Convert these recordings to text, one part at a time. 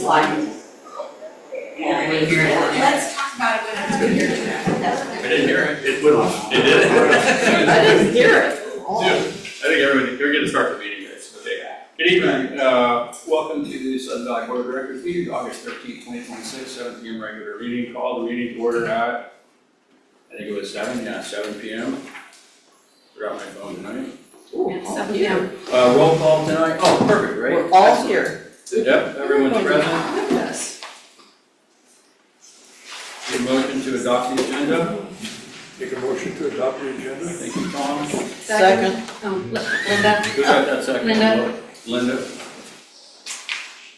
slide. Let's talk about it when it's here. I didn't hear it. It did. I didn't hear it. I think everybody, we're going to start the meeting, guys. Okay. Good evening. Welcome to the Sun Valley Board of Directors meeting, August 13th, 2026, 7 p.m. regular meeting. Call the meeting to order at, I think it was 7 p.m. Forgot my phone tonight. All here. Roll call tonight. Oh, perfect, right? We're all here. Yep, everyone's present. Yes. Need a motion to adopt the agenda. Make a motion to adopt the agenda. Thank you, Tom. Second. Linda. Who got that second? Linda. Linda.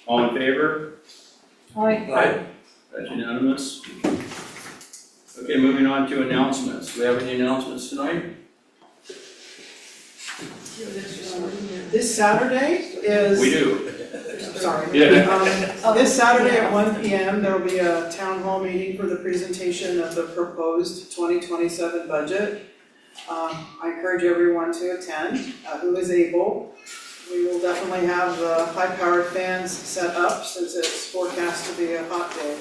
All in favor? Aye. That's unanimous. Okay, moving on to announcements. Do we have any announcements tonight? This Saturday is. We do. Sorry. Yeah. This Saturday at 1 p.m. there will be a town hall meeting for the presentation of the proposed 2027 budget. I encourage everyone to attend who is able. We will definitely have the high-powered fans set up since it's forecast to be a hot day.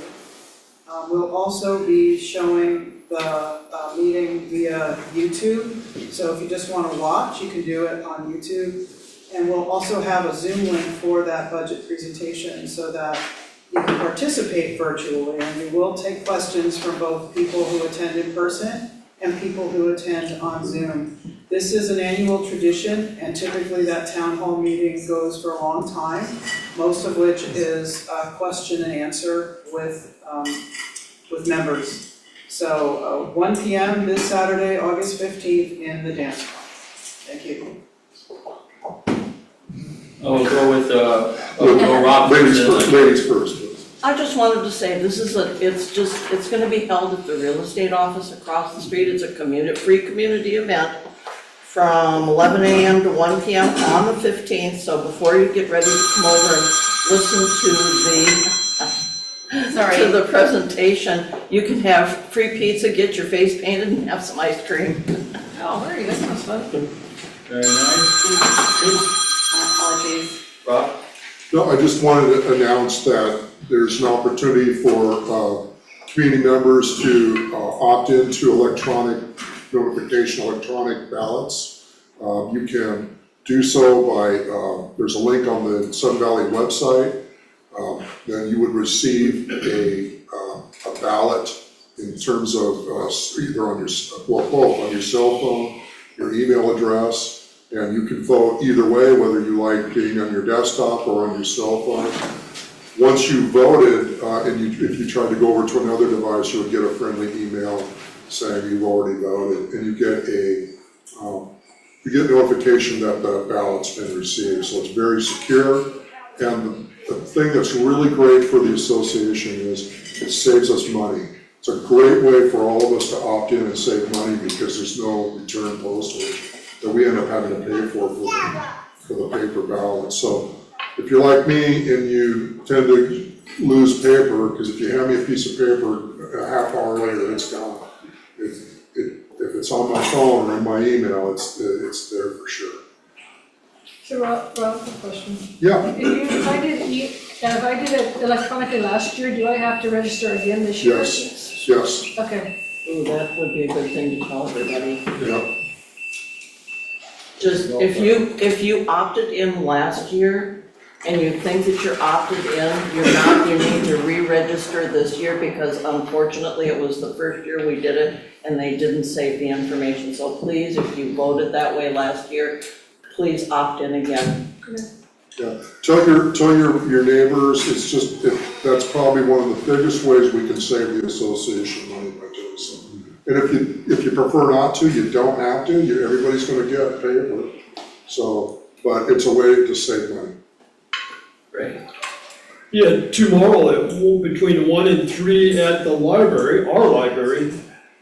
We'll also be showing the meeting via YouTube. So if you just want to watch, you can do it on YouTube. And we'll also have a Zoom link for that budget presentation so that you can participate virtually. And we will take questions from both people who attend in person and people who attend on Zoom. This is an annual tradition, and typically that town hall meeting goes for a long time, most of which is question and answer with members. So 1 p.m. this Saturday, August 15th in the dance hall. Thank you. We'll go with, go Rob first. Ladies first, please. I just wanted to say, it's gonna be held at the real estate office across the street. It's a free community event from 11 a.m. to 1 p.m. on the 15th. So before you get ready to come over and listen to the presentation, you can have free pizza, get your face painted, and have some ice cream. Oh, very good, that sounds fun. Very nice. Apologies. Rob? No, I just wanted to announce that there's an opportunity for community members to opt into electronic notification, electronic ballots. You can do so by, there's a link on the Sun Valley website. Then you would receive a ballot in terms of either on both on your cell phone, your email address, and you can vote either way, whether you like being on your desktop or on your cell phone. Once you voted, if you tried to go over to another device, you would get a friendly email saying you've already voted, and you get notification that the ballot's been received. So it's very secure, and the thing that's really great for the association is it saves us money. It's a great way for all of us to opt in and save money because there's no return postage that we end up having to pay for the paper ballot. So if you're like me and you tend to lose paper, because if you hand me a piece of paper a half hour later, it's gone. If it's on my phone or in my email, it's there for sure. So Rob, a question. Yeah. If I did it electronically last year, do I have to register again this year? Yes. Okay. Ooh, that would be a good thing to tell everybody. Yeah. Just, if you opted in last year and you think that you're opted in, you need to re-register this year because unfortunately it was the first year we did it and they didn't save the information. So please, if you voted that way last year, please opt in again. Yeah. Tell your neighbors. It's just that's probably one of the biggest ways we can save the association money by doing so. And if you prefer not to, you don't have to. Everybody's going to get paper. So, but it's a way to save money. Great. Yeah, tomorrow between 1 and 3 at the library, our library,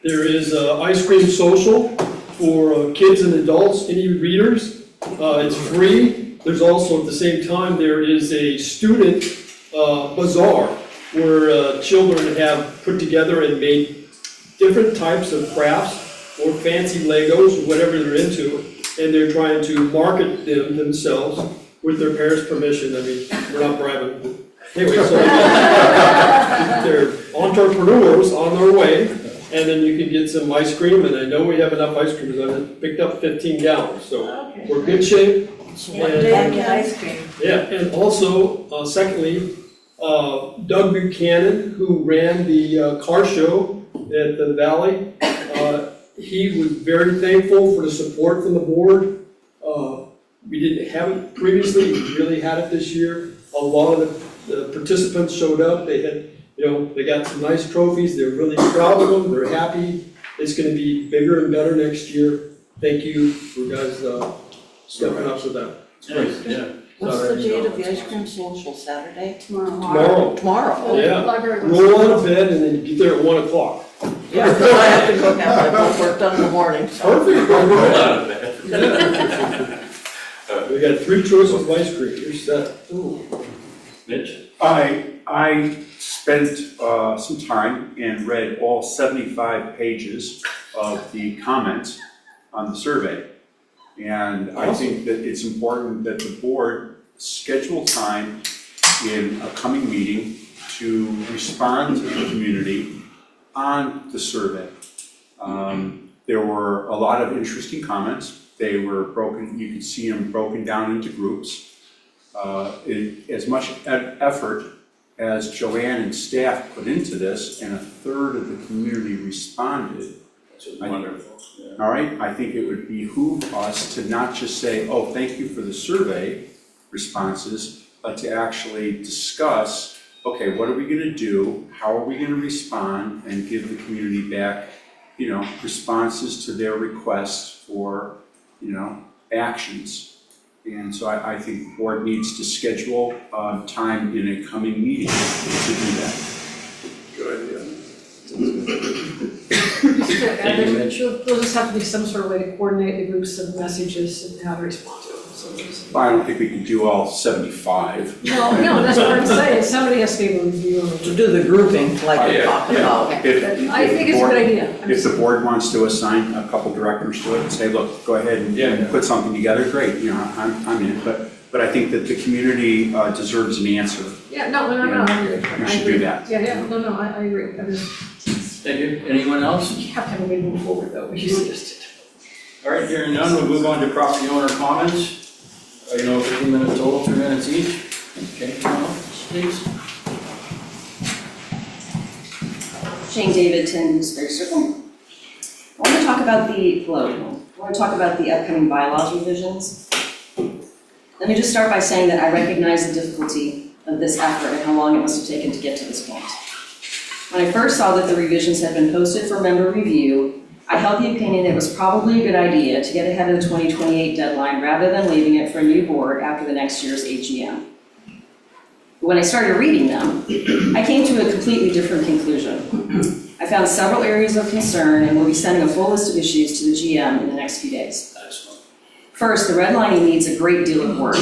there is an ice cream social for kids and adults, any readers. It's free. There's also at the same time there is a student bazaar where children have put together and made different types of crafts or fancy Legos or whatever they're into, and they're trying to market them themselves with their parents' permission. I mean, we're not bribing. Anyway, so they're entrepreneurs on their way, and then you can get some ice cream, and I know we have enough ice cream, because I picked up 15 gallons, so Okay. we're in good shape. What day again? Ice cream. Yeah, and also, secondly, Doug Buchanan, who ran the car show at the Valley, he was very thankful for the support from the board. We didn't have it previously, we really had it this year. A lot of the participants showed up, they had, they got some nice trophies, they're really proud of them, they're happy. It's gonna be bigger and better next year. Thank you for guys stepping up with that. Yeah. What's the date of the ice cream social, Saturday? Tomorrow, Tomorrow? Yeah. Library was- roll out of bed and then get there at 1 o'clock. Yeah, because I have to go have my work done in the morning, so. Perfect. We got 3 choices of ice cream, you're set. Ooh. Mitch? I spent some time and read all 75 pages of the comments on the survey. And I think that it's important that the board schedule time in a coming meeting to respond to the community on the survey. There were a lot of interesting comments. They were broken, you could see them broken down into groups. As much effort as Joanne and staff put into this, and a third of the community responded. That's wonderful. Yeah. All right, I think it would behoove us to not just say, oh, thank you for the survey responses, but to actually discuss, okay, what are we gonna do? How are we gonna respond and give the community back, responses to their requests for, actions. And so I think the board needs to schedule time in a coming meeting to do that. Good idea. Just to add, there'll just have to be some sort of way to coordinate the groups of messages and how to respond to them. So there's- I don't think we can do all 75. No, that's what I'm saying, somebody has to be able to review them. To do the grouping like we Yeah, talked yeah. about. I think it's a good idea. If the board wants to assign a couple directors to it and say, look, go ahead and put something together, great, I'm in. But I think that the community deserves an answer. Yeah, no, I agree. We should do that. Yeah, no, I agree. I mean, Thank you. Anyone else? you have to have a way to move forward though, we suggested. All right, hearing none, we'll move on to property owner comments. 15 minutes total, 2 minutes each. Okay, please. Shane David, 10 Gooseberry Circle. I want to talk about the upcoming bylaws revisions. Let me just start by saying that I recognize the difficulty of this effort and how long it must have taken to get to this point. When I first saw that the revisions had been posted for member review, I held the opinion it was probably a good idea to get ahead of the 2028 deadline rather than leaving it for a new board after the next year's AGM. But when I started reading them, I came to a completely different conclusion. I found several areas of concern and will be sending a full list of issues to the GM in the next few days. Excellent. First, the redlining needs a great deal of work.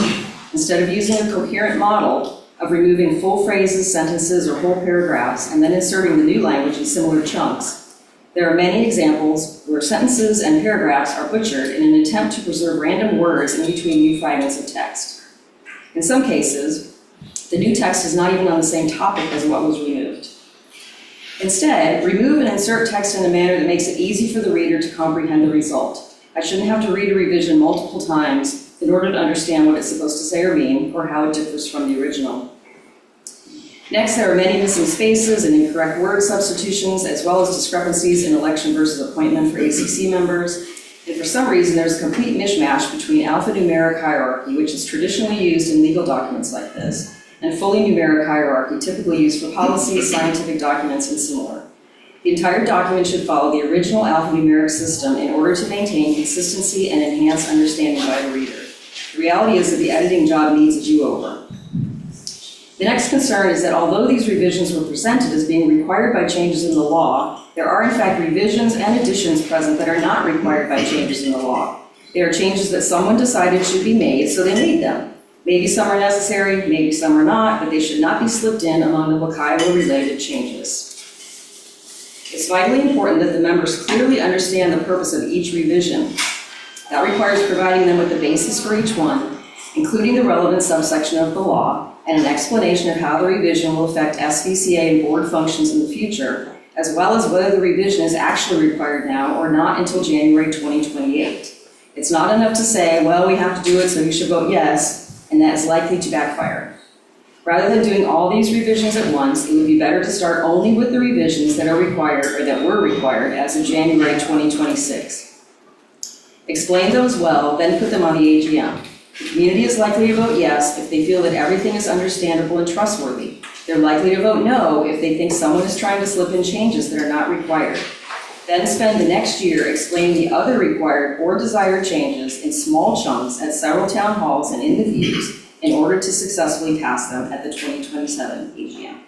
Instead of using a coherent model of removing full phrases, sentences, or whole paragraphs, and then inserting the new language in similar chunks, there are many examples where sentences and paragraphs are butchered in an attempt to preserve random words in between new fragments of text. In some cases, the new text is not even on the same topic as what was removed. Instead, remove and insert text in a manner that makes it easy for the reader to comprehend the result. I shouldn't have to read a revision multiple times in order to understand what it's supposed to say or mean, or how it differs from the original. Next, there are many missing spaces and incorrect word substitutions, as well as discrepancies in election versus appointment for ACC members. And for some reason, there's a complete mishmash between alphanumeric hierarchy, which is traditionally used in legal documents like this, and fully numeric hierarchy, typically used for policy, scientific documents, and similar. The entire document should follow the original alphanumeric system in order to maintain consistency and enhance understanding by the reader. The reality is that the editing job needs a do-over. The next concern is that although these revisions were presented as being required by changes in the law, there are in fact revisions and additions present that are not required by changes in the law. They are changes that someone decided should be made, so they made them. Maybe some are necessary, maybe some are not, but they should not be slipped in among the Wakiowa-related changes. It's vitally important that the members clearly understand the purpose of each revision. That requires providing them with the basis for each one, including the relevant subsection of the law, and an explanation of how the revision will affect SVCA and board functions in the future, as well as whether the revision is actually required now or not until January 2028. It's not enough to say, well, we have to do it, so you should vote yes, and that is likely to backfire. Rather than doing all these revisions at once, it would be better to start only with the revisions that are required or that were required as of January 2026. Explain those well, then put them on the AGM. The community is likely to vote yes if they feel that everything is understandable and trustworthy. They're likely to vote no if they think someone is trying to slip in changes that are not required. Then spend the next year explaining the other required or desired changes in small chunks at several town halls and in the views in order to successfully pass them at the 2027 AGM.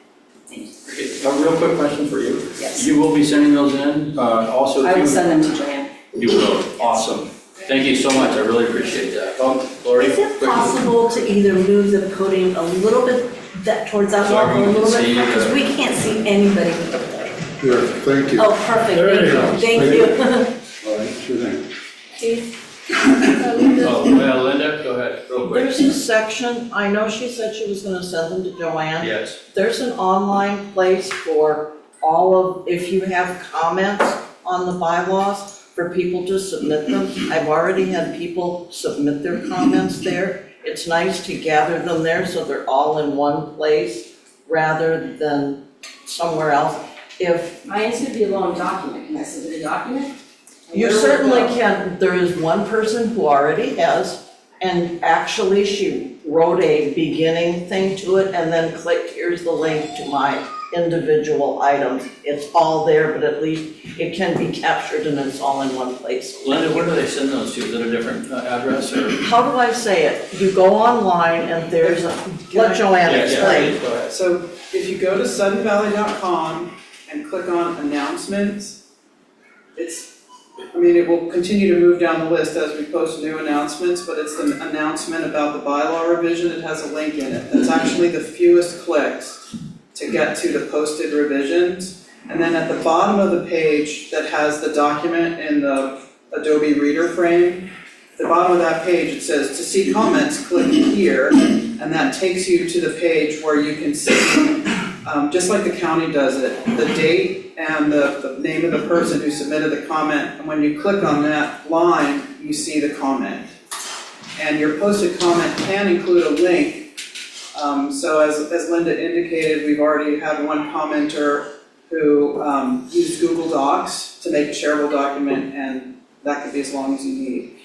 Thank you. Okay, a real quick question for you. Yes. You will be sending those in, also. I will send them to Joanne. You will, awesome. Thank you so much, I really appreciate that. Lori? Is it quick- possible to either move the podium a little bit towards that So wall, or a everyone little can bit, see because the- we can't see anybody. Here, thank you. Oh, perfect, There thank you you, go. thank you. All right, sure thing. Keith? Oh, well, Linda, go ahead, real quick. There's a section, I know she said she was gonna send them to Joanne. Yes, There's an online place for all of, if you have comments on the bylaws, for people to submit them. I've already had people submit their comments there. It's nice to gather them there so they're all in one place rather than somewhere else. If Mine should be a long document. Can I submit a document? you certainly can, there is one person who already has, and actually she wrote a beginning thing to it and then clicked, here's the link to my individual items. It's all there, but at least it can be captured and it's all in one place. Linda, where do they send those to? Is it a different address or? How do I say it? You go online and there's a, let Joanne explain. Go ahead. So if you go to suddenvalley.com and click on announcements, it will continue to move down the list as we post new announcements, but it's an announcement about the bylaw revision. It has a link in it. That's actually the fewest clicks to get to the posted revisions. And then at the bottom of the page that has the document in the Adobe Reader frame, at the bottom of that page, it says, to see comments, click here, and that takes you to the page where you can see, just like the county does it, the date and the name of the person who submitted the comment, and when you click on that line, you see the comment. And your posted comment can include a link. So as Linda indicated, we've already had one commenter who used Google Docs to make a shareable document, and that could be as long as you need.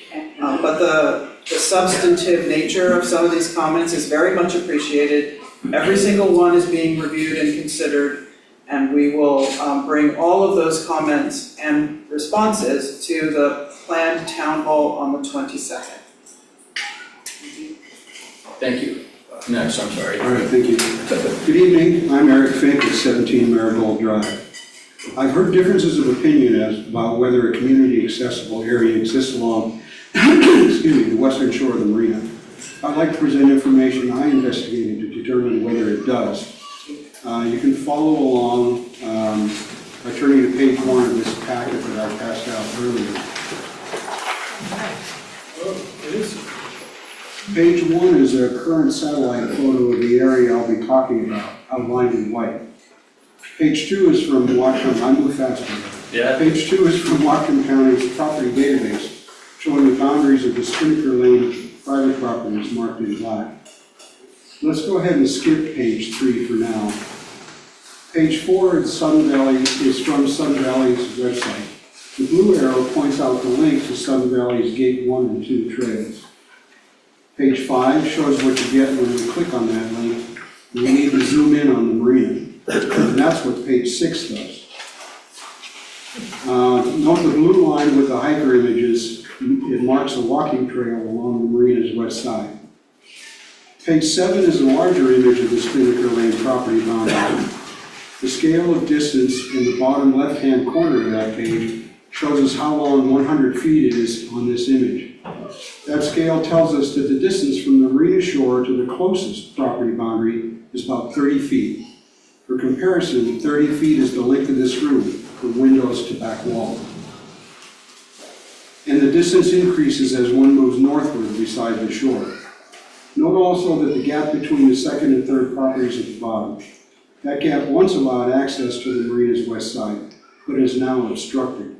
But the substantive nature of some of these comments is very much appreciated. Every single one is being reviewed and considered, and we will bring all of those comments and responses to the planned town hall on the 22nd. Thank you. Next, I'm sorry. All right, thank you. Good evening, I'm Eric Fink at 17 Marigold Drive. I've heard differences of opinion as about whether a community accessible area exists along the western shore of the marina. I'd like to present information I investigated to determine whether it does. You can follow along by turning to page 1 of this packet that I passed out earlier. Oh, it is. Page 1 is a current satellite photo of the area I'll be talking about, outlined in white. Page 2 is from Whatcom, I move faster. Yeah. Page 2 is from Whatcom County's property database, showing the boundaries of the Spinnaker Lane private properties marked in black. Let's go ahead and skip page 3 for now. Page 4 is from Sun Valley's website. The blue arrow points out the link to Sun Valley's Gate 1 and 2 trails. Page 5 shows what you get when you click on that link. You need to zoom in on the marina. And that's what page 6 does. Note the blue line with the hiker images. It marks a walking trail along the marina's west side. Page 7 is a larger image of the Spinnaker Lane property boundary. The scale of distance in the bottom left-hand corner of that page shows us how long 100 feet is on this image. That scale tells us that the distance from the marina shore to the closest property boundary is about 30 feet. For comparison, 30 feet is the length of this room from windows to back wall. And the distance increases as one moves northward beside the shore. Note also that the gap between the second and third properties at the bottom. That gap once allowed access to the marina's west side, but is now obstructed.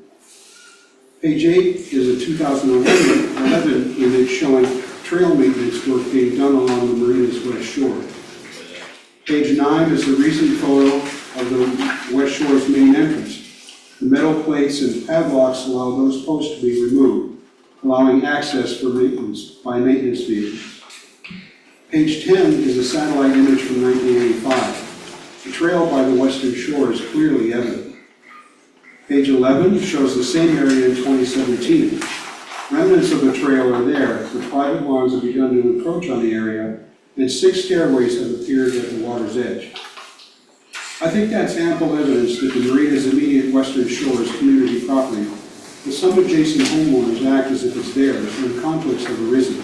Page 8 is a 2011 image showing trail maintenance work being done along the marina's west shore. Page 9 is a recent photo of the West Shore's main entrance. The metal plates and padlocks allow those posts to be removed, allowing access for maintenance by maintenance vehicles. Page 10 is a satellite image from 1985. The trail by the western shore is clearly evident. Page 11 shows the same area in 2017. Remnants of the trail are there, but private lawns have begun to encroach on the area, and 6 stairways have appeared at the water's edge. I think that's ample evidence that the marina's immediate western shore is community property, but some adjacent homeowners act as if it's theirs when conflicts have arisen.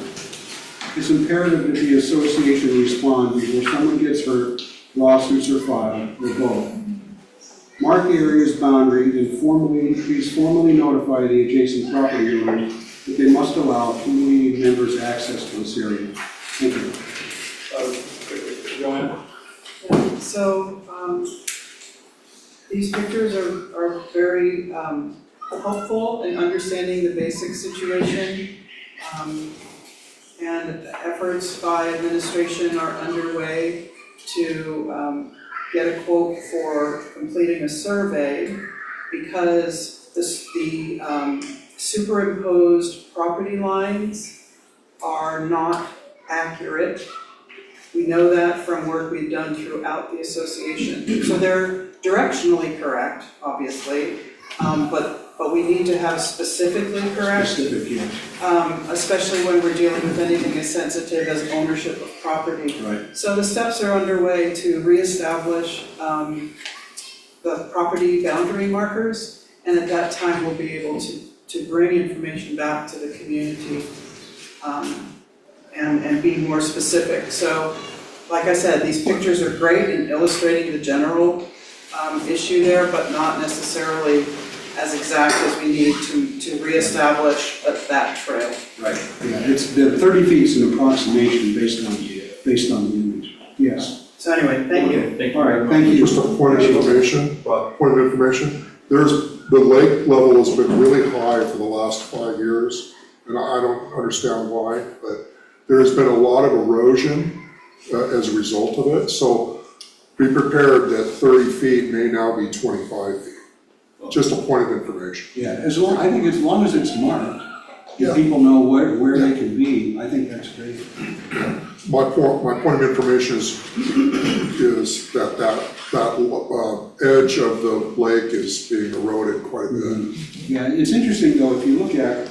It's imperative that the association respond before someone gets hurt, lawsuits are filed, or both. Mark the area's boundary and please formally notify the adjacent property owners that they must allow community members access to this area. Thank you. Joanne? Yeah, so, these pictures are very helpful in understanding the basic situation. And efforts by administration are underway to get a quote for completing a survey because the superimposed property lines are not accurate. We know that from work we've done throughout the association. So they're directionally correct, obviously, but we need to have specifically correct. Specific, yes. Especially when we're dealing with anything as sensitive as ownership of property. Right. So the steps are underway to reestablish the property boundary markers, and at that time we'll be able to bring information back to the community and be more specific. So, like I said, these pictures are great in illustrating the general issue there, but not necessarily as exact as we need to reestablish that trail. Right, yeah, the 30 feet is an approximation based on the image, yes. So anyway, thank you. Thank All right, thank you. Just a point of information, the lake level has been really high for the last 5 years, and I don't understand why, but there has been a lot of erosion as a result of it, so be prepared that 30 feet may now be 25 feet. Just a point of information. Yeah, I think as long as it's marked, Yeah. if people know where they can be, I think that's great. My point of information is that edge of the lake is being eroded quite a bit. Yeah, it's interesting though, if you look at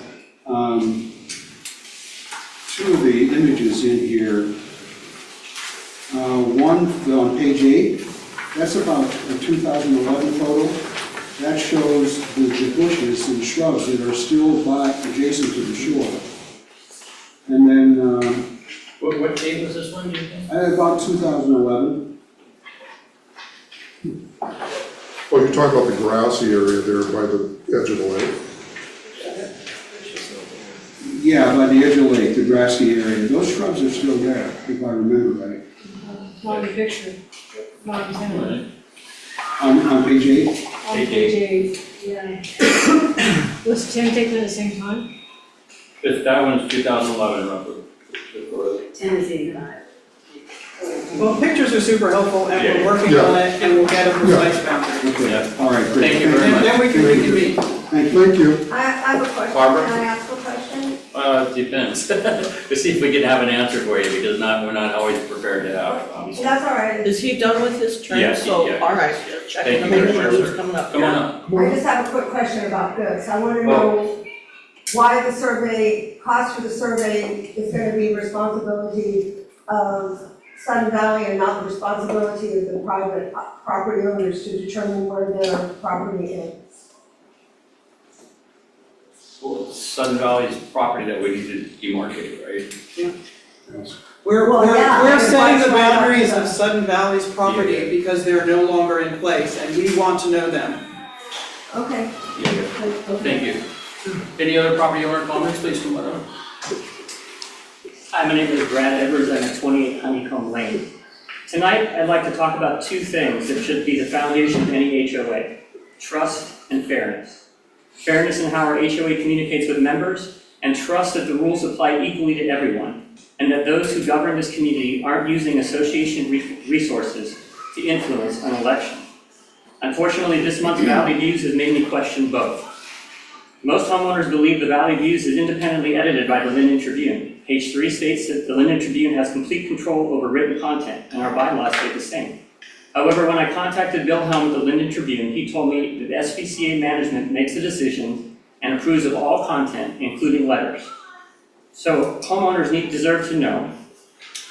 two of the images in here, one on page 8, that's about a 2011 photo. That shows the bushes and shrubs that are still adjacent to the shore. And then, What date was this one, do you think? about 2011. Oh, you're talking about the grassy area there by the edge of the lake? Yeah, by the edge of the lake, the grassy area. Those shrubs are still there, if I remember right. Not in the picture, not in ten. On page 8? On Page page 8, yeah. Was 10 taken at the same time? That one's 2011 roughly. 10 is 85. Well, pictures are super helpful, and we're Yeah. working on it, and we'll get a precise boundary. Okay, Yeah. all right, great. Thank you very And much. then we can reconvene. Thank you. Thank you. I have a question. Barbara? Can I ask a question? Depends. We'll see if we can have an answer for you, because we're not always prepared to have, obviously. That's all right. Is he done with his turn? Yeah, So, yeah. all right, checking Thank to you make very sure much, who's sir. coming up. Come on up. I just have a quick question about this. I want to know why the survey, cost for the survey is going to be responsibility of Sun Valley and not the responsibility of the private property owners to determine where their property is. Well, Sun Valley's property that we need to demarcate, right? We're Well, yeah, we're and setting the what's right boundaries after of that? Sudden Valley's property because they're no longer in place, and we want to know them. Okay. Yeah. Thank you. Any other property owner comments, please come on up. Hi, my name is Brad Edwards. I'm at 28 Honeycomb Lane. Tonight, I'd like to talk about two things that should be the foundation of any HOA: trust and fairness. Fairness in how our HOA communicates with members, and trust that the rules apply equally to everyone, and that those who govern this community aren't using association resources to influence an election. Unfortunately, this month's Valley Views has made me question both. Most homeowners believe the Valley Views is independently edited by the Linden Tribune. Page 3 states that the Linden Tribune has complete control over written content, and our bylaws state the same. However, when I contacted Bill Helm at the Linden Tribune, he told me that SPCA management makes the decisions and approves of all content, including letters. So homeowners deserve to know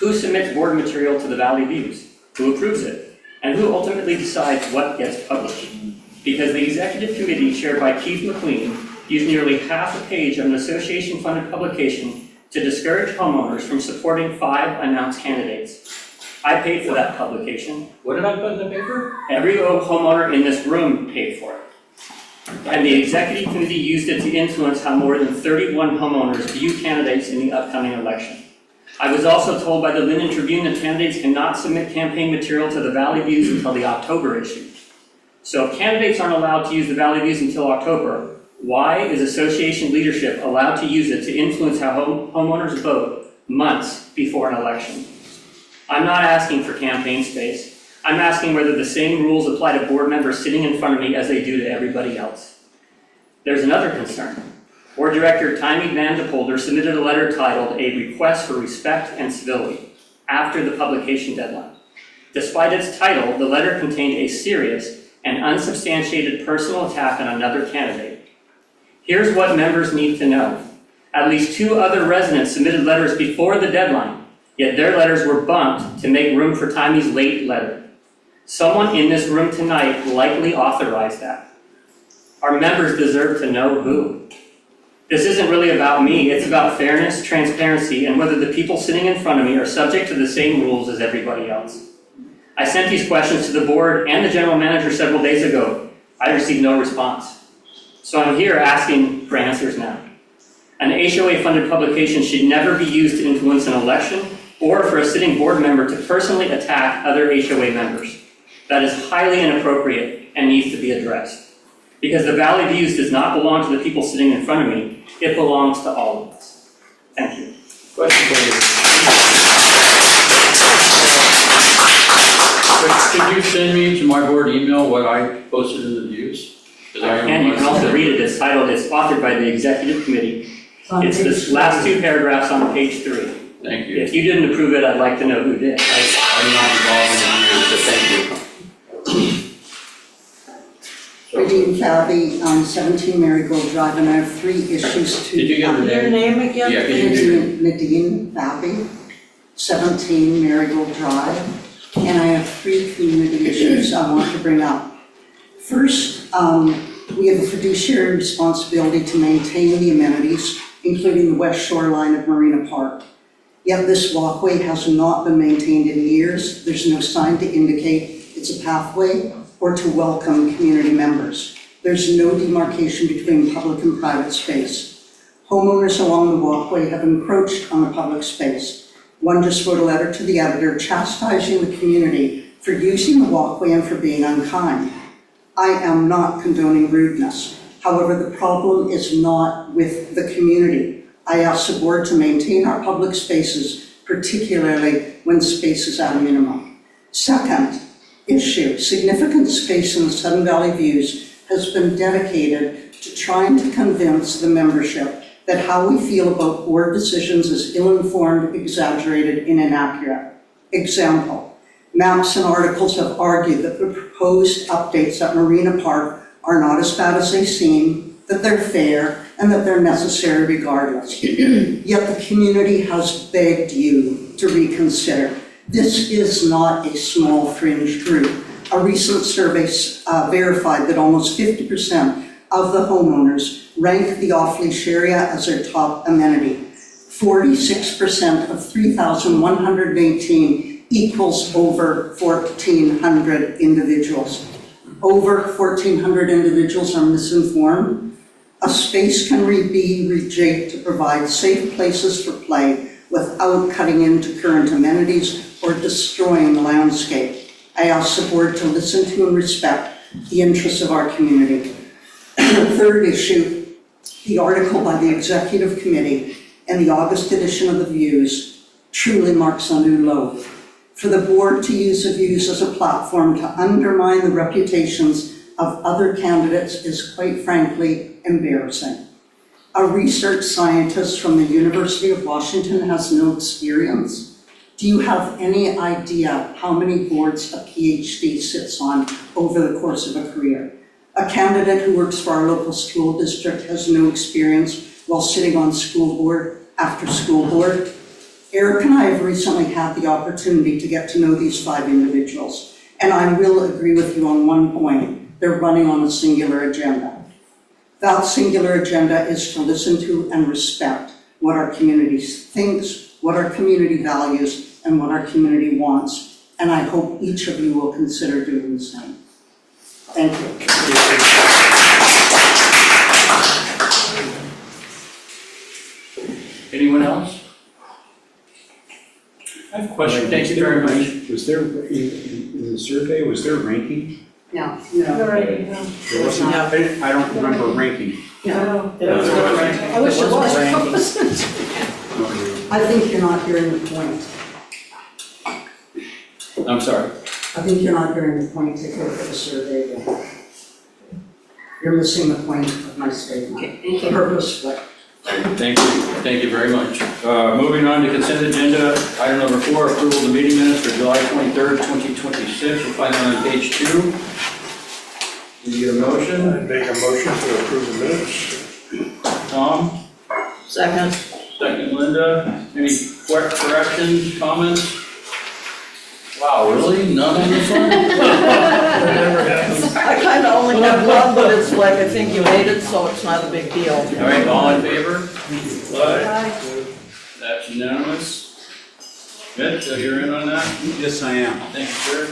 who submits board material to the Valley Views, who approves it, and who ultimately decides what gets published. Because the executive committee, chaired by Keith McLean, used nearly half a page of an association-funded publication to discourage homeowners from supporting 5 announced candidates. I paid for that publication. What did I put in the paper? Every homeowner in this room paid for it. And the executive committee used it to influence how more than 31 homeowners view candidates in the upcoming election. I was also told by the Linden Tribune that candidates cannot submit campaign material to the Valley Views until the October issue. So if candidates aren't allowed to use the Valley Views until October, why is association leadership allowed to use it to influence how homeowners vote months before an election? I'm not asking for campaign space. I'm asking whether the same rules apply to board members sitting in front of me as they do to everybody else. There's another concern. Board Director Timmy Van de Polder submitted a letter titled A Request for Respect and Civility after the publication deadline. Despite its title, the letter contained a serious and unsubstantiated personal attack on another candidate. Here's what members need to know. At least 2 other residents submitted letters before the deadline, yet their letters were bumped to make room for Timmy's late letter. Someone in this room tonight likely authorized that. Our members deserve to know who. This isn't really about me, it's about fairness, transparency, and whether the people sitting in front of me are subject to the same rules as everybody else. I sent these questions to the board and the general manager several days ago. I received no response. So I'm here asking for answers now. An HOA-funded publication should never be used to influence an election or for a sitting board member to personally attack other HOA members. That is highly inappropriate and needs to be addressed. Because the Valley Views does not belong to the people sitting in front of me, it belongs to all of us. Thank you. Question, please. Could you send me to my board email what I posted in the views? And you can also read it. It's titled, it's authored by the executive committee. It's the last 2 paragraphs on page 3. Thank you. If you didn't approve it, I'd like to know who did. I'm not involved in the views, so thank you. Nadine Falvey on 17 Marigold Drive, and I have 3 issues to. Did you get the Your name again? Yeah, can you do Nadine Falvey, 17 Marigold Drive, and I have 3 community issues I want to bring up. First, we have a fiduciary responsibility to maintain the amenities, including the west shoreline of Marina Park. Yet this walkway has not been maintained in years. There's no sign to indicate it's a pathway or to welcome community members. There's no demarcation between public and private space. Homeowners along the walkway have encroached on the public space. One just wrote a letter to the editor chastising the community for using the walkway and for being unkind. I am not condoning rudeness. However, the problem is not with the community. I ask the board to maintain our public spaces, particularly when space is at a minimum. Second issue, significant space in the Sudden Valley Views has been dedicated to trying to convince the membership that how we feel about board decisions is ill-informed, exaggerated, and inaccurate. Example, maps and articles have argued that the proposed updates at Marina Park are not as bad as they seem, that they're fair, and that they're necessary regardless. Yet the community has begged you to reconsider. This is not a small fringe group. A recent survey verified that almost 50% of the homeowners rank the off-leash area as their top amenity. 46% of 3,118 equals over 1,400 individuals. Over 1,400 individuals are misinformed. A space can be rejigged to provide safe places for play without cutting into current amenities or destroying the landscape. I ask the board to listen to and respect the interests of our community. Third issue, the article by the executive committee in the August edition of the Views truly marks a new low. For the board to use the Views as a platform to undermine the reputations of other candidates is quite frankly embarrassing. A research scientist from the University of Washington has no experience. Do you have any idea how many boards a PhD sits on over the course of a career? A candidate who works for our local school district has no experience while sitting on school board after school board. Eric and I have recently had the opportunity to get to know these 5 individuals, and I will agree with you on one point: they're running on a singular agenda. That singular agenda is to listen to and respect what our community thinks, what our community values, and what our community wants, and I hope each of you will consider doing the same. Thank you. Anyone else? I have a question. Thank you very much. Was there, in the survey, was there ranking? No. There wasn't, I don't remember ranking. I wish it was. I think you're not hearing the point. I'm sorry. I think you're not hearing the point to go for the survey yet. You're missing the point of my statement. Purposefully. Thank you very much. Moving on to consent agenda, item number 4, approval of the meeting minutes for July 23rd, 2026. You'll find that on page 2. Do you get a motion? I'd make a motion to approve the minutes. Tom? Second. Second, Linda. Any corrections, comments? Wow, really? None on this one? I kinda only have one, but it's like, I think you made it, so it's not a big deal. All right, all in favor? Aye. That's unanimous. Good, so you're in on that? Yes, I am. Thank you, sir.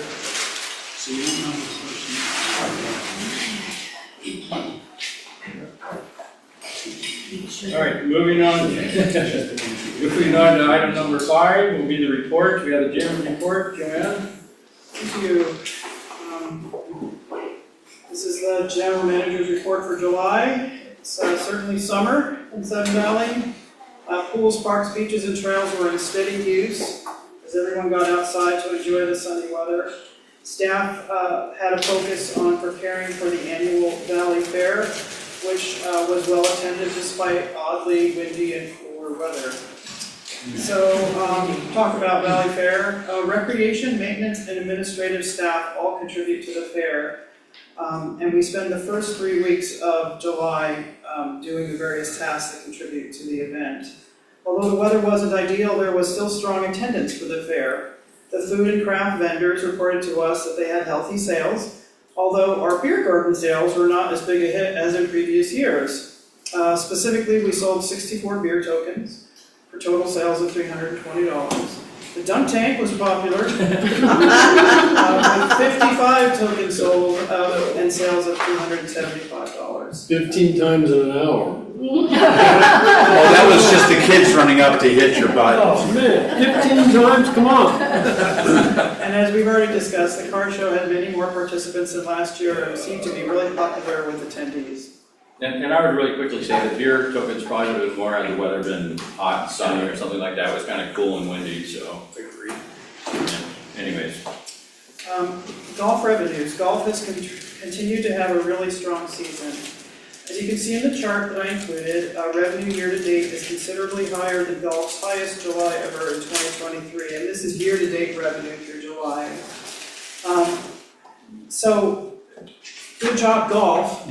All right, moving on. Moving on to item number 5 will be the report. We have the general report. Joanne? Thank you. This is the general manager's report for July. It's certainly summer in Sun Valley. Pools, parks, beaches, and trails were in steady use as everyone got outside to enjoy the sunny weather. Staff had a focus on preparing for the annual Valley Fair, which was well attended despite oddly windy and cooler weather. So, talk about Valley Fair. Recreation, maintenance, and administrative staff all contribute to the fair. And we spend the first 3 weeks of July doing the various tasks that contribute to the event. Although the weather wasn't ideal, there was still strong attendance for the fair. The food and craft vendors reported to us that they had healthy sales, although our beer garden sales were not as big a hit as in previous years. Specifically, we sold 64 beer tokens for total sales of $320. The dunk tank was popular, with 55 tokens sold and sales of $275. 15 times in an hour. Oh, that was just the kids running up to hit your butt. Oh, man, 15 times, come on. And as we've already discussed, the car show had many more participants than last year and seemed to be really popular with attendees. And I would really quickly say that beer tokens probably would have been more had the weather been hot and sunny or something like that. It was kind of cool and windy, so. Anyways. Golf revenues. Golf has continued to have a really strong season. As you can see in the chart that I included, revenue year-to-date is considerably higher than golf's highest July ever in 2023, and this is year-to-date revenue through July. So, good job, golf.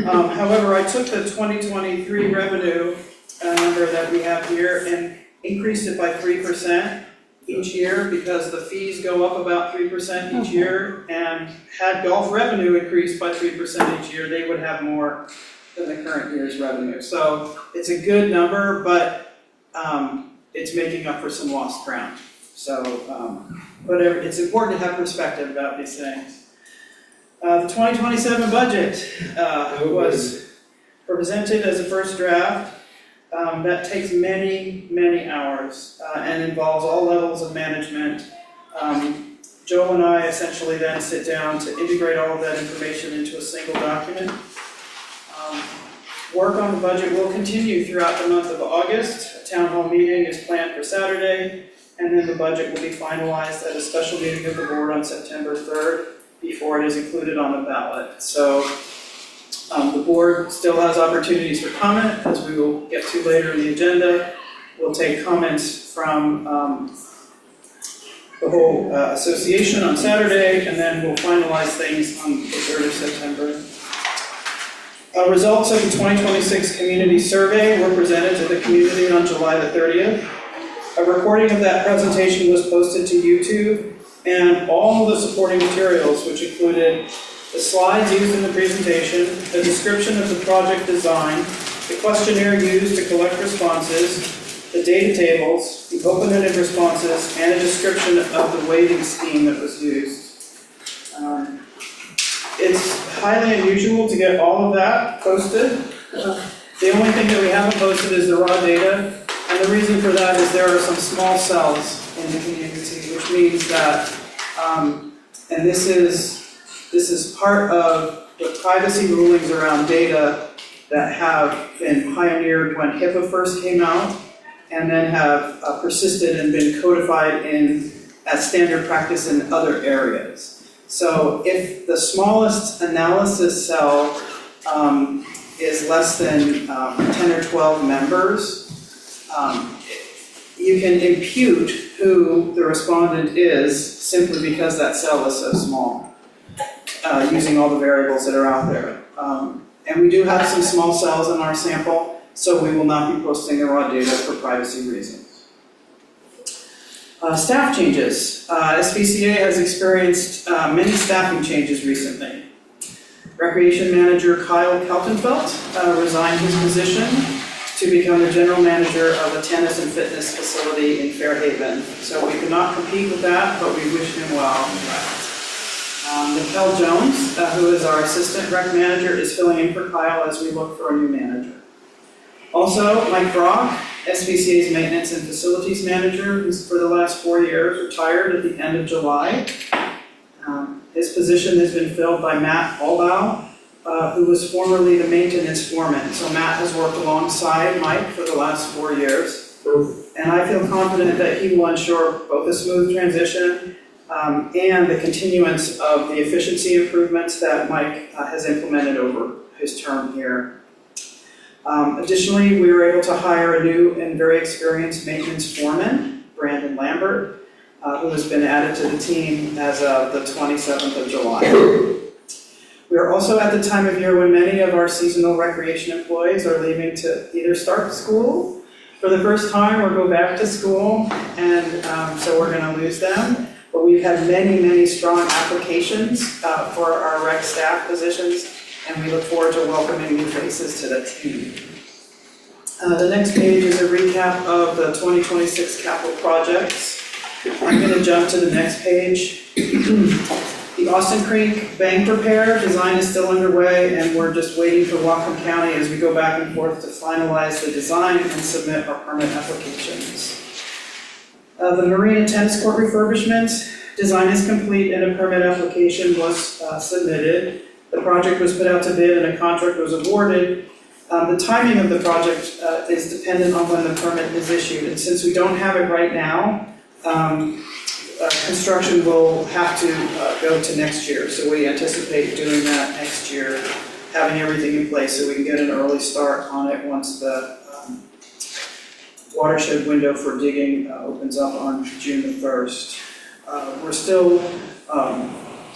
However, I took the 2023 revenue number that we have here and increased it by 3% each year because the fees go up about 3% each year, and had golf revenue increased by 3% each year, they would have more than the current year's revenue. So it's a good number, but it's making up for some lost ground. So whatever, it's important to have perspective about these things. The 2027 budget was presented as a first draft. that takes many, many hours and involves all levels of management. Joe and I essentially then sit down to integrate all of that information into a single document. Work on the budget will continue throughout the month of August. A town hall meeting is planned for Saturday, and then the budget will be finalized at a special meeting of the board on September 3rd before it is included on the ballot. So the board still has opportunities for comment, as we will get to later in the agenda. We'll take comments from the whole association on Saturday, and then we'll finalize things on the 3rd of September. Results of the 2026 community survey were presented to the community on July the 30th. A recording of that presentation was posted to YouTube, and all the supporting materials, which included the slides used in the presentation, a description of the project design, the questionnaire used to collect responses, the data tables, the open-ended responses, and a description of the weighting scheme that was used. It's highly unusual to get all of that posted. The only thing that we haven't posted is the raw data, and the reason for that is there are some small cells in the community, which means that, and this is part of the privacy rulings around data that have been pioneered when HIPAA first came out, and then have persisted and been codified as standard practice in other areas. So if the smallest analysis cell is less than 10 or 12 members, you can impute who the respondent is simply because that cell is so small, using all the variables that are out there. And we do have some small cells in our sample, so we will not be posting the raw data for privacy reasons. Staff changes. SPCA has experienced many staffing changes recently. Recreation Manager Kyle Kaltenfeld resigned his position to become the General Manager of a tennis and fitness facility in Fairhaven. So we could not compete with that, but we wish him well. Mikkel Jones, who is our Assistant Rec Manager, is filling in for Kyle as we look for a new manager. Also, Mike Brock, SPCA's Maintenance and Facilities Manager, who's for the last 4 years, retired at the end of July. His position has been filled by Matt Albaugh, who was formerly the maintenance foreman. So Matt has worked alongside Mike for the last 4 years. And I feel confident that he will ensure both a smooth transition and the continuance of the efficiency improvements that Mike has implemented over his term here. Additionally, we were able to hire a new and very experienced maintenance foreman, Brandon Lambert, who has been added to the team as of the 27th of July. We are also at the time of year when many of our seasonal recreation employees are leaving to either start school for the first time or go back to school, and so we're going to lose them. But we've had many, many strong applications for our rec staff positions, and we look forward to welcoming new faces to the team. The next page is a recap of the 2026 capital projects. I'm going to jump to the next page. The Austin Creek bank repair design is still underway, and we're just waiting for Whatcom County as we go back and forth to finalize the design and submit our permit applications. The Marina Tennis Court refurbishment design is complete and a permit application was submitted. The project was put out to bid and a contract was awarded. The timing of the project is dependent on when the permit is issued, and since we don't have it right now, construction will have to go to next year. So we anticipate doing that next year, having everything in place so we can get an early start on it once the watershed window for digging opens up on June the 1st. We're still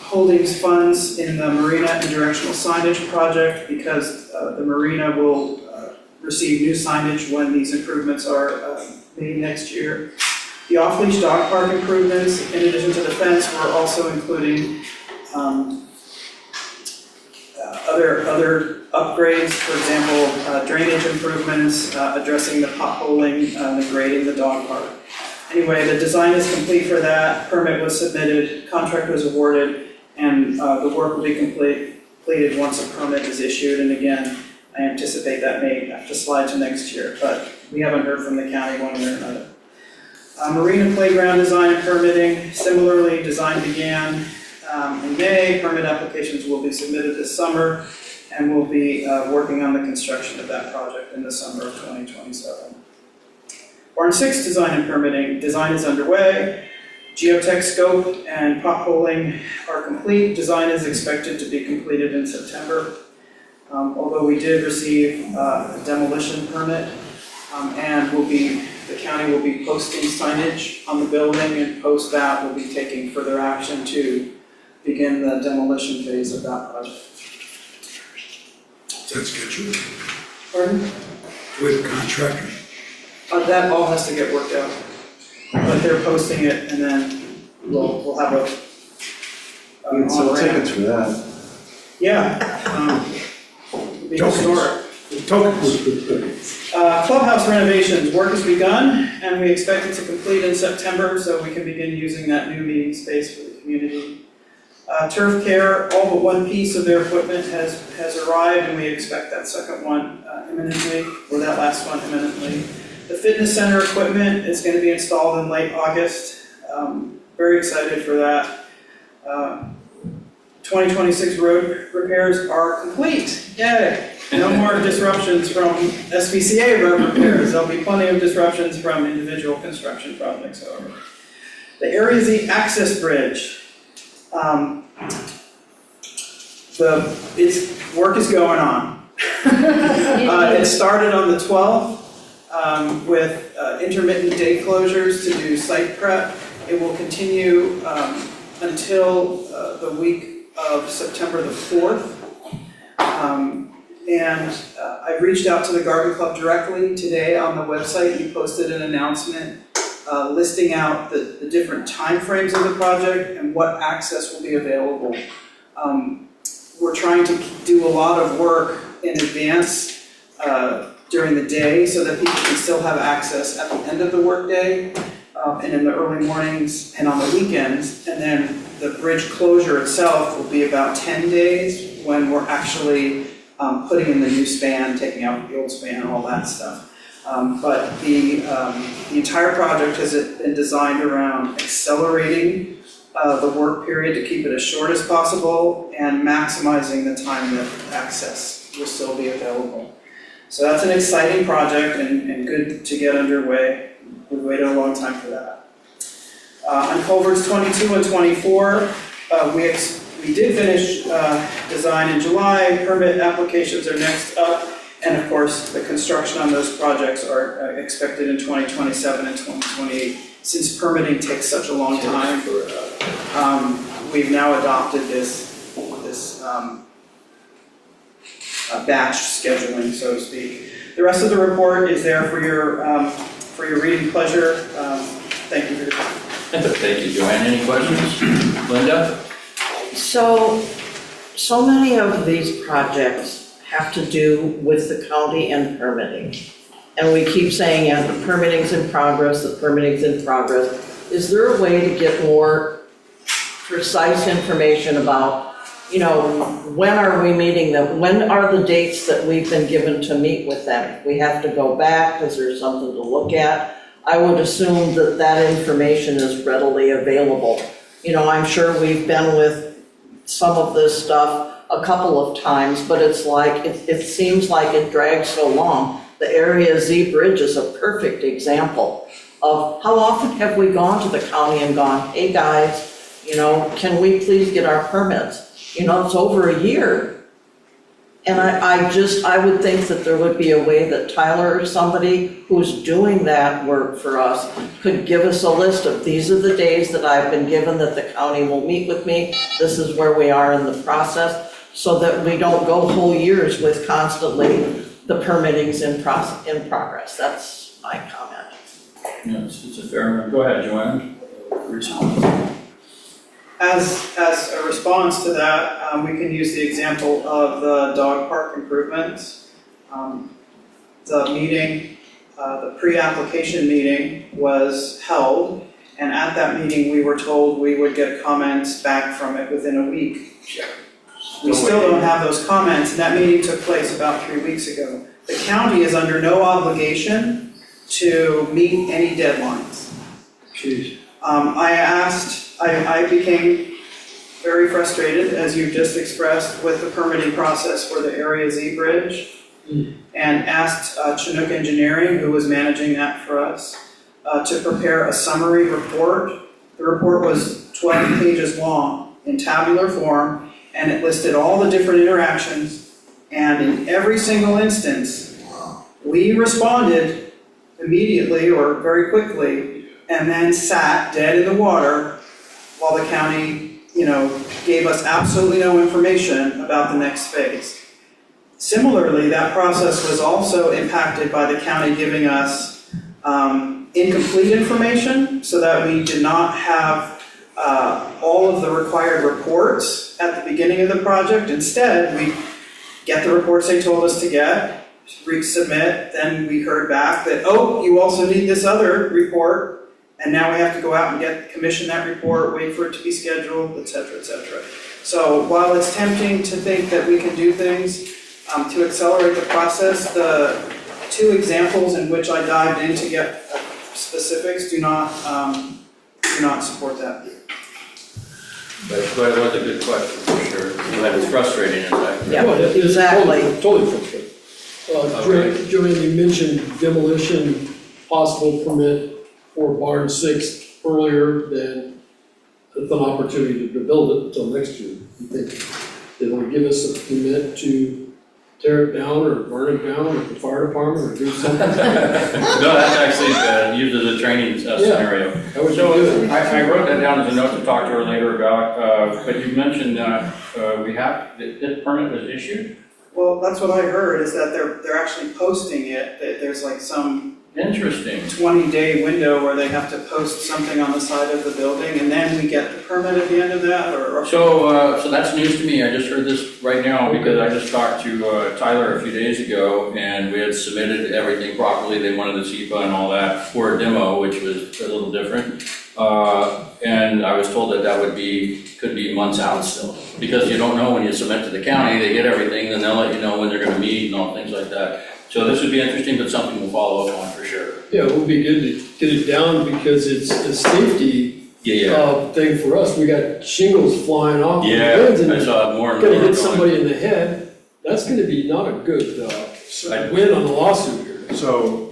holding funds in the marina and directional signage project because the marina will receive new signage when these improvements are made next year. The off-leash dog park improvements, in addition to the fence, we're also including other upgrades, for example, drainage improvements, addressing the potholing, the grading the dog park. Anyway, the design is complete for that, permit was submitted, contract was awarded, and the work will be completed once a permit is issued. And again, I anticipate that may have to slide to next year, but we haven't heard from the county one way or another. Marina playground design and permitting, similarly, design began in May. Permit applications will be submitted this summer, and we'll be working on the construction of that project in the summer of 2027. Barn 6 design and permitting, design is underway. Geotech scope and potholing are complete. Design is expected to be completed in September. Although we did receive a demolition permit, and the county will be posting signage on the building, and post that we'll be taking further action to begin the demolition phase of that project. That's scheduled Pardon? with contractors. That all has to get worked out, but they're posting it, and then we'll have a. Sell tickets for that. Yeah. Be historic. Tokens. Clubhouse renovations, work has begun, and we expect it to complete in September, so we can begin using that new meeting space for the community. Turf care, all but one piece of their equipment has arrived, and we expect that second one imminently, or that last one imminently. The fitness center equipment is going to be installed in late August. Very excited for that. 2026 road repairs are complete. Yay! No more disruptions from SPCA road repairs. There'll be plenty of disruptions from individual construction projects, however. The Area Z access bridge. Work is going on. It started on the 12th with intermittent day closures to do site prep. It will continue until the week of September the 4th. I reached out to the Garden Club directly today on the website. You posted an announcement listing out the different timeframes of the project and what access will be available. We're trying to do a lot of work in advance during the day so that people can still have access at the end of the workday and in the early mornings and on the weekends. And then the bridge closure itself will be about 10 days when we're actually putting in the new span, taking out the old span, all that stuff. But the entire project has been designed around accelerating the work period to keep it as short as possible and maximizing the time that access will still be available. So that's an exciting project and good to get underway. We waited a long time for that. On culverts 22 and 24, we did finish design in July. Permit applications are next up. And of course, the construction on those projects are expected in 2027 and 2028. Since permitting takes such a long time, we've now adopted this batch scheduling, so to speak. The rest of the report is there for your reading pleasure. Thank you for your time. Thank you, Joanne. Any questions? Linda? So many of these projects have to do with the county and permitting. And we keep saying, yeah, the permitting's in progress, the permitting's in progress. Is there a way to get more precise information about, when are we meeting them? When are the dates that we've been given to meet with them? If we have to go back because there's something to look at, I would assume that that information is readily available. I'm sure we've been with some of this stuff a couple of times, but it's like, it seems like it drags so long. The Area Z Bridge is a perfect example of how often have we gone to the county and gone, hey guys, can we please get our permits? It's over a year. And I would think that there would be a way that Tyler or somebody who's doing that work for us could give us a list of these are the days that I've been given that the county will meet with me. This is where we are in the process, so that we don't go whole years with constantly the permitting's in progress. That's my comment. Yes, it's a fair, go ahead, Joanne. Response. As a response to that, we can use the example of the dog park improvements. The meeting, the pre-application meeting was held, and at that meeting we were told we would get comments back from it within a week. We still don't have those comments, and that meeting took place about 3 weeks ago. The county is under no obligation to meet any deadlines. Jeez. I became very frustrated, as you've just expressed, with the permitting process for the Area Z Bridge, and asked Chinook Engineering, who was managing that for us, to prepare a summary report. The report was 12 pages long in tabular form, and it listed all the different interactions, and in every single instance, we responded immediately or very quickly, and then sat dead in the water while the county, gave us absolutely no information about the next phase. Similarly, that process was also impacted by the county giving us incomplete information, so that we did not have all of the required reports at the beginning of the project. Instead, we get the reports they told us to get, resubmit, then we heard back that, oh, you also need this other report, and now we have to go out and commission that report, wait for it to be scheduled, et cetera, et cetera. So while it's tempting to think that we can do things to accelerate the process, the 2 examples in which I dived in to get specifics do not support that. But it was a good question, for sure. But it's frustrating, in fact. Yeah, Well, it is exactly. Totally frustrating. Joanne, you mentioned demolition, possible permit for barn 6 earlier than an opportunity to build it until next year. You think they'll give us a permit to tear it down or burn it down at the fire department or do something? No, that's actually used as a training scenario. That would be So good. I wrote that down as a note to talk to her later about, but you mentioned this permit was issued? Well, that's what I heard, is that they're actually posting it, that there's like some Interesting. 20-day window where they have to post something on the side of the building, and then we get the permit at the end of that, or? So that's news to me. I just heard this right now because I just talked to Tyler a few days ago, and we had submitted everything properly. They wanted the SEPA and all that for a demo, which was a little different. And I was told that could be months out still, because you don't know when you submit to the county, they get everything, then they'll let you know when they're gonna meet and all things like that. So this would be interesting, but something we'll follow up on for sure. Yeah, it would be good to get it down because it's a safety thing for us. We got shingles flying off the winds and I saw more and more. gonna hit somebody in the head. That's gonna be not a good win on the lawsuit here. So,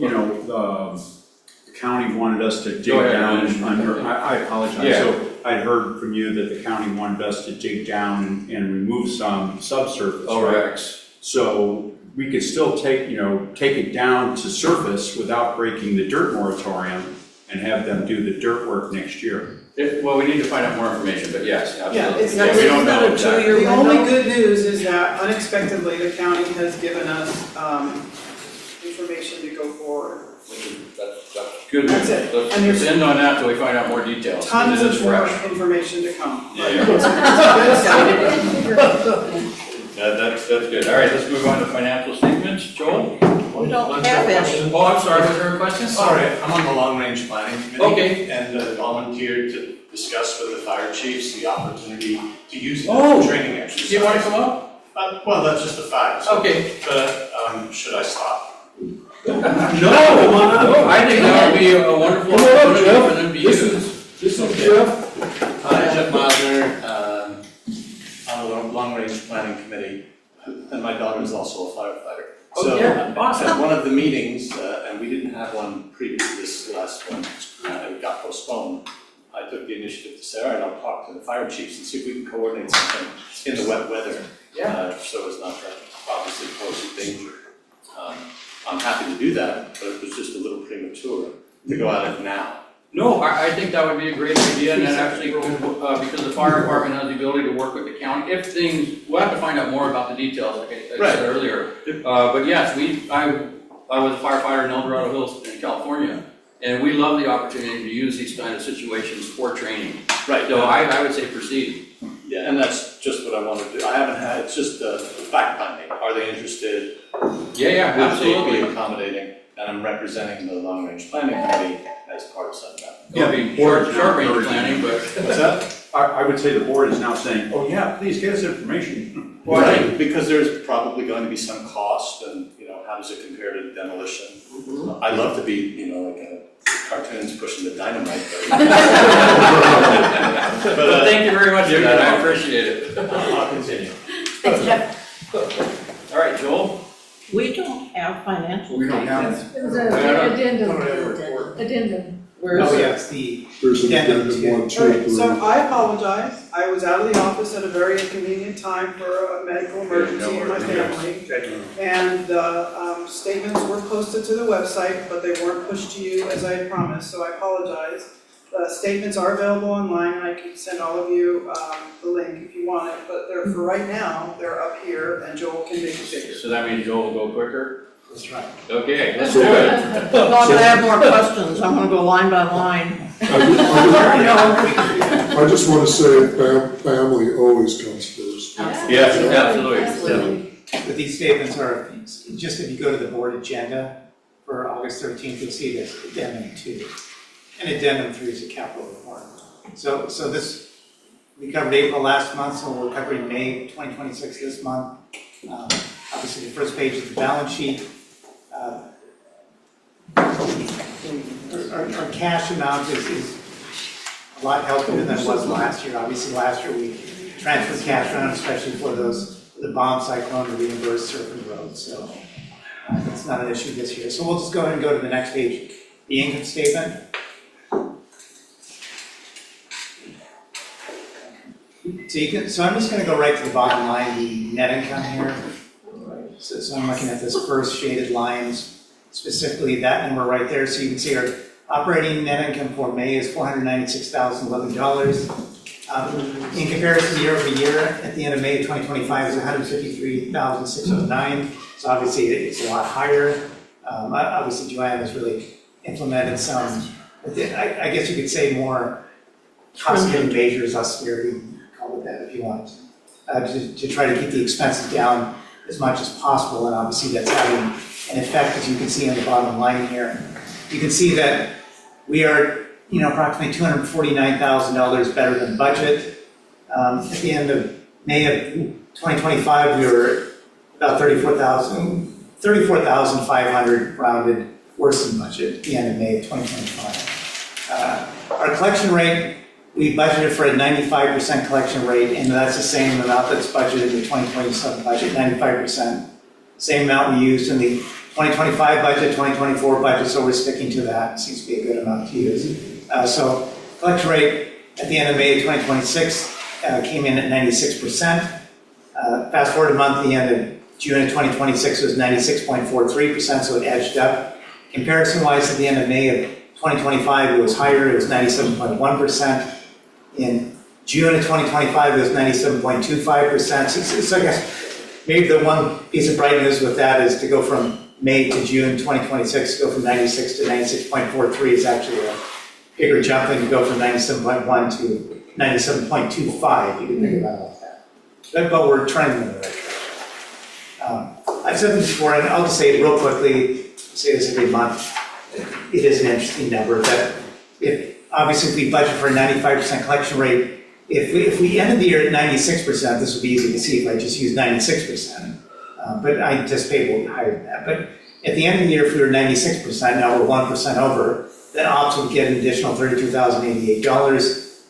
the county wanted us to dig down under, I apologize. Yeah. So I heard from you that the county wanted us to dig down and remove some subsurface. Correct. So we could still take it down to surface without breaking the dirt moratorium and have them do the dirt work next year. Well, we need to find out more information, but yes, absolutely. Yeah, it's We don't know not a exactly. 2-year The only window. good news is that unexpectedly, the county has given us information to go forward. That's good news. That's it. And Let's there's end on that till we find out more details. tons It is of more fresh. information to come. Yeah. It's a good sign. That's good. All right, let's move on to financial statements. Joel? We don't have any. Oh, I'm sorry, was there a question? Sorry, I'm on the long-range planning committee. Okay. And volunteered to discuss with the fire chiefs the opportunity to use it Oh. as a training exercise. Do you want to come up? Well, that's just a fact. So, Okay. But, should I stop? No, I think that would be a wonderful Come on up, opportunity Jeff. for them to This use. This is Jeff. Hi, Jeff Meisner, on the long-range planning committee, and my daughter is also a firefighter. Oh, yeah, awesome. At one of the meetings, and we didn't have one previous to this last one, it got postponed. I took the initiative to say, all right, I'll talk to the fire chiefs and see if we can coordinate something in the wet weather. So as not to obviously pose a danger. I'm happy to do that, but it was just a little premature to go at it now. No, I think that would be a great idea, and that actually, because the fire department has the ability to work with the county, if things, we'll have to find out more about the details, like I said earlier. But yes, I was a firefighter in El Dorado Hills in California, and we love the opportunity to use these kind of situations for training. Right. So I would say proceed. Yeah, and that's just what I want to do. I haven't had, it's just fact-finding. Are they interested? Yeah, absolutely. Safely accommodating, and I'm representing the long-range planning committee as part of that. It'll be short range planning, but. What's that? I would say the board is now saying, oh yeah, please get us information. Well, I think because there's probably going to be some cost and, how does it compare to demolition? I'd love to be, like a cartoons pushing the dynamite, but. But thank you very much for that, I appreciate it. I'll continue. Thanks, Jeff. All right, Joel? We don't have financial We don't have statements. It was an addendum. Where is Oh, it? yeah, it's the There's an addendum addendum to- 1, 2, Alright, 3. so I apologize, I was out of the office at a very inconvenient time for a medical emergency in my family. And the statements were posted to the website, but they weren't pushed to you as I had promised, so I apologize. The statements are available online, and I can send all of you the link if you want it, but they're, for right now, they're up here, and Joel can make it bigger. So that means Joel will go quicker? That's right. Okay, let's do it. Well, I have more questions, I'm gonna go line by line. I just want to say, family always comes first. Yes, absolutely. But these statements are, just if you go to the board agenda for August 13th, you'll see this addendum 2. And addendum 3 is a capital report. So this, we covered April last month, so we're covering May 2026 this month. Obviously, the first page is the balance sheet. Our cash amount is a lot healthier than it was last year. Obviously, last year we transferred cash around, especially for the bomb cyclone to reimburse certain roads. So that's not an issue this year. So we'll just go ahead and go to the next page, the income statement. So I'm just going to go right to the bottom line, the net income here. So I'm looking at this first shaded lines, specifically that number right there. So you can see our operating net income for May is $496,011. In comparison year over year, at the end of May 2025 is $153,609. So obviously it's a lot higher. Obviously Joanne has really implemented some, I guess you could say more cost-cutting measures, austerity, call it that if you want, to try to keep the expenses down as much as possible, and obviously that's having an effect, as you can see on the bottom line here. You can see that we are, approximately $249,000 better than budget. At the end of May of 2025, we were about 34,500 rounded worse than budget at the end of May of 2025. Our collection rate, we budgeted for a 95% collection rate, and that's the same amount that's budgeted in the 2027 budget, 95%. Same amount we used in the 2025 budget, 2024 budget, so we're sticking to that. Seems to be a good amount to use. So collection rate at the end of May of 2026 came in at 96%. Fast forward a month, the end of June of 2026 was 96.43%, so it edged up. Comparison-wise, at the end of May of 2025, it was higher, it was 97.1%. In June of 2025, it was 97.25%. So I guess maybe the one piece of bright news with that is to go from May to June 2026, go from 96 to 96.43 is actually a bigger jump than to go from 97.1 to 97.25. You can think about it like that. But we're trending in the right direction. I've said this before, and I'll just say it real quickly, say this every month. It is an interesting number that obviously if we budget for a 95% collection rate, if we ended the year at 96%, this would be easy to see if I just use 96%. But I anticipate we'll be higher than that. But at the end of the year, if we were 96%, now we're 1% over, then ops would get an additional $32,088.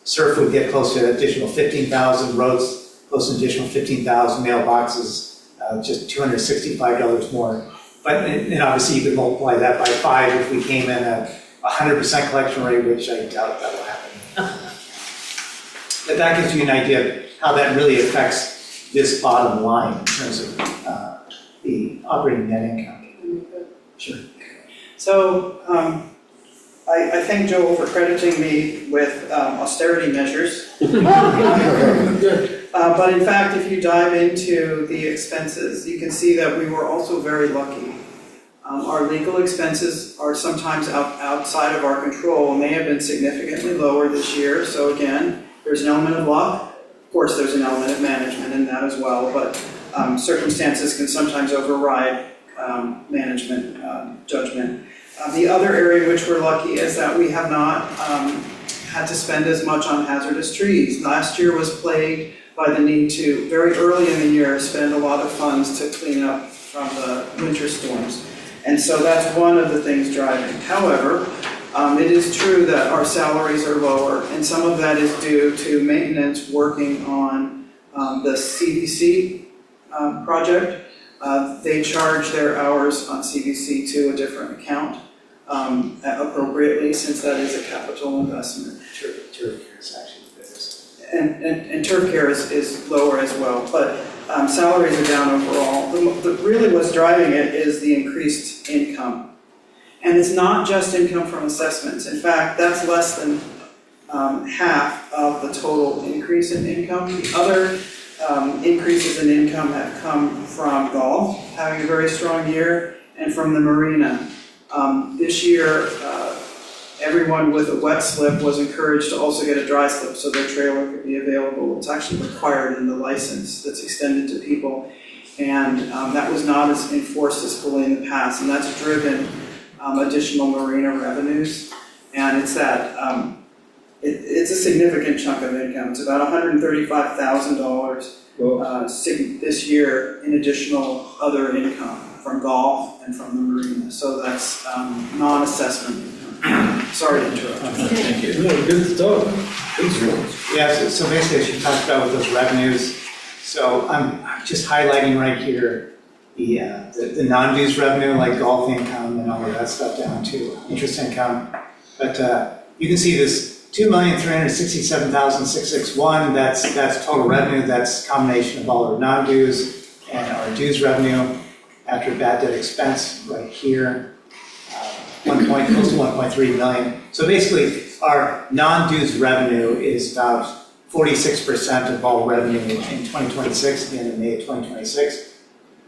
Surf would get close to an additional $15,000, roads close to an additional $15,000, mailboxes just $265 more. But and obviously you could multiply that by 5 if we came in at 100% collection rate, which I doubt that will happen. But that gives you an idea of how that really affects this bottom line in terms of the operating net income. Sure. So I thank Joel for crediting me with austerity measures. But in fact, if you dive into the expenses, you can see that we were also very lucky. Our legal expenses are sometimes outside of our control and may have been significantly lower this year. So again, there's an element of luck. Of course, there's an element of management in that as well, but circumstances can sometimes override management judgment. The other area which we're lucky is that we have not had to spend as much on hazardous trees. Last year was plagued by the need to, very early in the year, spend a lot of funds to clean up from the winter storms. And so that's one of the things driving. However, it is true that our salaries are lower, and some of that is due to maintenance working on the CVC project. They charge their hours on CVC to a different account appropriately, since that is a capital investment. Turf care is actually the biggest. And turf care is lower as well, but salaries are down overall. Really what's driving it is the increased income. And it's not just income from assessments. In fact, that's less than half of the total increase in income. The other increases in income have come from golf, having a very strong year, and from the marina. This year, everyone with a wet slip was encouraged to also get a dry slip so their trailer could be available. It's actually required in the license that's extended to people. And that was not as enforced as fully in the past, and that's driven additional marina revenues. And it's that, it's a significant chunk of income. It's about $135,000 this year in additional other income from golf and from the marina. So that's non-assessment income. Sorry to interrupt. Thank you. Yeah, good stuff. Good stuff. Yeah, so basically, as you talked about with those revenues, so I'm just highlighting right here the non-dues revenue, like golf income and all of that stuff down to interest income. But you can see this $2,367,661, that's total revenue. That's a combination of all our non-dues and our dues revenue after bad debt expense right here, close to 1.3 million. So basically, our non-dues revenue is about 46% of all revenue in 2026, at the end of May of 2026.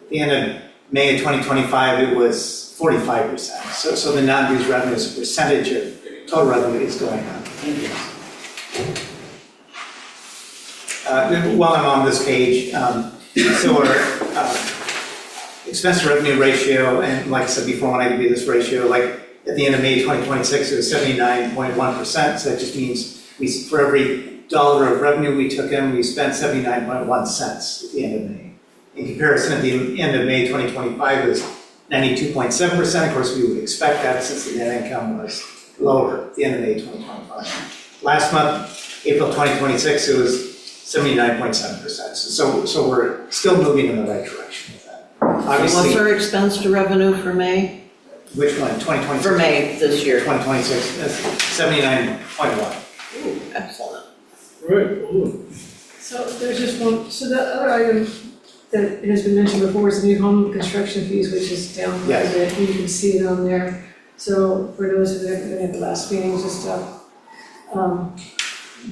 At the end of May of 2025, it was 45%. So the non-dues revenue as a percentage of total revenue is going up. While I'm on this page, so our expense to revenue ratio, and like I said before, when I give you this ratio, like at the end of May 2026, it was 79.1%. So that just means for every dollar of revenue we took in, we spent 79.1 cents at the end of May. In comparison, at the end of May 2025, it was 92.7%. Of course, we would expect that since the net income was lower at the end of May 2025. Last month, April 2026, it was 79.7%. So we're still moving in the right direction with that. Obviously, What's our expense to revenue for May? which one? 2026? For May this year. 2026, that's 79.1. Ooh, excellent. Right. Ooh. So there's just one, so the other item that has been mentioned before is the new home construction fees, which is down quite a Yes. bit, and you can see it on there. So for those who haven't been at the last meetings and stuff,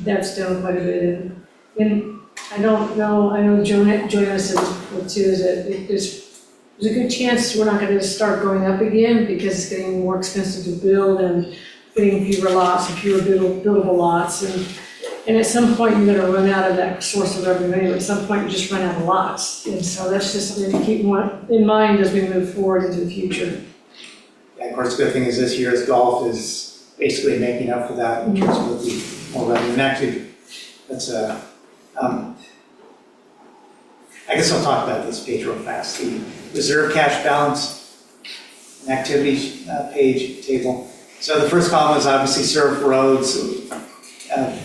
that's down quite a bit. And I don't know, I know Joanna said too, is that there's a good chance we're not gonna start going up again because it's getting more expensive to build and getting fewer lots and fewer buildable lots. And at some point, you're gonna run out of that source of revenue anyway. At some point, you just run out of lots. And so that's just something to keep in mind as we move forward into the future. Yeah, of course, the good thing is this year's golf is basically making up for that in terms of the more revenue. And actually, that's I guess I'll talk about this page real fast. The reserve cash balance and activities page table. So the first column is obviously surf roads,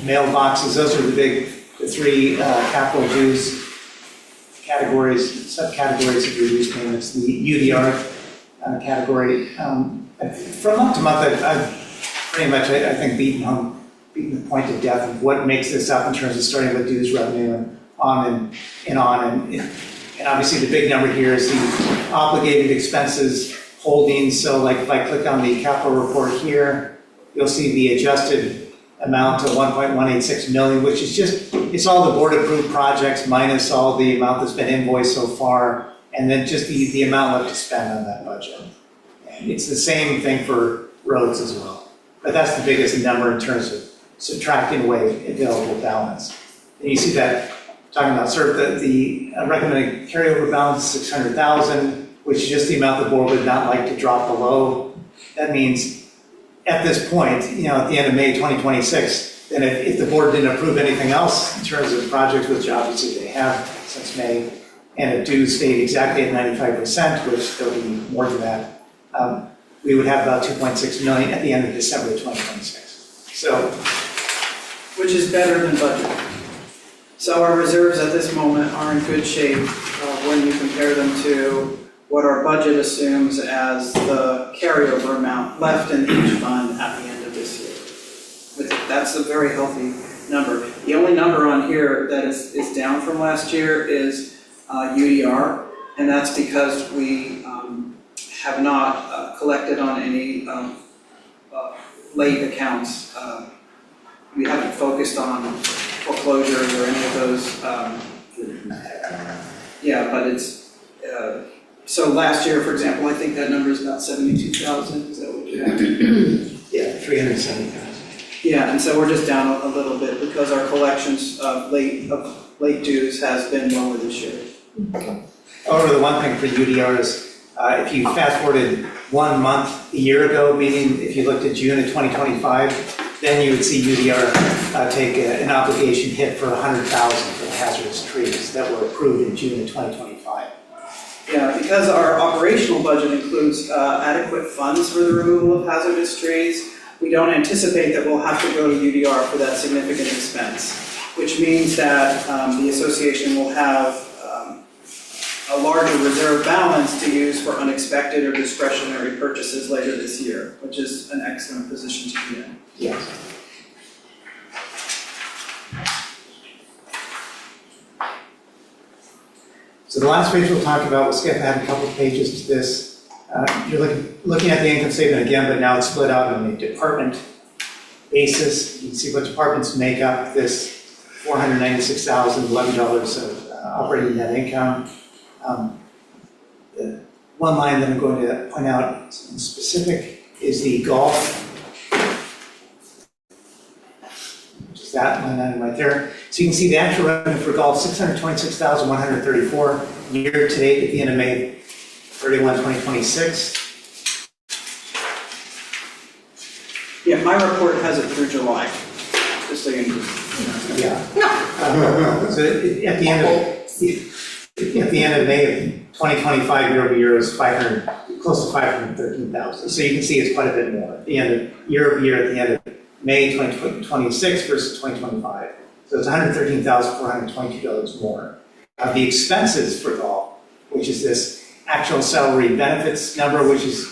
mailboxes. Those are the three capital dues categories, subcategories of reduced payments. The UDR category. From month to month, I've pretty much, I think, beaten the point to death of what makes this up in terms of starting with dues revenue and on and on. And obviously the big number here is the obligated expenses holdings. So like if I click on the capital report here, you'll see the adjusted amount of 1.186 million, which is just, it's all the board approved projects minus all the amount that's been invoiced so far, and then just the amount left to spend on that budget. And it's the same thing for roads as well. But that's the biggest number in terms of subtracting away available balance. And you see that, talking about sort of the recommended carryover balance, 600,000, which is just the amount the board would not like to drop below. That means at this point, at the end of May 2026, then if the board didn't approve anything else in terms of projects, which obviously they have since May, and if dues stayed exactly at 95%, which there'll be more than that, we would have about 2.6 million at the end of December 2026. So, which is better than budget. So our reserves at this moment are in good shape when you compare them to what our budget assumes as the carryover amount left in each fund at the end of this year. That's a very healthy number. The only number on here that is down from last year is UDR, and that's because we have not collected on any late accounts. We haven't focused on foreclosures or any of those. Yeah, but it's, so last year, for example, I think that number is about 72,000, is that what you have? yeah, 370,000. Yeah, and so we're just down a little bit because our collections of late dues has been lower this year. However, the one thing for UDR is, if you fast forwarded 1 month a year ago, meaning if you looked at June of 2025, then you would see UDR take an obligation hit for 100,000 for the hazardous trees that were approved in June of 2025. Yeah, because our operational budget includes adequate funds for the removal of hazardous trees, we don't anticipate that we'll have to go to UDR for that significant expense, which means that the association will have a larger reserve balance to use for unexpected or discretionary purchases later this year, which is an excellent position to be in. Yes. So the last page we'll talk about, we'll skip ahead a couple of pages to this. You're looking at the income statement again, but now it's split out on a department basis. You can see what departments make up this $496,011 of operating net income. The one line that I'm going to point out in specific is the golf, which is that line item right there. So you can see the actual revenue for golf, $626,134 year to date at the end of May 31, 2026. Yeah, my report has it through July, just so you know. Yeah. So at the end of May of 2025, year over year is close to 513,000. So you can see it's quite a bit more at the end of year over year at the end of May 2026 versus 2025. So it's $113,422 more. The expenses for golf, which is this actual salary benefits number, which is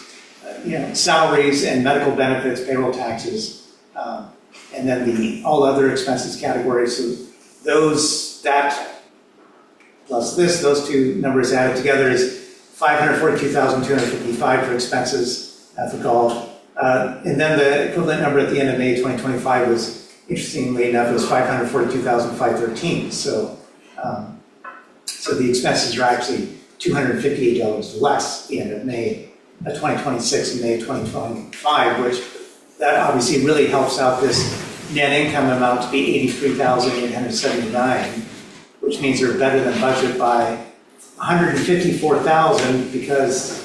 salaries and medical benefits, payroll taxes, and then the all other expenses category. So that plus those two numbers added together is $542,255 for expenses for golf. And then the equivalent number at the end of May 2025 was, interestingly enough, it was $542,513. So the expenses are actually $258 less at the end of May 2026 and May 2025, which that obviously really helps out this net income amount to be $83,879, which means they're better than budget by $154,000 because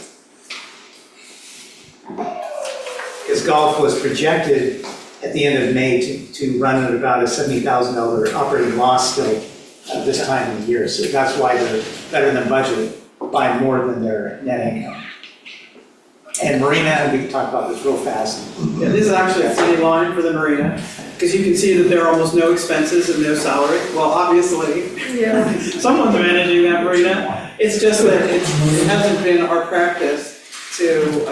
golf was projected at the end of May to run at about a $70,000 operating loss still this time of the year. So that's why they're better than budget by more than their net income. And marina, and we can talk about this real fast. Yeah, this is actually a funny line for the marina, because you can see that there are almost no expenses and no salary. Well, obviously, someone's managing that marina. It's just that it hasn't been our practice to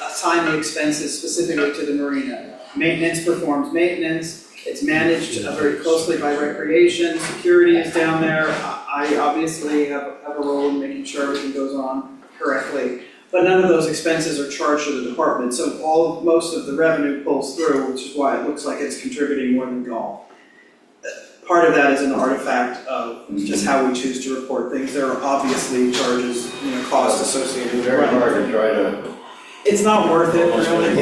assign the expenses specifically to the marina. Maintenance performs maintenance. It's managed very closely by recreation. Security is down there. I obviously have a role in making sure everything goes on correctly. But none of those expenses are charged to the department, so most of the revenue pulls through, which is why it looks like it's contributing more than golf. Part of that is an artifact of just how we choose to report things. There are obviously charges, costs associated with it. Very hard to try to. It's not worth it, really.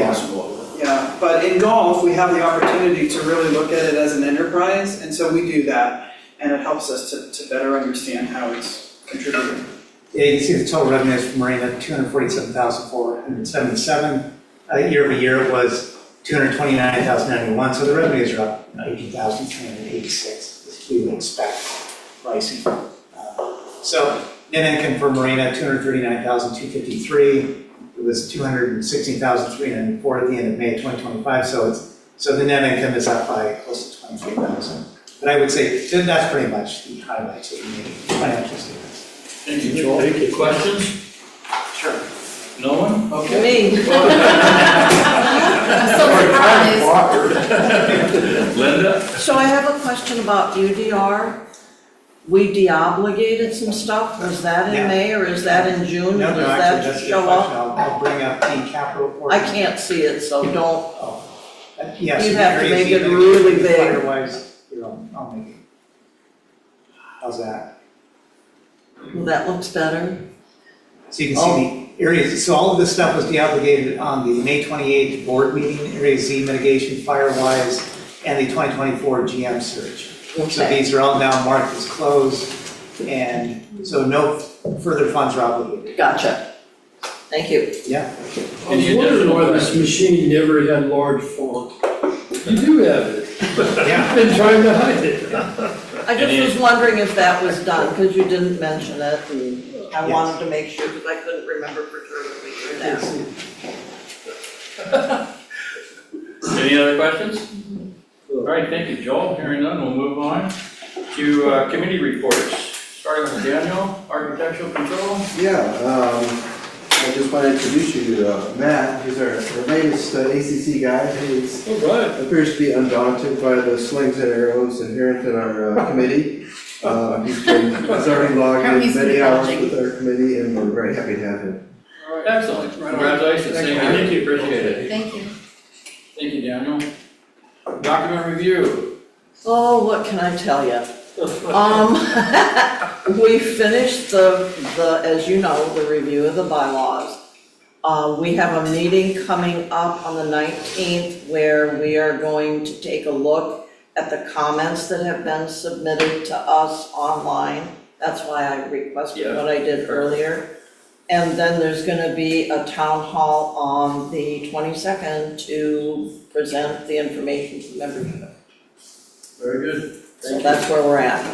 Yeah, but in golf, we have the opportunity to really look at it as an enterprise, and so we do that, and it helps us to better understand how it's contributing. Yeah, you can see the total revenues from marina, $247,477. Year over year it was $229,091, so the revenues are up 18,386, as we would expect pricing. So net income for Marina, 239,253. It was 216,304 at the end of May 2025, so the net income is up by close to 23,000. But I would say that's pretty much the highlights of the financial statements. Thank you, Joel. Thank you. Questions? Sure. No one? Okay. Me. Linda? So I have a question about UDR. We deobligated some stuff, was that in Yeah. May or is that in June? No, Does no, that actually, that's a good show question. up? I'll bring up the capital report. I can't see it, so don't, Yes. You'd have to areas make it even really big. Otherwise, I'll make it. How's that? well, that looks better. So you can see the areas, so all of this stuff was deobligated on the May 28th board meeting, Area Z mitigation, Firewise, and the 2024 GM search. So Okay, these are all now marked as closed, and so no further funds are obligated. gotcha. Thank you. Yeah. I was wondering why this machine never had large font. You do have it. Yeah. I've been trying to hide it. I just was wondering if that was done, because you didn't mention it, and I Yes. wanted to make sure, because I couldn't remember for sure when we did that. Any other questions? All right, thank you, Joel. Hearing none, we'll move on to committee reports. Starting with Daniel, Architectural Control. Yeah, I just want to introduce you to Matt. He's our latest ACC guy. He's All right. appears to be undaunted by the slings and arrows inherent in our committee. He's already logged in many hours with our committee, and we're very happy to have him. All right, excellent. Congratulations. Thank you. Appreciate it. Thank you. Thank you, Daniel. Document review. Oh, what can I tell you? We finished as you know, the review of the bylaws. We have a meeting coming up on the 19th where we are going to take a look at the comments that have been submitted to us online. That's why I requested what I did earlier. And then there's gonna be a town hall on the 22nd to present the information to membership. Very good. So that's where we're at.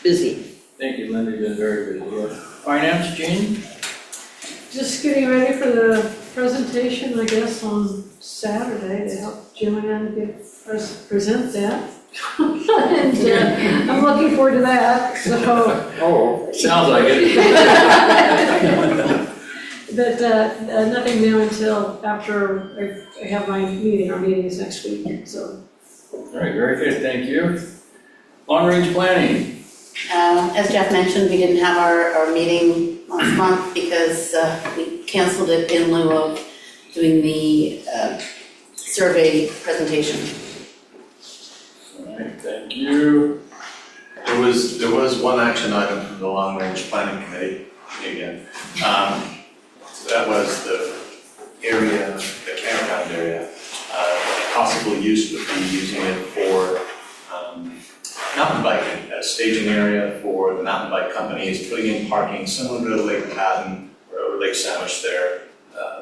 Busy. Thank you, Linda. You've been very busy. Finance, Jean? Just getting ready for the presentation, I guess, on Saturday to help Joanne present that. And I'm looking forward to that, so. Oh, sounds like it. But nothing new until after I have my meeting, our meeting is next week, so. All right, very good. Thank you. Long-range planning. As Jeff mentioned, we didn't have our meeting last month because we canceled it in lieu of doing the survey presentation. All right, thank you. There was one action item from the Long Range Planning Committee, again. That was the area, the campground area. Possible use would be using it for mountain biking, a staging area for the mountain bike companies, putting in parking similar to Lake Patton or Lake Sandwich there,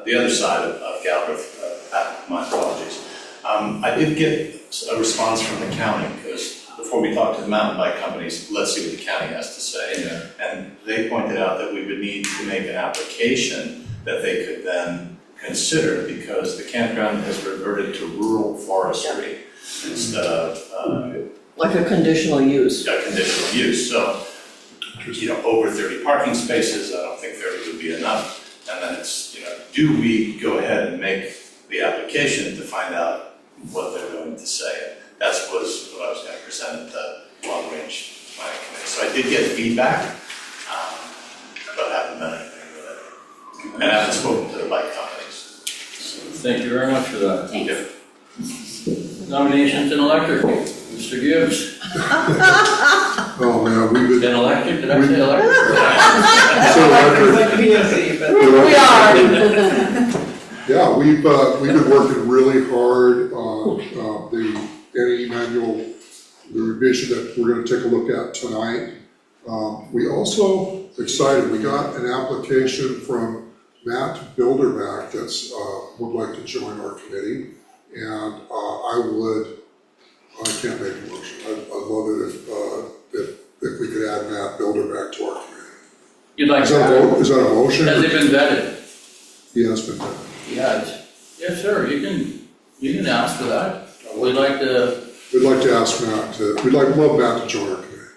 the other side of Galbraith, my apologies. I did get a response from the county, because before we talk to the mountain bike companies, let's see what the county has to say. Yeah. And they pointed out that we would need to make an application that they could then consider, because the campground has reverted to rural forestry instead of Like a conditional use. a conditional use. So, over 30 parking spaces, I don't think 30 would be enough. And then it's, do we go ahead and make the application to find out what they're going to say? That was what I was going to present at the Long Range Planning Committee. So I did get feedback, but haven't done anything with it. And I haven't spoken to the bike companies. Thank you very much for that. Thanks. Nominations in electric. Mr. Gibbs. Oh, man, we've been. Been elected? Did I say elected? Yeah, we've been working really hard on the NE manual, the revision that we're gonna take a look at tonight. We also, excited, we got an application from Matt Bilderback that's, would like to join our committee. And I can't make a motion. I'd love it if we could add Matt Builder back to our committee. You'd like Is to that add, a, is that a motion? has it been vetted? He has been vetted. He has. Yes, sir, you can ask for that. We'd like to, We'd like to ask Matt love Matt to join our committee.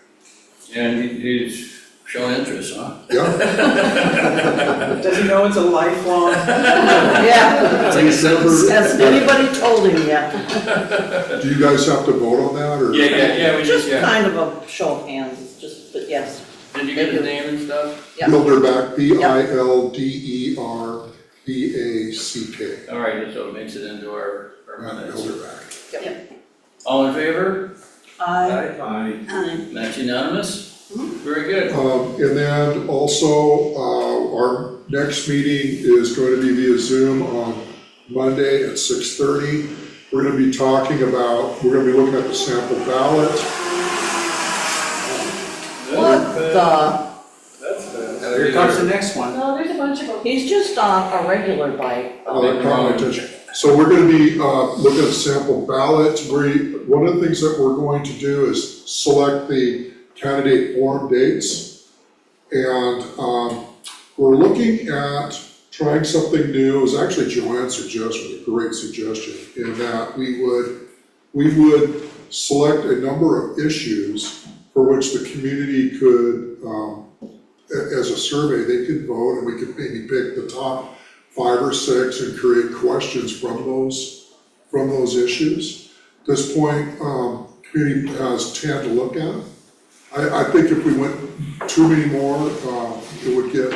and he's showing interest, huh? Yeah. Does he know it's a lifelong? Yeah. Has anybody told him yet? Do you guys have to vote on that, or? Yeah, we Just yeah. kind of a show of hands, it's just, but yes. Did you get his name and stuff? Yeah. Bilderback, Bilderback. All right, so it makes it into our Matt minutes. Bilderback. All in favor? Aye. That's unanimous? Very good. And then also, our next meeting is going to be via Zoom on Monday at 6:30. We're gonna be talking about, we're gonna be looking at the sample ballot. What the? Here comes the next one. No, there's a bunch of them. He's just on a regular bike. Caught my attention. So we're gonna be, looking at sample ballots. One of the things that we're going to do is select the candidate forum dates. And, we're looking at trying something new. It was actually Joanne's suggestion, a great suggestion, in that we would select a number of issues for which the community could, as a survey, they could vote, and we could maybe pick the top 5 or 6 and create questions from those issues. At this point, community has 10 to look at. I think if we went too many more, it would get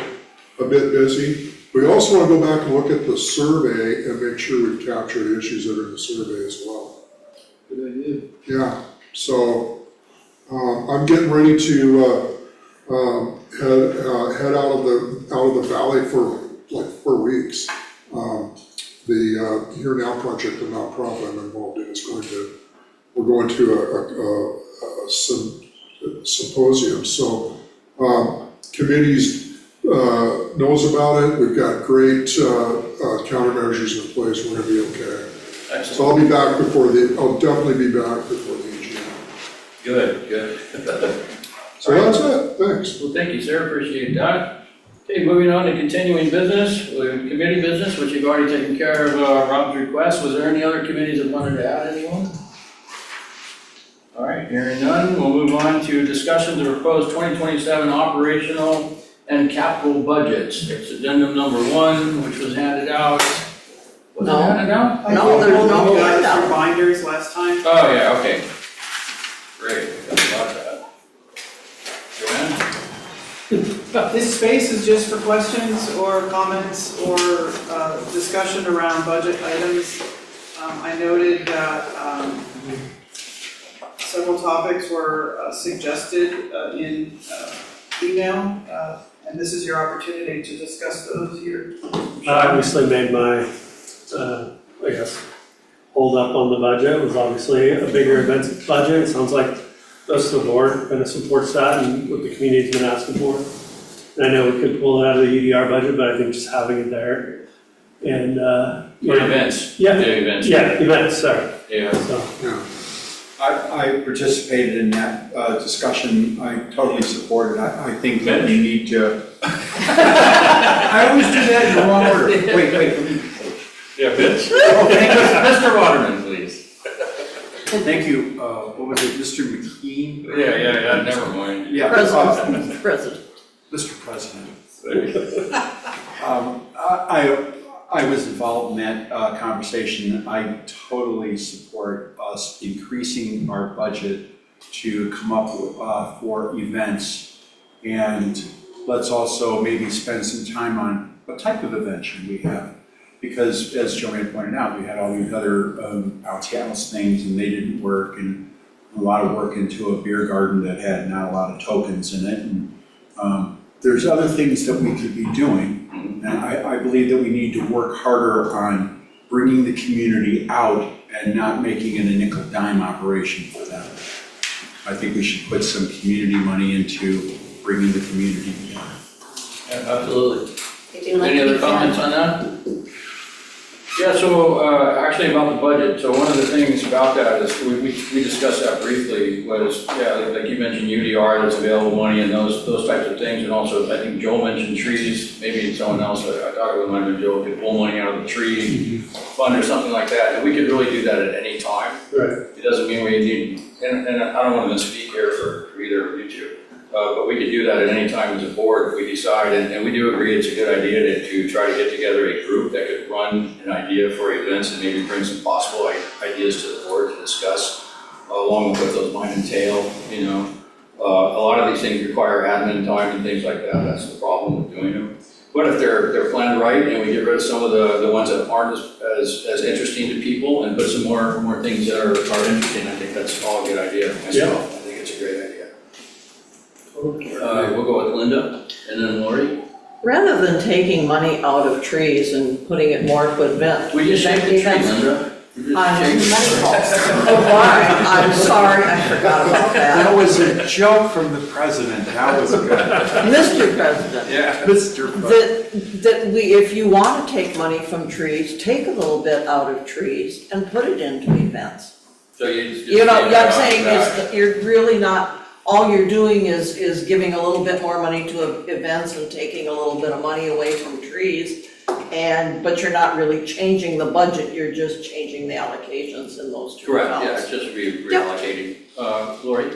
a bit busy. We also want to go back and look at the survey and make sure we've captured issues that are in the survey as well. Good idea. Yeah, so, I'm getting ready to, head out of the valley for like 4 weeks. The Here Now project, the nonprofit I'm involved in, we're going to a symposium, so, committees, knows about it, we've got great, countermeasures in place, we're gonna be okay. Excellent. So I'll definitely be back before the AGM. Good. So that's it, thanks. Well, thank you, sir, appreciate that. Okay, moving on to continuing business, committee business, which you've already taken care of, Rob's request. Was there any other committees that wanted to add anyone? All right, hearing none, we'll move on to discussion of the proposed 2027 operational and capital budgets. It's addendum number 1, which was handed out. Was it handed out? No, there's no You guys handout. your binders last time. Oh, yeah, okay. Great, got a lot of that. Joanne? This space is just for questions or comments or discussion around budget items. I noted that several topics were suggested in email, and this is your opportunity to discuss those here. I obviously made my, hold up on the budget. It was obviously a bigger events budget. It sounds like the rest of the board kind of supports that and what the community's been asking for. And I know we could pull it out of the EDR budget, but I think just having it there and, For events? Yeah. Big events. Yeah, events, sorry. Yeah. So, Yeah. I participated in that discussion. I totally support it. I think that we need to. I always do that in the wrong order. Wait. Yeah, Vince? Mr. Waterman, please. Thank you. What was it, Mr. McKean? Yeah, never mind. Yeah. President. Mr. President. I was involved in that conversation. I totally support us increasing our budget to come up with, for events. And let's also maybe spend some time on what type of event should we have? Because as Joanne pointed out, we had all these other Altialis things and they didn't work, and a lot of work into a beer garden that had not a lot of tokens in it. And there's other things that we could be doing. And I believe that we need to work harder on bringing the community out and not making it a nickel dime operation for them. I think we should put some community money into bringing the community together. Yeah, absolutely. They do like Any to be other comments fed. on that? Yeah, so actually about the budget, so one of the things about that is, we discussed that briefly, was, yeah, like you mentioned UDR, there's available money and those types of things, and also, I think Joel mentioned trees, maybe someone else, I thought it might have been Joel, could pull money out of the tree fund or something like that, and we could really do that at any time. Right. It doesn't mean we need, and I don't want to misspeak here for either of you two, but we could do that at any time as a board if we decide, and we do agree it's a good idea to try to get together a group that could run an idea for events and maybe bring some possible ideas to the board to discuss, along with what those might entail, you know. A lot of these things require admin time and things like that, that's the problem with doing them. But if they're planned right and we get rid of some of the ones that aren't as interesting to people and put some more things that are interesting, I think that's all a good idea myself. I think it's a great idea. We'll go with Linda and then Lori. Rather than taking money out of trees and putting it more to event. We just shake the tree, Linda. Oh, why? I'm sorry, I forgot about that. That was a joke from the president, that was good. Mr. President. Yeah, Mr. President. That we, if you want to take money from trees, take a little bit out of trees and put it into events. So you just. You know, what I'm saying is that you're really not, all you're doing is giving a little bit more money to events and taking a little bit of money away from trees. But you're not really changing the budget, you're just changing the allocations in those two Correct, accounts. yeah, it's just reallocating. Lori?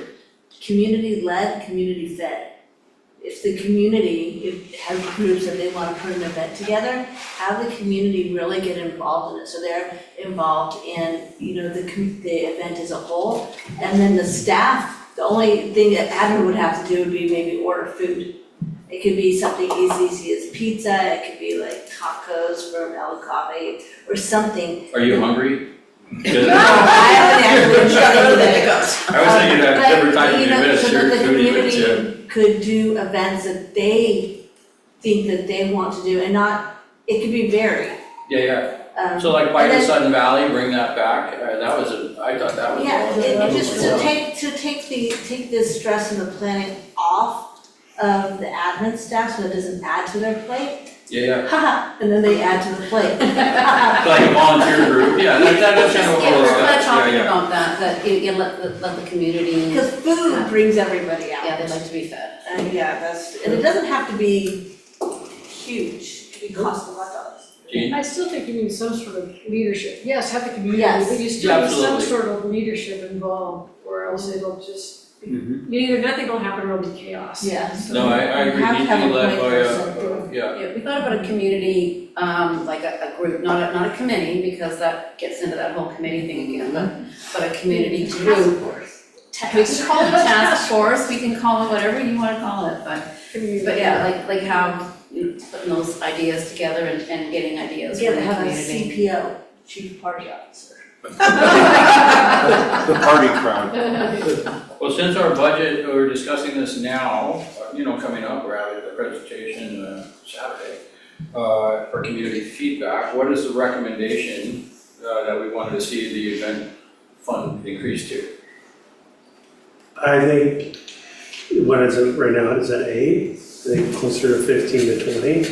Community-led, community-fed. If the community has groups that they want to put an event together, have the community really get involved in it. So they're involved in, you know, the event as a whole. And then the staff, the only thing that admin would have to do would be maybe order food. It could be something as easy as pizza, it could be like tacos from El Cave or something. Are you hungry? No, I haven't actually tried it. I was thinking that every time you miss So your that the food, community could do events that they think that they want to do and not, it could be varied. Yeah. So like White and Sudden Valley, bring that back, I thought that was. Yeah, it just to take the stress and the planning off of the admin staff so it doesn't add to their plate. Yeah. Haha, and then they add to the plate. Like a volunteer group, yeah, that's kind of what Yeah, we'll we're discuss. kind of talking Yeah. about that you let the community. Because food brings everybody out. Yeah, they like to be fed. Yeah, and it doesn't have to be huge, it could cost $1 million. I still think you need some sort of leadership. Yes, have the community, Yes. but you still need some Absolutely. sort of leadership involved, or else it'll just, either nothing will happen or it'll be chaos. Yeah. No, I agree, Have to need to have be a led point by person. yeah. Yeah, we thought about a community, like a group, not a committee, because that gets into that whole committee thing again, but a community group. We can call it a task force, we can call it whatever you wanna call it, but yeah, like how, you know, putting those ideas together and getting ideas from Yeah, the they have a community. CPO, Chief Party Officer. The party crowd. Well, since our budget, we're discussing this now, coming up, we're having a presentation Saturday for community feedback. What is the recommendation that we wanted to see the event fund increase to? I think, what is it right now, it's at 8, I think closer to 15 to 20, I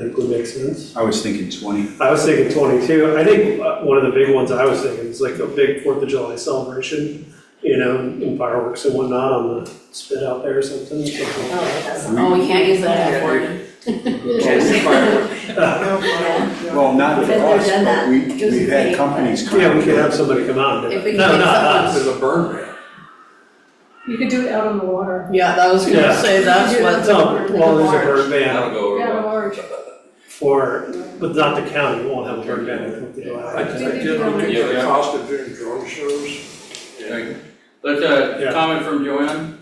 think would make sense. I was thinking 20. I was thinking 22, I think one of the big ones I was thinking is like a big 4th of July celebration, and fireworks and whatnot on the spit out there or something. Oh, we can't use that word. Well, not for us, but we've had companies come. Yeah, we could have somebody come out and do If we it. can No, get not someone- us, there's a burn ban. You could do it out on the water. Yeah, I was gonna Yeah. say, that's what. No, well, there's a burn ban That'll go over Yeah, well. the large. but not the county, won't have a burn ban on 4th of July. I did look at Yeah, the yeah. cost of doing drone shows. Okay. Let's, comment from Joanne?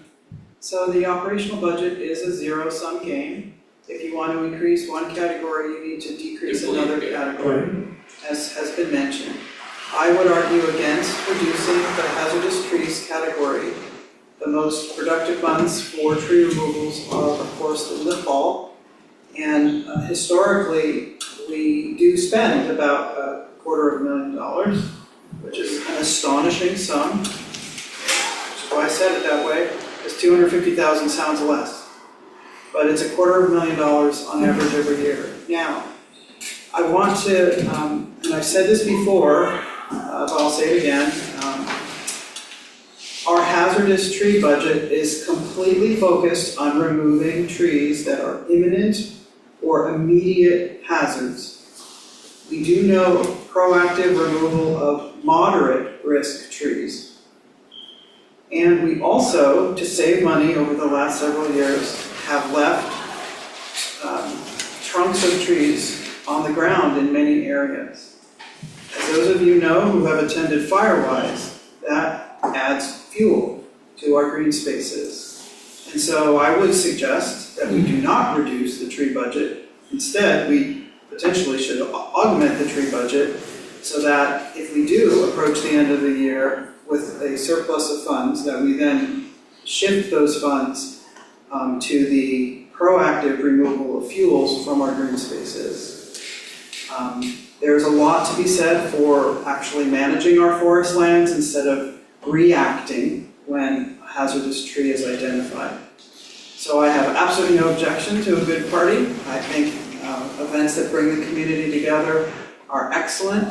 So the operational budget is a zero-sum game. If you want to increase one category, you need to decrease another category, as has been mentioned. I would argue against reducing the hazardous trees category. The most productive months for tree removals are, of course, in the fall. And historically, we do spend about $250,000, which is an astonishing sum. That's why I said it that way, because 250,000 sounds less. But it's $250,000 on average every year. Now, I want to, and I've said this before, but I'll say it again. Our hazardous tree budget is completely focused on removing trees that are imminent or immediate hazards. We do know proactive removal of moderate risk trees. And we also, to save money over the last several years, have left trunks of trees on the ground in many areas. As those of you know who have attended Firewise, that adds fuel to our green spaces. And so I would suggest that we do not reduce the tree budget. Instead, we potentially should augment the tree budget so that if we do approach the end of the year with a surplus of funds, that we then shift those funds to the proactive removal of fuels from our green spaces. There's a lot to be said for actually managing our forest lands instead of reacting when a hazardous tree is identified. So I have absolutely no objection to a good party. I think events that bring the community together are excellent.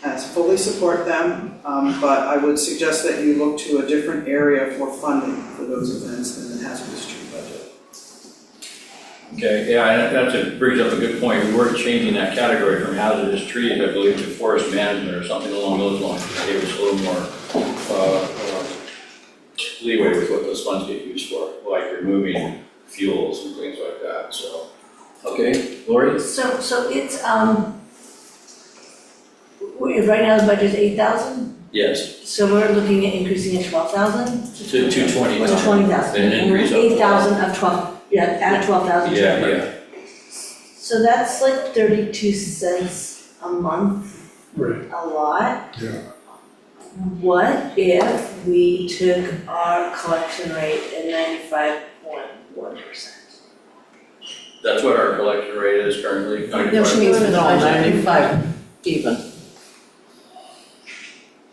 I fully support them, but I would suggest that you look to a different area for funding for those events than the hazardous tree budget. Okay, yeah, that brings up a good point. We were changing that category from hazardous trees, I believe, to forest management or something along those lines. It gave us a little more leeway with what those funds get used for, like removing fuels and things like that, so. Okay, Lori? So it's, right now the budget's 8,000, Yes, so we're looking at increasing it 12,000? to 20. To 20,000. An increase of 8,000 of 12, yeah, add 12,000 to it. Yeah. So that's like 32 cents a month, Right. a lot. Yeah. What if we took our collection rate at 95.1%? That's what our collection rate is currently. No, she means for the 95 even.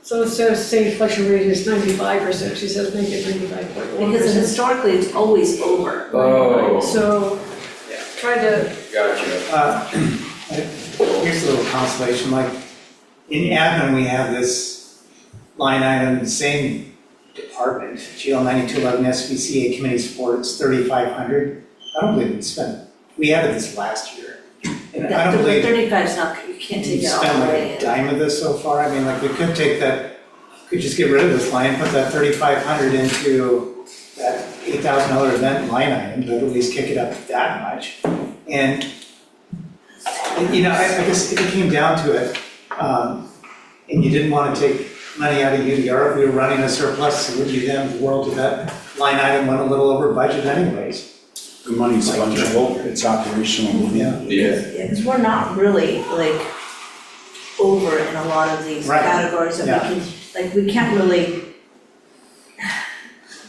So instead of saying collection rate is 95%, she says make it 95.1%. Because historically, it's always over. Oh. So, try to, Gotcha. Here's a little consolation, like, in admin, we have this line item, the same department, GL 9211 SBCA committee support, it's 3,500. I don't believe we added this last year. And I don't The believe 35's not, you can't take we've it all spent the like way a in. dime of this so far. I mean, like, we could take that, could just get rid of this line, put that 3,500 into that $8,000 event line item, but at least kick it up that much. And, you know, I guess if it came down to it, and you didn't want to take money out of UDR, if we were running a surplus, it would be the end of the world if that line item went a little over budget anyways. The money's fungible, it's operational. Yeah. Yeah, because we're not really like over in a lot of these Right. categories that Yeah. we can, like, we can't really.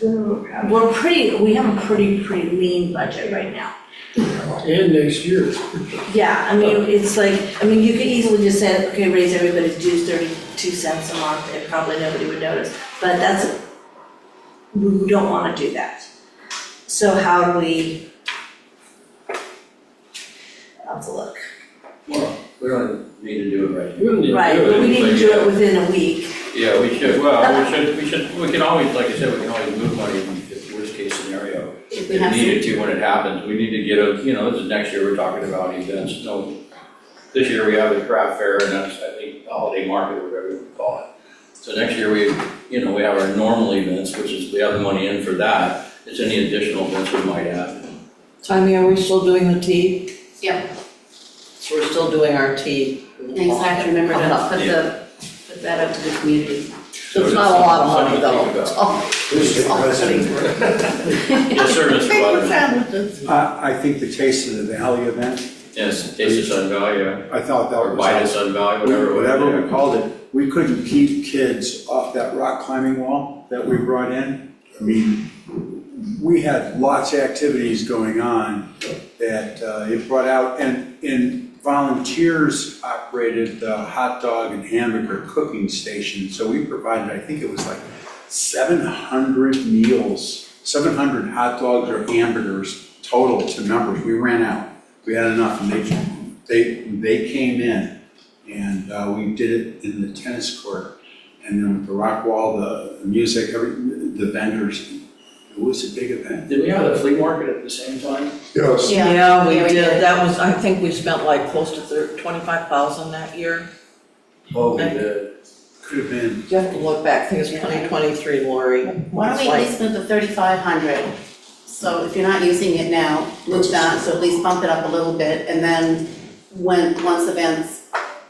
We have a pretty lean budget right now. And next year. Yeah, I mean, it's like, you could easily just say, okay, raise everybody's dues 32 cents a month, and probably nobody would notice, but we don't wanna do that. So how do we? I'll have to look. Well, we don't need to do it right now. Right, but we need to do it within a week. Yeah, we should, well, we can always, like I said, we can always move money if worst case scenario. If we If have to. needed to when it happens, we need to get this is next year, we're talking about events, no. This year we have the craft fair and that's, I think, the holiday market, or whatever we call it. So next year we have our normal events, which is, we have the money in for that. It's any additional events we might have. Tammy, are we still doing the tea? Yep, So we're still doing our tea. exactly, remember Coming to up. put that up to the community. So it's not a lot of money though. Something to It's think all- Who's the president? Yes, sir, Mr. Paper Butters. sandwiches. I think the Taste of the Valley event, Yes, Taste of Sun Valley, yeah. I thought that was. Or Bite of Sun Valley, whatever. Whatever we called it, we couldn't keep kids off that rock climbing wall that we brought in. I mean, we had lots of activities going on that it brought out, and volunteers operated the hot dog and hamburger cooking station. So we provided, I think it was like 700 meals, 700 hot dogs or hamburgers total to members. We ran out. We had enough, and They came in and we did it in the tennis court. And then the rock wall, the music, the vendors, it was a big event. Did we have the flea market at the same time? Yes. Yeah, we did, that was, I think we spent like close to 25,000 that year. Oh, we did. Could have been. You have to look back, I think it was 2023, Lori. Why don't we at least move the 3,500? So if you're not using it now, move that, so at least bump it up a little bit, and then once events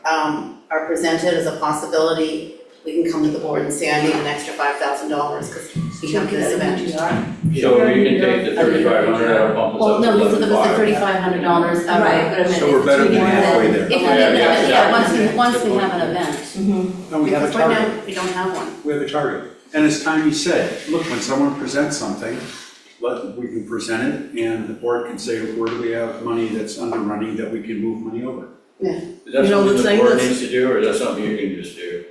are presented as a possibility, we can come to the board and say, I need an extra $5,000 because we have this event. So we can take the 3,500 out, bump us Well, up to no, this is the $11,500. $3,500, Right. So we're better than halfway there. If we Yeah, yeah, once we have an event. No, we have a Because right target. now, we don't have one. We have a target. And as Tanya said, look, when someone presents something, we can present it and the board can say, where do we have money that's under running that we can move money over? Is that You know, something the the thing board that's- needs to do, or is that something you can just do?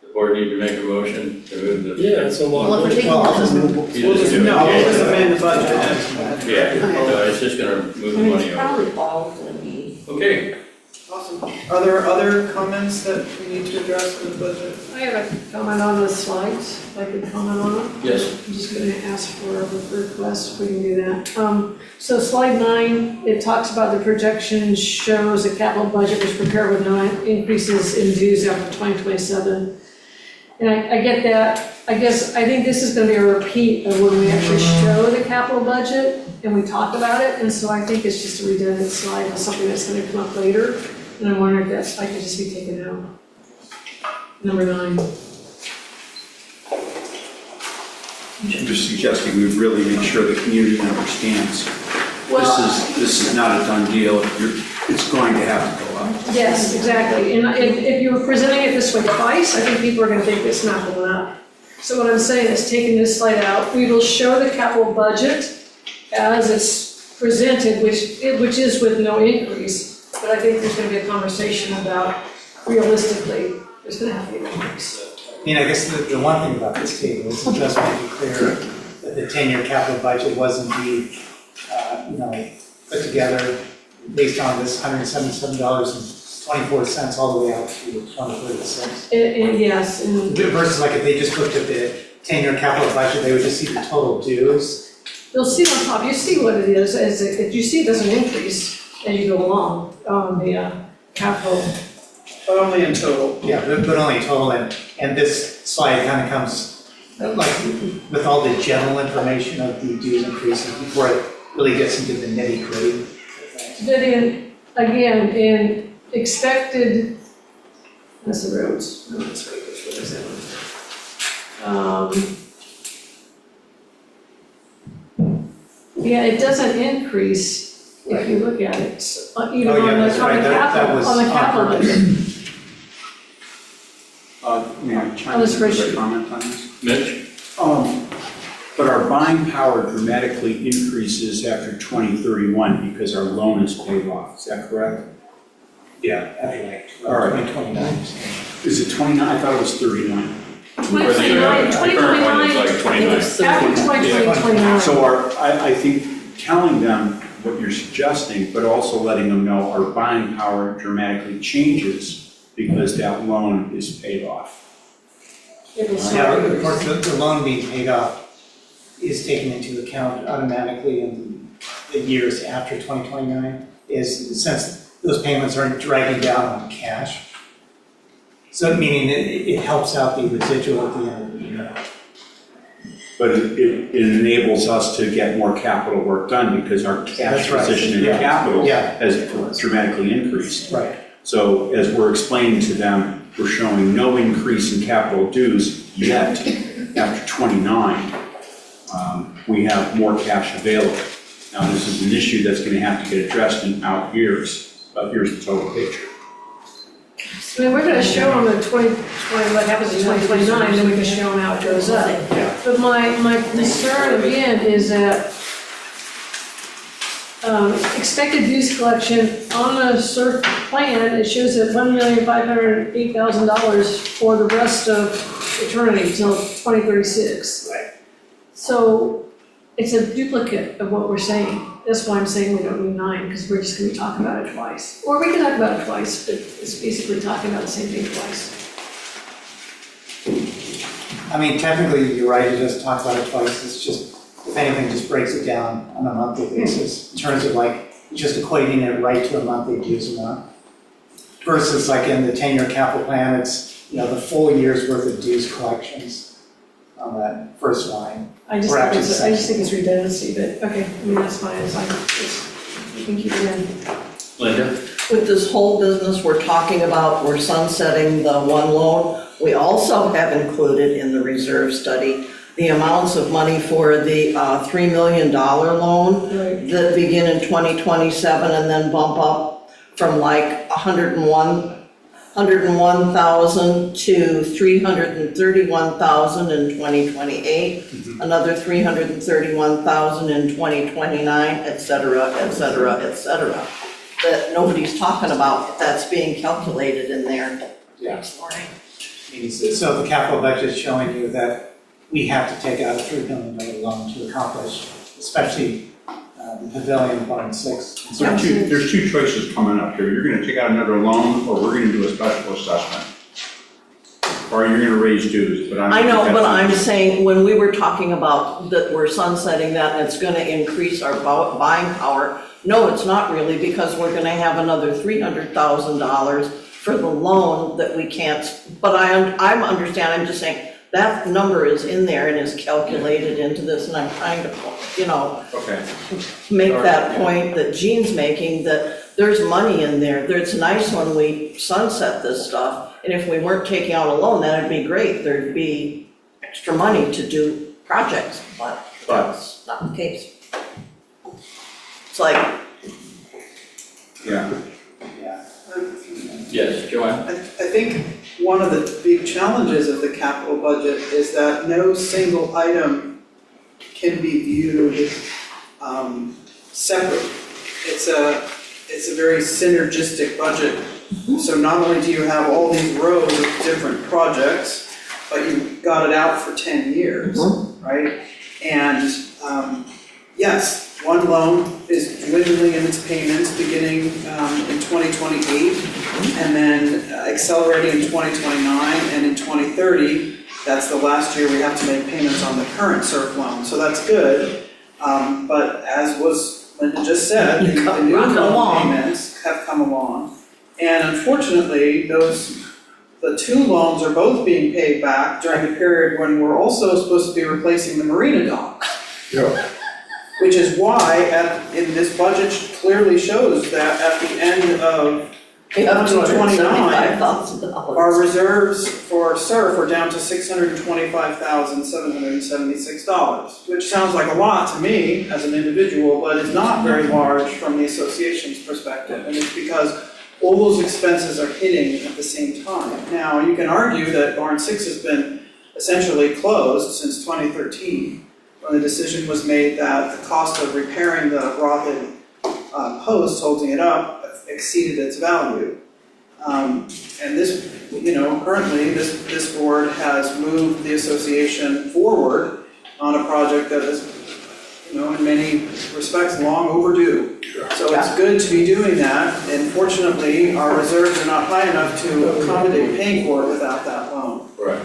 The board need to make a motion to move the. Yeah, it's a lot. Well, if we're taking Well, all this, You just do it. No, we'll just amend the budget. Yeah, so it's just gonna move the money It's over. probably all gonna be. Okay, Awesome. Are there other comments that we need to address in the budget? I have a comment on the slides, if I could comment on it. yes. I'm just gonna ask for a request if we can do that. So slide 9, it talks about the projection shows a capital budget was prepared with no increases in dues after 2027. And I get that. I think this is gonna be a repeat of when we actually show the capital budget and we talk about it. And so I think it's just a redundant slide of something that's gonna come up later. And I'm wondering if that, I could just be taken out. Number 9. I'm just suggesting we really make sure the community understands. This is not a done deal. It's going to have to go up. Yes, exactly, and if you were presenting it this way twice, I think people are gonna think it's not going up. So what I'm saying is taking this slide out, we will show the capital budget as it's presented, which is with no increase, but I think there's gonna be a conversation about realistically, there's gonna have to be an increase. I mean, I guess the one thing about this table is just to make it clear that the 10-year capital budget was indeed, put together based on this $177.24 all the way out to 2036. And yes, and Versus like if they just looked at the 10-year capital budget, they would just see the total dues. you'll see on top, you see what it is, if you see it doesn't increase as you go along on the capital. But only in total. Yeah, but only total, and this slide kind of comes like with all the general information of the dues increases before it really gets into the nitty-gritty. But in expected, that's the roads, no, that's right, what is that one? Yeah, it doesn't increase if you look at it, even Oh, yeah, on the that's right. That was capital on purpose. budget. May I chime On the in with a spreadsheet. comment on this? Mitch? But our buying power dramatically increases after 2031 because our loan is paid off. Is that correct? Yeah, after like All right. 2029. Is it 29? I thought it was 39. 2029, 2029, Like 29. after 2029. So I think telling them what you're suggesting, but also letting them know our buying power dramatically changes because that loan is paid off. Yeah, of course, the loan being paid off is taken into account automatically in the years after 2029, since those payments aren't dragging down on cash. So meaning it helps out the residual at the end of the year. But it enables us to get more capital work done because our cash That's right. position in Yeah. capital Yeah. has dramatically increased. Right. So as we're explaining to them, we're showing no increase in capital dues yet after 29. We have more cash available. Now, this is an issue that's going to have to get addressed in out years, but here's the total picture. I mean, we're gonna show them the 2020, what happens in 2029, then we can show them how it goes up. But my concern again is that expected dues collection on the CERF plan, it shows that $1,508,000 for the rest of eternity till 2036. Right. So it's a duplicate of what we're saying. That's why I'm saying we don't need 9, because we're just gonna be talking about it twice. Or we can talk about it twice, but it's basically talking about the same thing twice. I mean, technically, you're right, it does talk about it twice, it's just, if anything, just breaks it down on a monthly basis, in terms of like, just equating it right to a monthly dues amount. Versus like in the 10-year capital plan, it's, the full year's worth of dues collections on that first line. I just Or think actually it's, the I just second. think it's redundancy, but okay, I mean, that's fine, it's like, you can keep it in. Linda? With this whole business we're talking about, we're sunsetting the one loan. We also have included in the reserve study the amounts of money for the $3 million loan Right. that begin in 2027 and then bump up from like 101,000 to 331,000 in 2028, another 331,000 in 2029, et cetera, et cetera, et cetera. That nobody's talking about, that's being calculated in there. Yeah. Sorry. So the capital budget is showing you that we have to take out a $3 million loan to accomplish, especially the Pavilion Fund 6. So there's two choices coming up here. You're gonna take out another loan, or we're gonna do a special assessment. Or you're gonna raise dues, but I know, but I'm saying, when we were talking about that we're sunsetting that and it's gonna increase our buying power, no, it's not really, because we're gonna have another $300,000 for the loan that we can't, but I'm understanding, I'm just saying, that number is in there and is calculated into this, and I'm trying to, Okay. make that point that Jean's making, that there's money in there. It's nice when we sunset this stuff, and if we weren't taking out a loan, that'd be great. There'd be extra money to do projects, but that's not the case. It's like, Yeah. Yes, Joanne? I think one of the big challenges of the capital budget is that no single item can be viewed separate. It's a very synergistic budget. So not only do you have all these rows of different projects, but you've got it out for 10 years, right? And yes, one loan is dwindling in its payments beginning in 2028, and then accelerating in 2029, and in 2030, that's the last year we have to make payments on the current SURF loan, so that's good. But as Linda just said, the new loan payments have come along. And unfortunately, the two loans are both being paid back during the period when we're also supposed to be replacing the marina docks. Yeah. Which is why in this budget clearly shows that at the end of 2029, our reserves for SURF are down to $625,776, which sounds like a lot to me as an individual, but is not very large from the association's perspective. And it's because all those expenses are hitting at the same time. Now, you can argue that Barn 6 has been essentially closed since 2013. When the decision was made that the cost of repairing the rotted post holding it up exceeded its value. And this, currently this board has moved the association forward on a project that is, in many respects long overdue. So it's good to be doing that, and fortunately, our reserves are not high enough to accommodate paying for it without that loan. Right.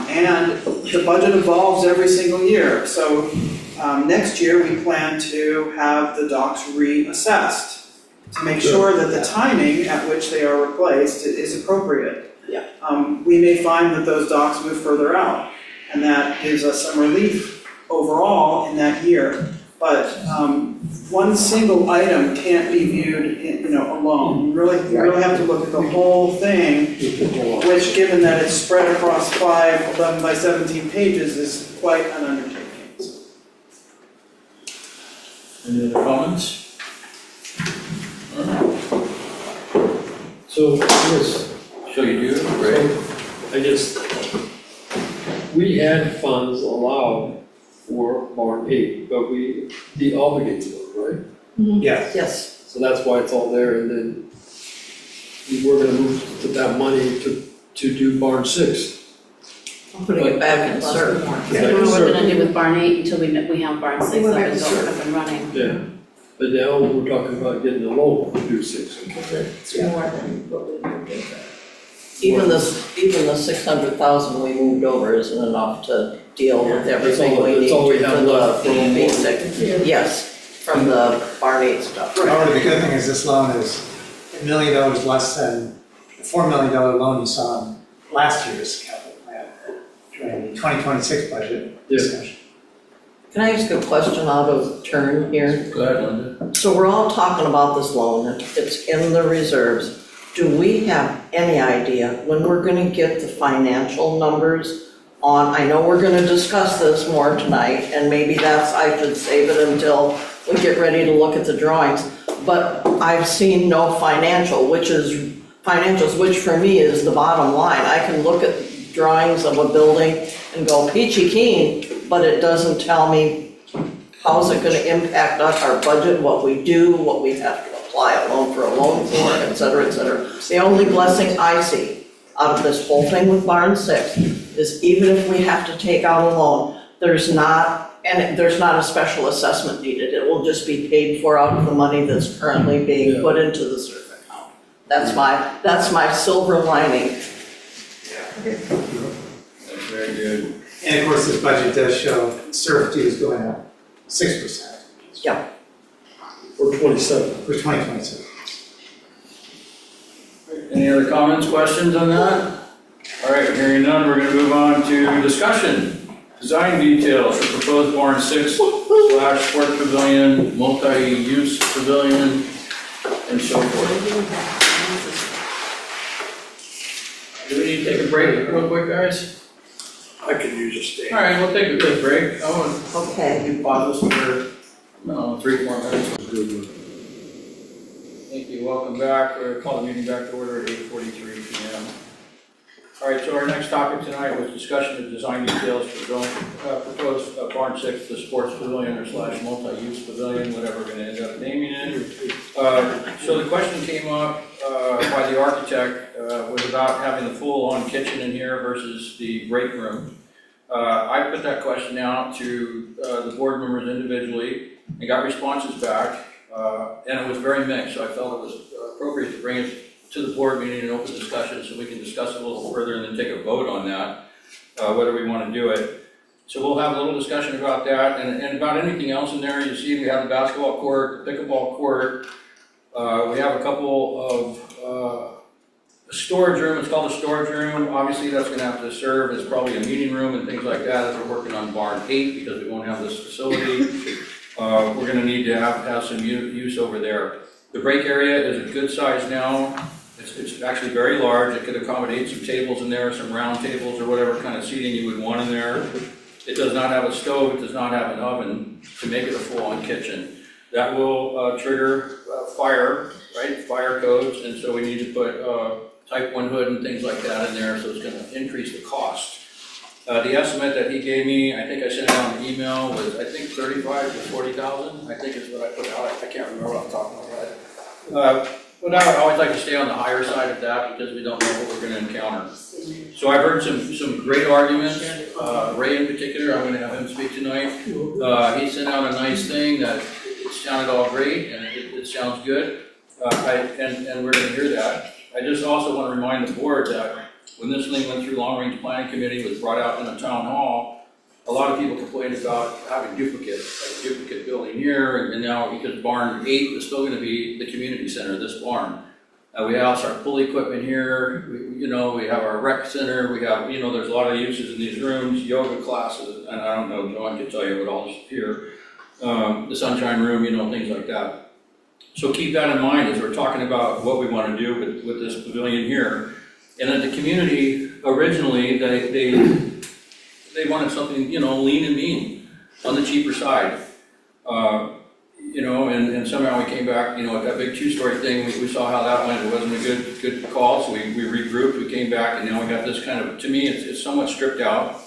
And the budget evolves every single year. So next year, we plan to have the docks reassessed to make sure that the timing at which they are replaced is appropriate. Yeah. We may find that those docks move further out, and that gives us some relief overall in that year. But one single item can't be viewed, alone. You really have to look at the whole thing, which, given that it's spread across 5 11 by 17 pages, is quite an undertaking. Any other comments? So, yes, So you do, great. we had funds allowed for Barn 8, but we de-obligated them, right? Yes. yes. So that's why it's all there, and then we were gonna move to that money to do Barn 6. Putting it back in serve. I don't know what we're gonna do with barn 8 until we have barn 6 We're up back and to going, serve. up and running. Yeah, but now we're talking about getting the loan to do 6. Because it's more than what we would do. Even the 600,000 we moved over isn't enough to deal with everything we need That's all we for have the left from the basic. Yes, from the barn 8 stuff. However, the good thing is this loan is $1 million less than the $4 million loan you saw in last year's capital plan during the 2026 budget discussion. Can I ask a question out of turn here? Go ahead, Linda. So we're all talking about this loan, it's in the reserves. Do we have any idea when we're gonna get the financial numbers on, I know we're gonna discuss this more tonight, and maybe I should save it until we get ready to look at the drawings, but I've seen no financials, which for me is the bottom line. I can look at drawings of a building and go peachy keen, but it doesn't tell me how's it gonna impact us, our budget, what we do, what we have to apply a loan for, et cetera, et cetera. The only blessing I see out of this whole thing with barn 6 is even if we have to take out a loan, there's not a special assessment needed. It will just be paid for out of the money that's currently being put into the SERF account. That's my silver lining. That's very good. And of course, this budget does show SERF due is going up 6%. Yeah. Or 27. For 2027. Any other comments, questions on that? All right, hearing none, we're gonna move on to discussion. Design details for proposed barn 6 / sport pavilion, multi-use pavilion, and so forth. Do we need to take a break real quick, guys? I could use a stand. All right, we'll take a quick break. I want Okay. to pause this for, 3-4 minutes. Thank you, welcome back. We'll call the meeting back to order at 8:43 p.m. All right, so our next topic tonight was discussion of design details for proposed barn 6, the sports pavilion or / multi-use pavilion, whatever we're gonna end up naming it. So the question came up by the architect was about having the full-on kitchen in here versus the break room. I put that question out to the board members individually and got responses back, and it was very mixed, so I felt it was appropriate to bring it to the board meeting and open discussion so we can discuss it a little further and then take a vote on that, whether we want to do it. So we'll have a little discussion about that and about anything else in there. You see we have the basketball court, the pickleball court. We have a couple of a storage room, it's called a storage room. Obviously that's going to have to serve as probably a meeting room and things like that as we're working on barn 8 because we won't have this facility. We're going to need to have some use over there. The break area is a good size now. It's actually very large. It could accommodate some tables in there, some round tables or whatever kind of seating you would want in there. It does not have a stove, it does not have an oven to make it a full-on kitchen. That will trigger fire, right? Fire codes, and so we need to put type 1 hood and things like that in there, so it's going to increase the cost. The estimate that he gave me, I think I sent it on the email, was I think 35 to 40,000. I think is what I put out. I can't remember off the top of my head. But I would always like to stay on the higher side of that because we don't know what we're going to encounter. So I've heard some great arguments. Ray in particular, I'm going to have him speak tonight. He sent out a nice thing that it sounded all great and it sounds good. And we're going to hear that. I just also want to remind the board that when this thing went through Long Range Planning Committee, was brought out in the town hall, a lot of people complained about having duplicates, like a duplicate building here, and now because barn 8 is still going to be the community center, this barn. We house our pool equipment here, we have our rec center, we have, there's a lot of uses in these rooms, yoga classes, and I don't know, John can tell you what all is here. The sunshine room, things like that. So keep that in mind as we're talking about what we want to do with this pavilion here. And at the community, originally, they wanted something, lean and mean, on the cheaper side. And somehow we came back, with that big 2-story thing, we saw how that went. It wasn't a good call, so we regrouped, we came back, and now we got this kind of, to me, it's somewhat stripped out.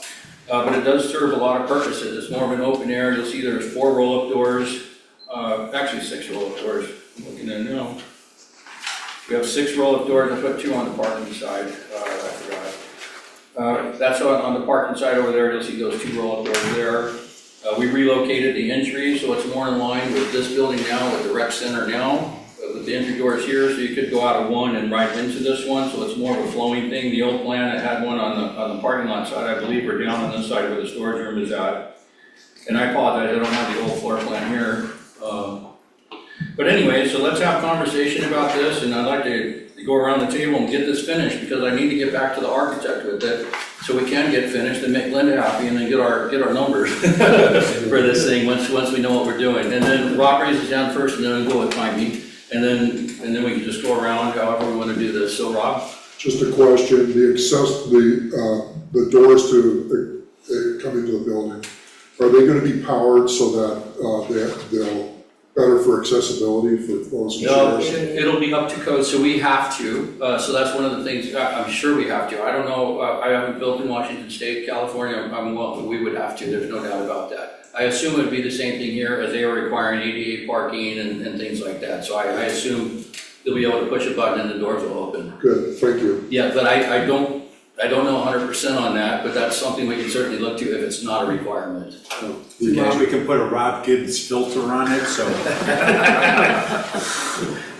But it does serve a lot of purposes. It's more of an open air. You'll see there's 4 roll-up doors, actually 6 roll-up doors. I'm looking at it now. We have 6 roll-up doors. I put 2 on the parking side. I forgot. That's on the parking side over there, you'll see those 2 roll-up doors there. We relocated the entry, so it's more in line with this building now, with the rec center now, with the entry doors here, so you could go out of one and right into this one, so it's more of a flowing thing. The old plan, it had one on the parking lot side, I believe, or down on this side where the storage room is at. And I apologize, I don't have the old floor plan here. But anyway, so let's have a conversation about this, and I'd like to go around the table and get this finished, because I need to get back to the architect with it, so we can get finished and make Linda happy, and then get our numbers for this thing, once we know what we're doing. And then Rob raises down first, and then we'll go with timing, and then we can just go around however we want to do this. So Rob? Just a question, the doors to come into the building, are they gonna be powered so that they'll better for accessibility for those in No, chairs? it'll be up to code, so we have to, so that's one of the things, I'm sure we have to. I don't know, I haven't built in Washington State, California, we would have to, there's no doubt about that. I assume it would be the same thing here, as they are requiring ADA parking and things like that, so I assume they'll be able to push a button and the doors will open. Good, thank you. Yeah, but I don't know 100% on that, but that's something we can certainly look to if it's not a requirement. We can put a Rob Gibbs filter on it, so.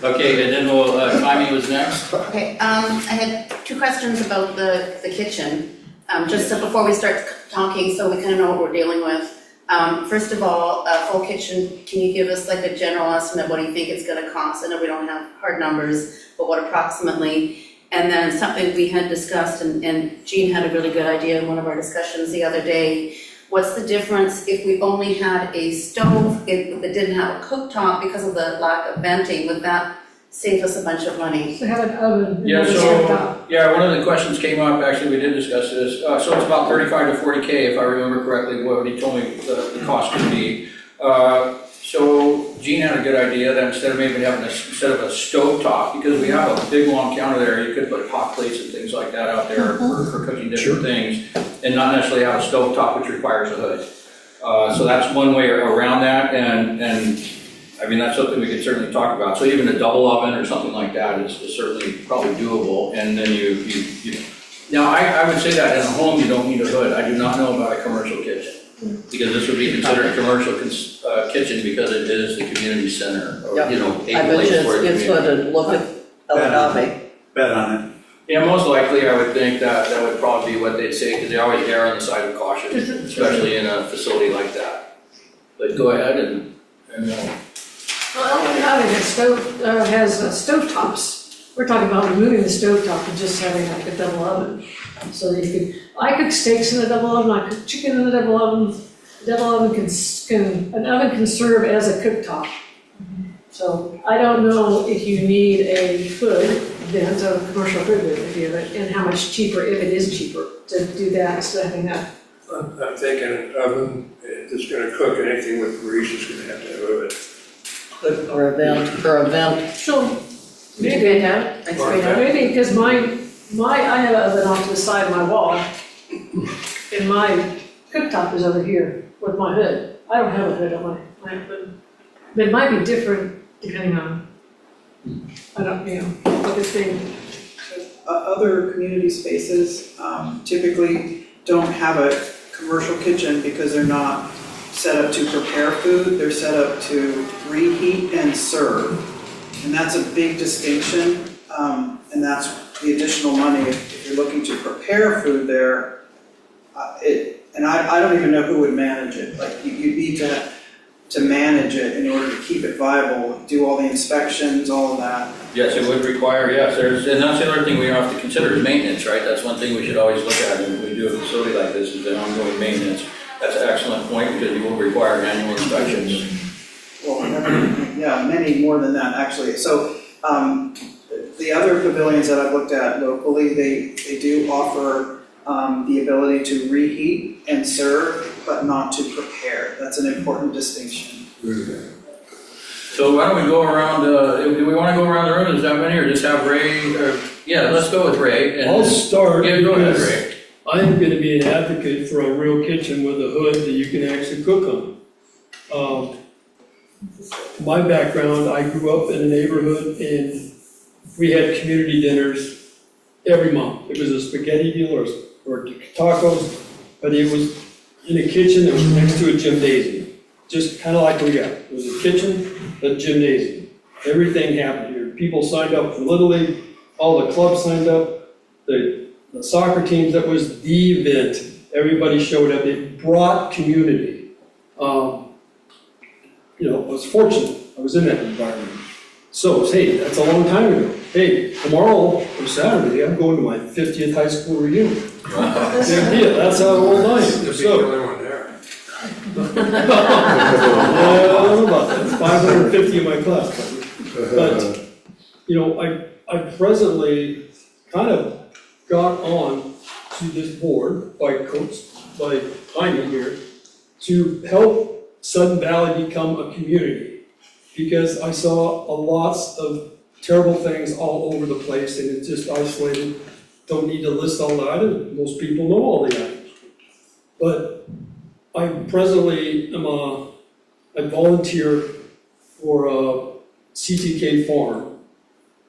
Okay, and then Timmy was next. Okay, I had 2 questions about the kitchen, just so before we start talking, so we kind of know what we're dealing with. First of all, a full kitchen, can you give us like a general estimate, what do you think it's gonna cost? I know we don't have hard numbers, but what approximately? And then something we had discussed, and Jean had a really good idea in one of our discussions the other day. What's the difference if we only had a stove, if it didn't have a cooktop because of the lack of venting, would that save us a bunch of money? To have an oven. Yeah, one of the questions came up, actually, we did discuss this, so it's about 35 to 40K, if I remember correctly, what he told me the cost could be. So Gene had a good idea that instead of a stove top, because we have a big long counter there, you could put hot plates and things like that out there for cooking different things, and not necessarily have a stove top, which requires a hood. So that's one way around that, and I mean, that's something we could certainly talk about. So even a double oven or something like that is certainly probably doable, and then you now I would say that in a home you don't need a hood. I do not know about a commercial kitchen, because this would be considered a commercial kitchen because it is the community center, or, Yep. you know, a I place bet for you a it's community. going to look at El Agave. Bet on it. Yeah, most likely I would think that would probably be what they'd say, because they always err on the side of caution, especially in a facility like that. But go ahead and Well, El Agave has stovetops. We're talking about removing the stovetop and just having like a double oven. So that you could, I cook steaks in a double oven, I cook chicken in a double oven. Double oven an oven can serve as a cooktop. So I don't know if you need a hood vent, a commercial hood vent, and how much cheaper, if it is cheaper, to do that instead of having that. I'm thinking an oven that's gonna cook anything with grease is gonna have to have a hood. Or a vent. So Maybe out, like straight out. maybe because I have an oven off to the side of my wall, and my cooktop is over here with my hood. I don't have a hood on my oven. But it might be different depending on, I don't, what this thing. Other community spaces typically don't have a commercial kitchen because they're not set up to prepare food, they're set up to reheat and serve. And that's a big distinction, and that's the additional money if you're looking to prepare food there. And I don't even know who would manage it, like you need to manage it in order to keep it viable, do all the inspections, all of that. yes, it would require, yes, and that's the other thing we have to consider is maintenance, right? That's one thing we should always look at when we do a facility like this, is the ongoing maintenance. That's an excellent point, because you will require annual inspections. Well, yeah, many more than that, actually. So the other pavilions that I've looked at locally, they do offer the ability to reheat and serve, but not to prepare. That's an important distinction. So why don't we go around, do we want to go around the room, is that many, or just have Ray, yeah, let's go with Ray. I'll start Yeah, go ahead, because Ray. I'm gonna be an advocate for a real kitchen with a hood that you can actually cook on. My background, I grew up in a neighborhood and we had community dinners every month. It was a spaghetti deal or or tacos, but it was in a kitchen that was next to a gymnasium. Just kind of like we got. It was a kitchen, a gymnasium. Everything happened here. People signed up for Little League, all the clubs signed up, the soccer teams, that was the event. Everybody showed up. It brought community. You know, I was fortunate. I was in that environment. So, hey, that's a long time ago. Hey, tomorrow or Saturday, I'm going to my 50th high school reunion. Big deal. That's how old I am. You'll be the So, only one there. I don't know about that. 550 in my class. But, you know, I presently kind of got on to this board by Heine here to help Sudden Valley become a community. Because I saw lots of terrible things all over the place and it's just isolated. Don't need to list all the items. Most people know all the items. But I presently am I volunteer for a CTK farm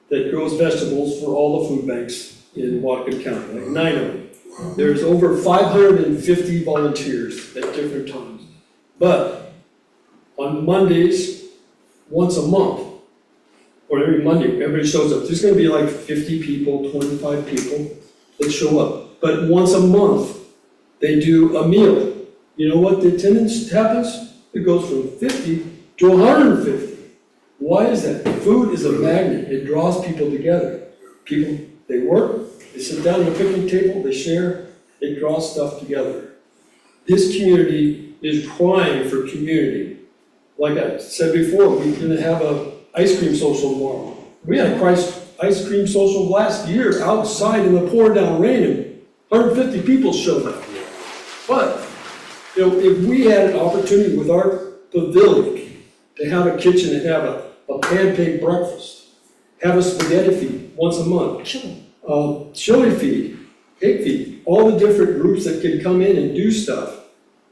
that grows vegetables for all the food banks in Whatcom County, like 9 of them. There's over 550 volunteers at different times. But on Mondays, once a month, or every Monday, everybody shows up. There's gonna be like 50 people, 25 people that show up. But once a month, they do a meal. You know what the attendance happens? It goes from 50 to 150. Why is that? Food is a magnet. It draws people together. People, they work, they sit down at a picnic table, they share, it draws stuff together. This community is crying for community. Like I said before, we're gonna have a ice cream social tomorrow. We had a ice cream social last year outside in the pouring down rain and 150 people showed up. But, you know, if we had an opportunity with our pavilion to have a kitchen and have a pancake breakfast, have a spaghetti feed once a month, chili feed, cake feed, all the different groups that can come in and do stuff,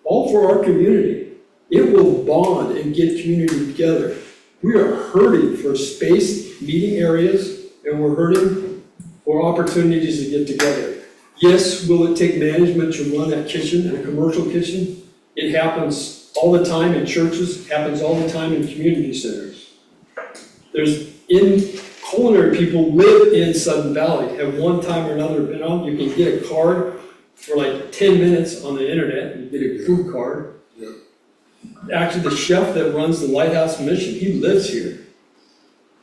all for our community. It will bond and get community together. We are hurting for space, meeting areas, and we're hurting for opportunities to get together. Yes, will it take management to run that kitchen and a commercial kitchen? It happens all the time in churches, happens all the time in community centers. Culinary people live in Sudden Valley, have one time or another been on. You can get a card for like 10 minutes on the internet, you get a food card. Actually, the chef that runs the Lighthouse Mission, he lives here.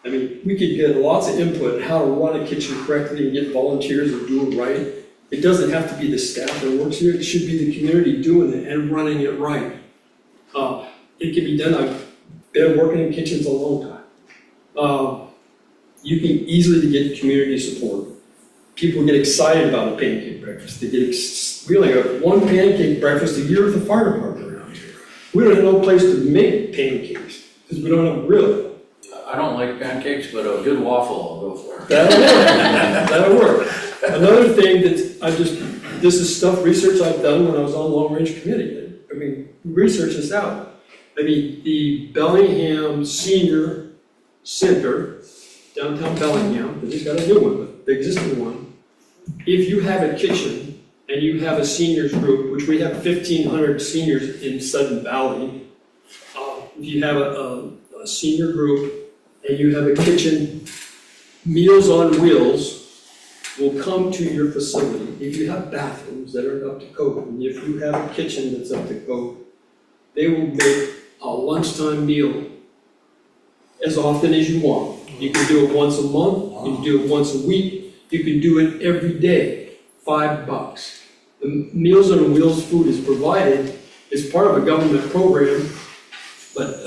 I mean, we could get lots of input on how to run a kitchen correctly and get volunteers to do it right. It doesn't have to be the staff that works here, it should be the community doing it and running it right. It can be done. I've been working in kitchens a long time. You can easily get community support. People get excited about a pancake breakfast. We only have one pancake breakfast a year with the fire department around here. We don't have no place to make pancakes because we don't have a grill. I don't like pancakes, but a good waffle I'll go for. That'll work. Another thing this is stuff, research I've done when I was on long range committee. I mean, research this out. I mean, the Bellingham Senior Center, downtown Bellingham, they just got a new one, but the existing one. If you have a kitchen and you have a seniors group, which we have 1,500 seniors in Sudden Valley, if you have a senior group and you have a kitchen, Meals on Wheels will come to your facility. If you have bathrooms that are up to code, and if you have a kitchen that's up to code, they will make a lunchtime meal as often as you want. You can do it once a month, you can do it once a week, you can do it every day, $5. The Meals on Wheels food is provided as part of a government program, but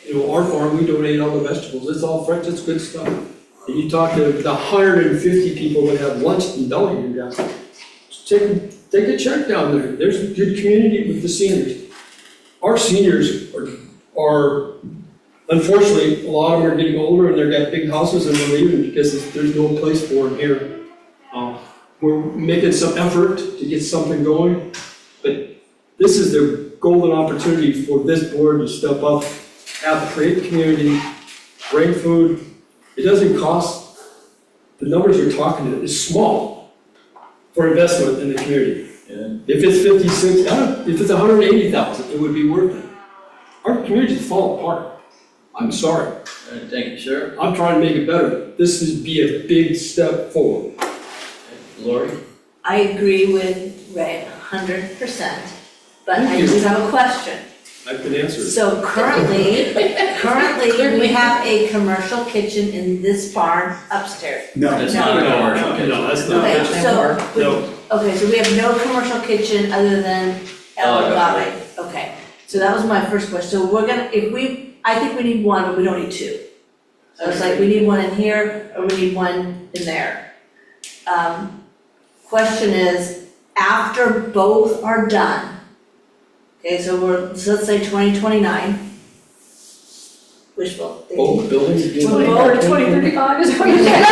you know, our farm, we donate all the vegetables, it's all fresh, it's good stuff. And you talk to the 150 people that have lunch in Bellingham, guys, take a check down there. There's a good community with the seniors. Our seniors are unfortunately, a lot of them are getting older and they've got big houses and they're leaving because there's no place for them here. We're making some effort to get something going, but this is the golden opportunity for this board to step up, create community, bring food. It doesn't cost, the numbers you're talking to is small. for investment in the community. Yeah. If it's 56, if it's 180,000, it would be worth it. Our communities fall apart. I'm sorry. Thank you, sir. I'm trying to make it better. This would be a big step forward. Lori? I agree with Ray 100%, but Thank I you. do have a question. I can answer it. So currently, we have a commercial kitchen in this barn upstairs. No. It's not a commercial kitchen. No, that's not. Okay, so, No. okay, so we have no commercial kitchen other than El Agave. Okay, so that was my first question. So we're gonna, I think we need one, but we don't need two. So it's like, we need one in here, or we need one in there. Question is, after both are done, okay, so let's say 2029, wishful thinking. Oh, the building's getting. 2035 is what you're saying?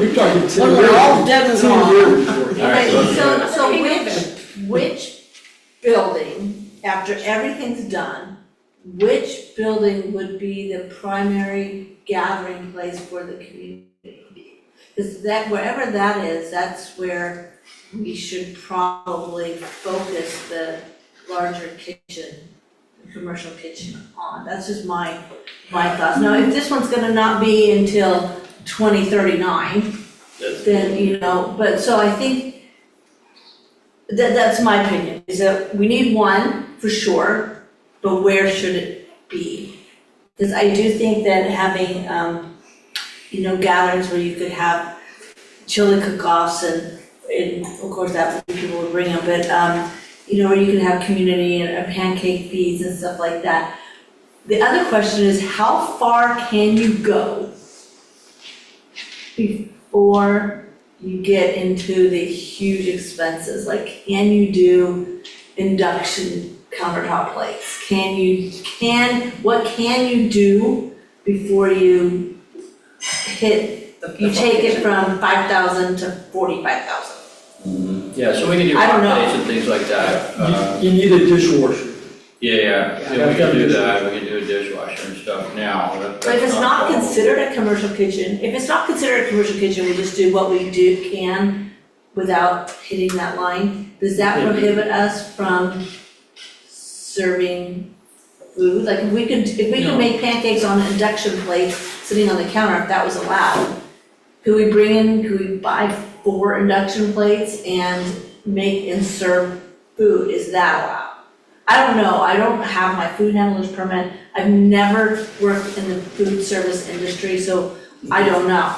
You're talking 10 When years. we're all dead and 10 gone. years. Okay, so which building, after everything's done, which building would be the primary gathering place for the community? Because wherever that is, that's where we should probably focus the larger kitchen, the commercial kitchen on. That's just my thoughts. Now, if this one's gonna not be until 2039, then, but so I think that's my opinion, is that we need one for sure, but where should it be? Because I do think that having, gatherings where you could have chili cook-offs and of course that people would bring them, but, where you can have community and pancake feeds and stuff like that. The other question is, how far can you go before you get into the huge expenses? Like, can you do induction countertop plates? What can you do before you take it from 5,000 to 45,000? Yeah, so we can do I don't hot know. plates and things like that. You need a dishwasher. Yeah, we can do that, we can do a dishwasher and stuff now. But if it's not considered a commercial kitchen, we just do what we can without hitting that line. Does that prohibit us from serving food? Like, if we could make pancakes on an induction plate sitting on the counter, if that was allowed, could we buy 4 induction plates and make and serve food? Is that allowed? I don't know, I don't have my food handler's permit, I've never worked in the food service industry, so I don't know.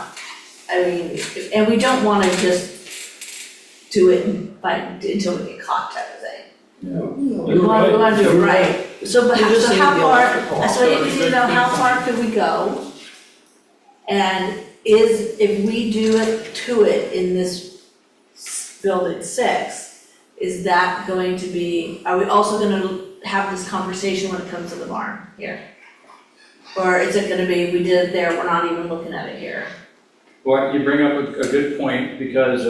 I mean, and we don't wanna just do it until we get caught type of thing. We wanna do it right. So how far, so I need to know how far could we go? And if we do it in this building 6, is that going to be, are we also gonna have this conversation when it comes to the barn here? Or is it gonna be, we did it there, we're not even looking at it here? Well, you bring up a good point, because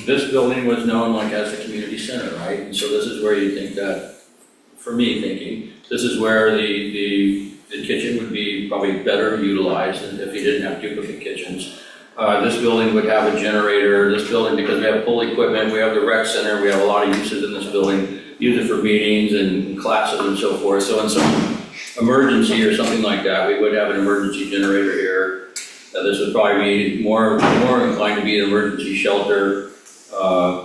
this building was known like as a community center, right? And so this is where you think that, for me thinking, this is where the kitchen would be probably better utilized than if you didn't have duplicate kitchens. This building would have a generator, because we have pool equipment, we have the rec center, we have a lot of uses in this building, use it for meetings and classes and so forth. So in some emergency or something like that, we would have an emergency generator here. This would probably be more inclined to be an emergency shelter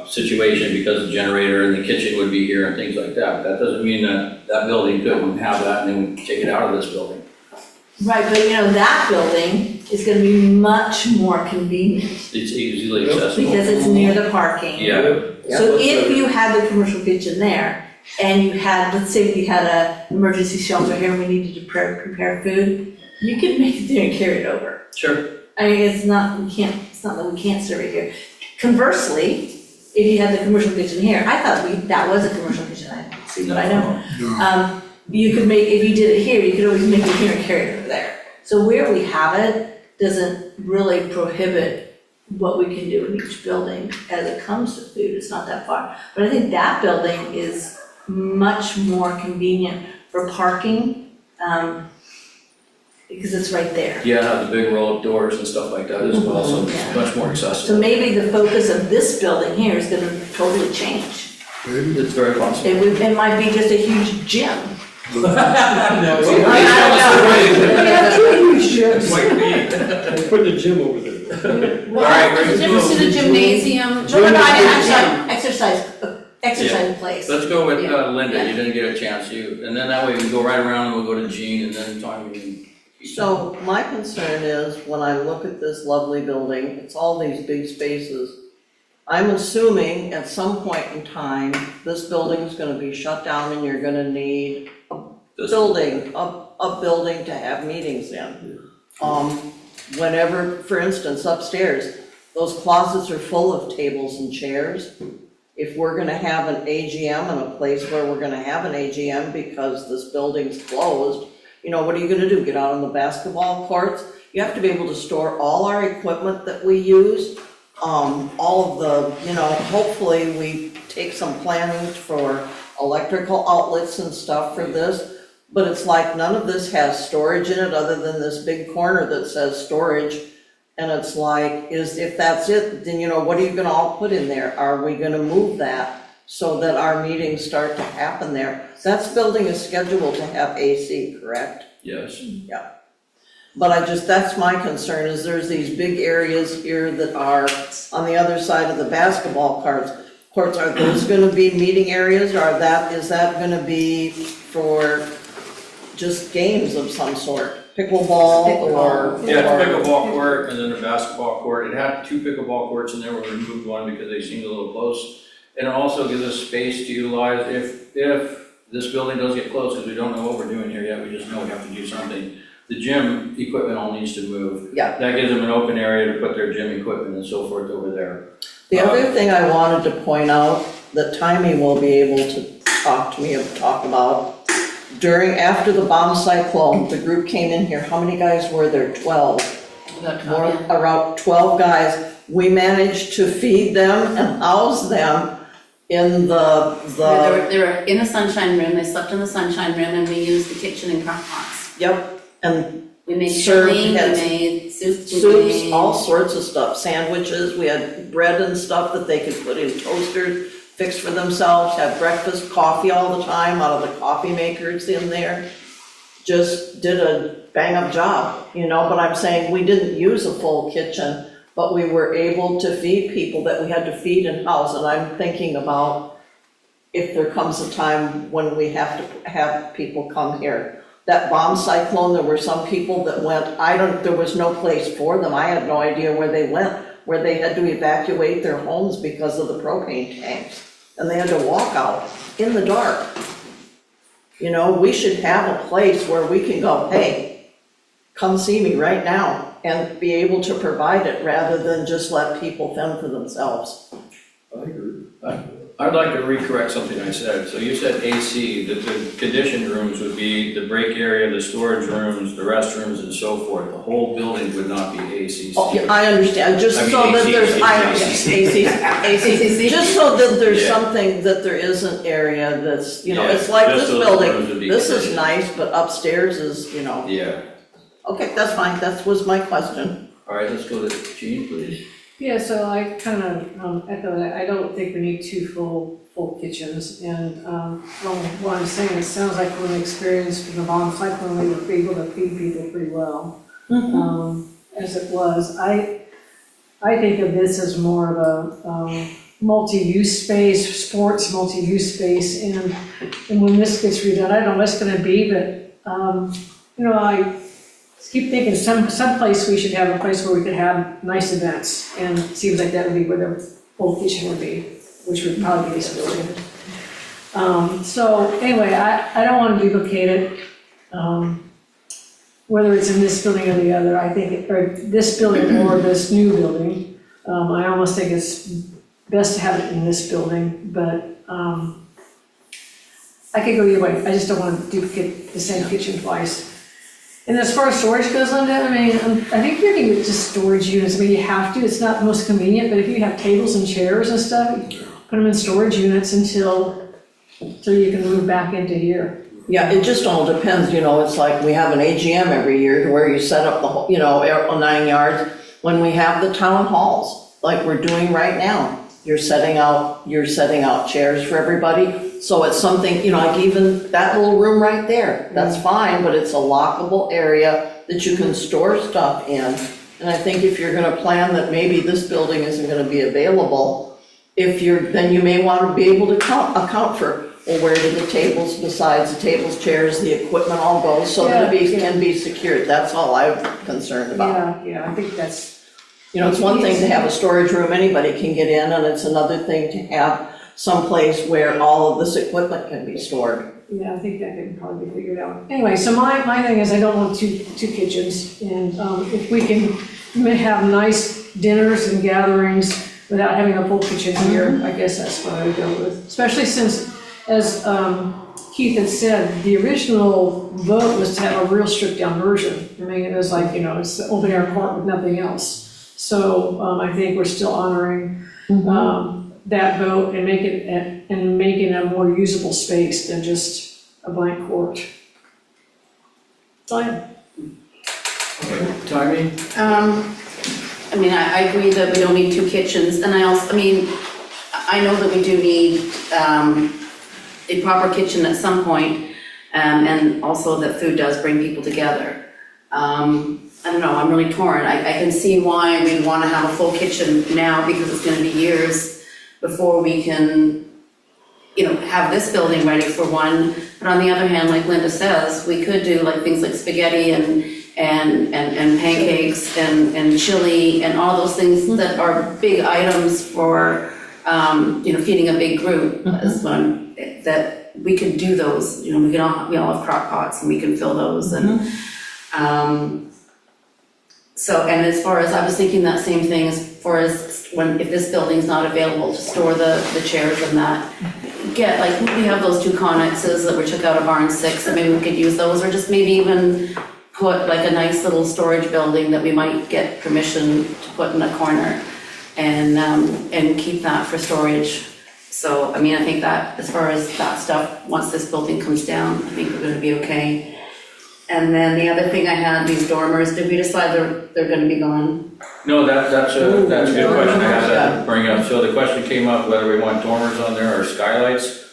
situation, because the generator and the kitchen would be here and things like that. That doesn't mean that building couldn't have that and then take it out of this building. Right, but that building is gonna be much more convenient It's easily accessible. because it's near the parking. Yeah. So if you had the commercial kitchen there, and you had, let's say we had a emergency shelter here and we needed to prepare food, you could make it there and carry it over. Sure. I mean, it's not that we can't serve it here. Conversely, if you had the commercial kitchen here, I thought that was a commercial kitchen, I didn't see, but I know. You could if you did it here, you could always make it here and carry it over there. So where we have it doesn't really prohibit what we can do in each building as it comes to food, it's not that far. But I think that building is much more convenient for parking. because it's right there. Yeah, the big roll-up doors and stuff like that as well, so Yeah. it's much more So accessible. maybe the focus of this building here is gonna totally change. Maybe. It's very possible. It might be just a huge gym. No, It's like putting a gym over there. Well, the difference in a gymnasium, no, exercise place. Let's go with Yeah. Linda, Yeah. you didn't get a chance, and then that way we can go right around and we'll go to Jean and then Tommy and. So my concern is, when I look at this lovely building, it's all these big spaces. I'm assuming at some point in time, this building is gonna be shut down and you're gonna need a building to have meetings in. Whenever, for instance, upstairs, those closets are full of tables and chairs. If we're gonna have an AGM in a place where we're gonna have an AGM because this building's closed, you know, what are you gonna do, get out on the basketball courts? You have to be able to store all our equipment that we use, all of the, you know, hopefully we take some planning for electrical outlets and stuff for this, but it's like none of this has storage in it other than this big corner that says storage. And it's like, if that's it, then, you know, what are you gonna all put in there? Are we gonna move that so that our meetings start to happen there? That building is scheduled to have AC, correct? Yes. Yeah. But that's my concern, is there's these big areas here that are on the other side of the basketball courts. Are those gonna be meeting areas, or is that gonna be for just games of some sort? Pickleball or? Yeah, it's a pickleball court and then a basketball court. It had 2 pickleball courts and then we removed one because they seemed a little close. And it also gives us space to utilize if this building does get closed, because we don't know what we're doing here yet, we just know we have to do something. The gym equipment all needs to move. Yeah. That gives them an open area to put their gym equipment and so forth over there. The other thing I wanted to point out, that Tommy will be able to talk about, after the bomb cyclone, the group came in here, how many guys were there? 12. Around 12 guys. We managed to feed them and house them in They were in the sunshine room, they slept in the sunshine room, and we used the kitchen and crock pots. Yep, and We made served, chili, we had made soups, we soups, made. all sorts of stuff, sandwiches, we had bread and stuff that they could put in toasters, fix for themselves, have breakfast, coffee all the time out of the coffee makers in there. Just did a bang-up job, you know, but I'm saying we didn't use a full kitchen, but we were able to feed people that we had to feed and house, and I'm thinking about if there comes a time when we have to have people come here. That bomb cyclone, there were some people that went, there was no place for them, I had no idea where they went, where they had to evacuate their homes because of the propane tanks, and they had to walk out in the dark. You know, we should have a place where we can go, hey, come see me right now, and be able to provide it rather than just let people fend for themselves. I agree. I'd like to recorrect something I said. So you said AC, that the conditioned rooms would be the break area, the storage rooms, the restrooms and so forth. The whole building would not be AC. Oh, yeah, I understand, just I mean, so that there's, ACC. just so that there's Yeah. something, that there is an area that's, you know, Yeah, it's like just this those rooms would building, be this is conditioned. nice, but upstairs is, you know. Yeah. Okay, that's fine, that was my question. All right, let's go to Jean, please. Yeah, so I kind of echo that. I don't think we need 2 full kitchens. And from what I'm saying, it sounds like from the experience from the bomb cyclone, we were able to feed people pretty well. As it was. I think of this as more of a multi-use space, sports multi-use space. And when this gets redone, I don't know what it's gonna be, but you know, I keep thinking some place we should have a place where we could have nice events, and it seems like that would be where the full kitchen would be, which would probably be this building. So anyway, I don't want to duplicate it, whether it's in this building or the other. I think, or this building or this new building. I almost think it's best to have it in this building, but I could go either way. I just don't want to duplicate the same kitchen twice. And as far as storage goes, Linda, I mean, I think you're getting just storage units. I mean, you have to, it's not the most convenient, but if you have tables and chairs and stuff, you put them in storage units until you can move back into here. Yeah, it just all depends, it's like we have an AGM every year where you set up the whole, 9 yards. When we have the town halls, like we're doing right now, you're setting out chairs for everybody. So it's something, like even that little room right there, that's fine, but it's a lockable area that you can store stuff in. And I think if you're gonna plan that maybe this building isn't gonna be available, then you may want to be able to account for, well, where do the tables, besides the tables, chairs, the equipment all go, so that it can be secured. That's all I'm concerned about. Yeah, I think that's, It's one thing to have a storage room anybody can get in, and it's another thing to have some place where all of this equipment can be stored. yeah, I think that can probably be figured out. Anyway, so my thing is I don't want two kitchens, and if we can have nice dinners and gatherings without having a full kitchen here, I guess that's what I would go with. Especially since, as Keith had said, the original vote was to have a real stripped down version. I mean, it was like, it's open air court with nothing else. So I think we're still honoring that vote and making a more usable space than just a blank court. Fine. Timing? I agree that we don't need two kitchens, and I know that we do need a proper kitchen at some point, and also that food does bring people together. I don't know, I'm really torn. I can see why we'd want to have a full kitchen now, because it's going to be years before we can, have this building ready for one. But on the other hand, like Linda says, we could do like things like spaghetti and pancakes and chili and all those things that are big items for, feeding a big group. That we could do those, we all have crock pots and we can fill those and, so, and as far as, I was thinking that same thing as far as if this building's not available to store the chairs and that, we have those two connexes that we took out of barn 6, and maybe we could use those, or just maybe even put like a nice little storage building that we might get permission to put in a corner and keep that for storage. So, I think that as far as that stuff, once this building comes down, I think we're gonna be okay. And then the other thing I had, these dormers, did we decide they're gonna be gone? No, that's a good question I have to bring up. So the question came up whether we want dormers on there or skylights.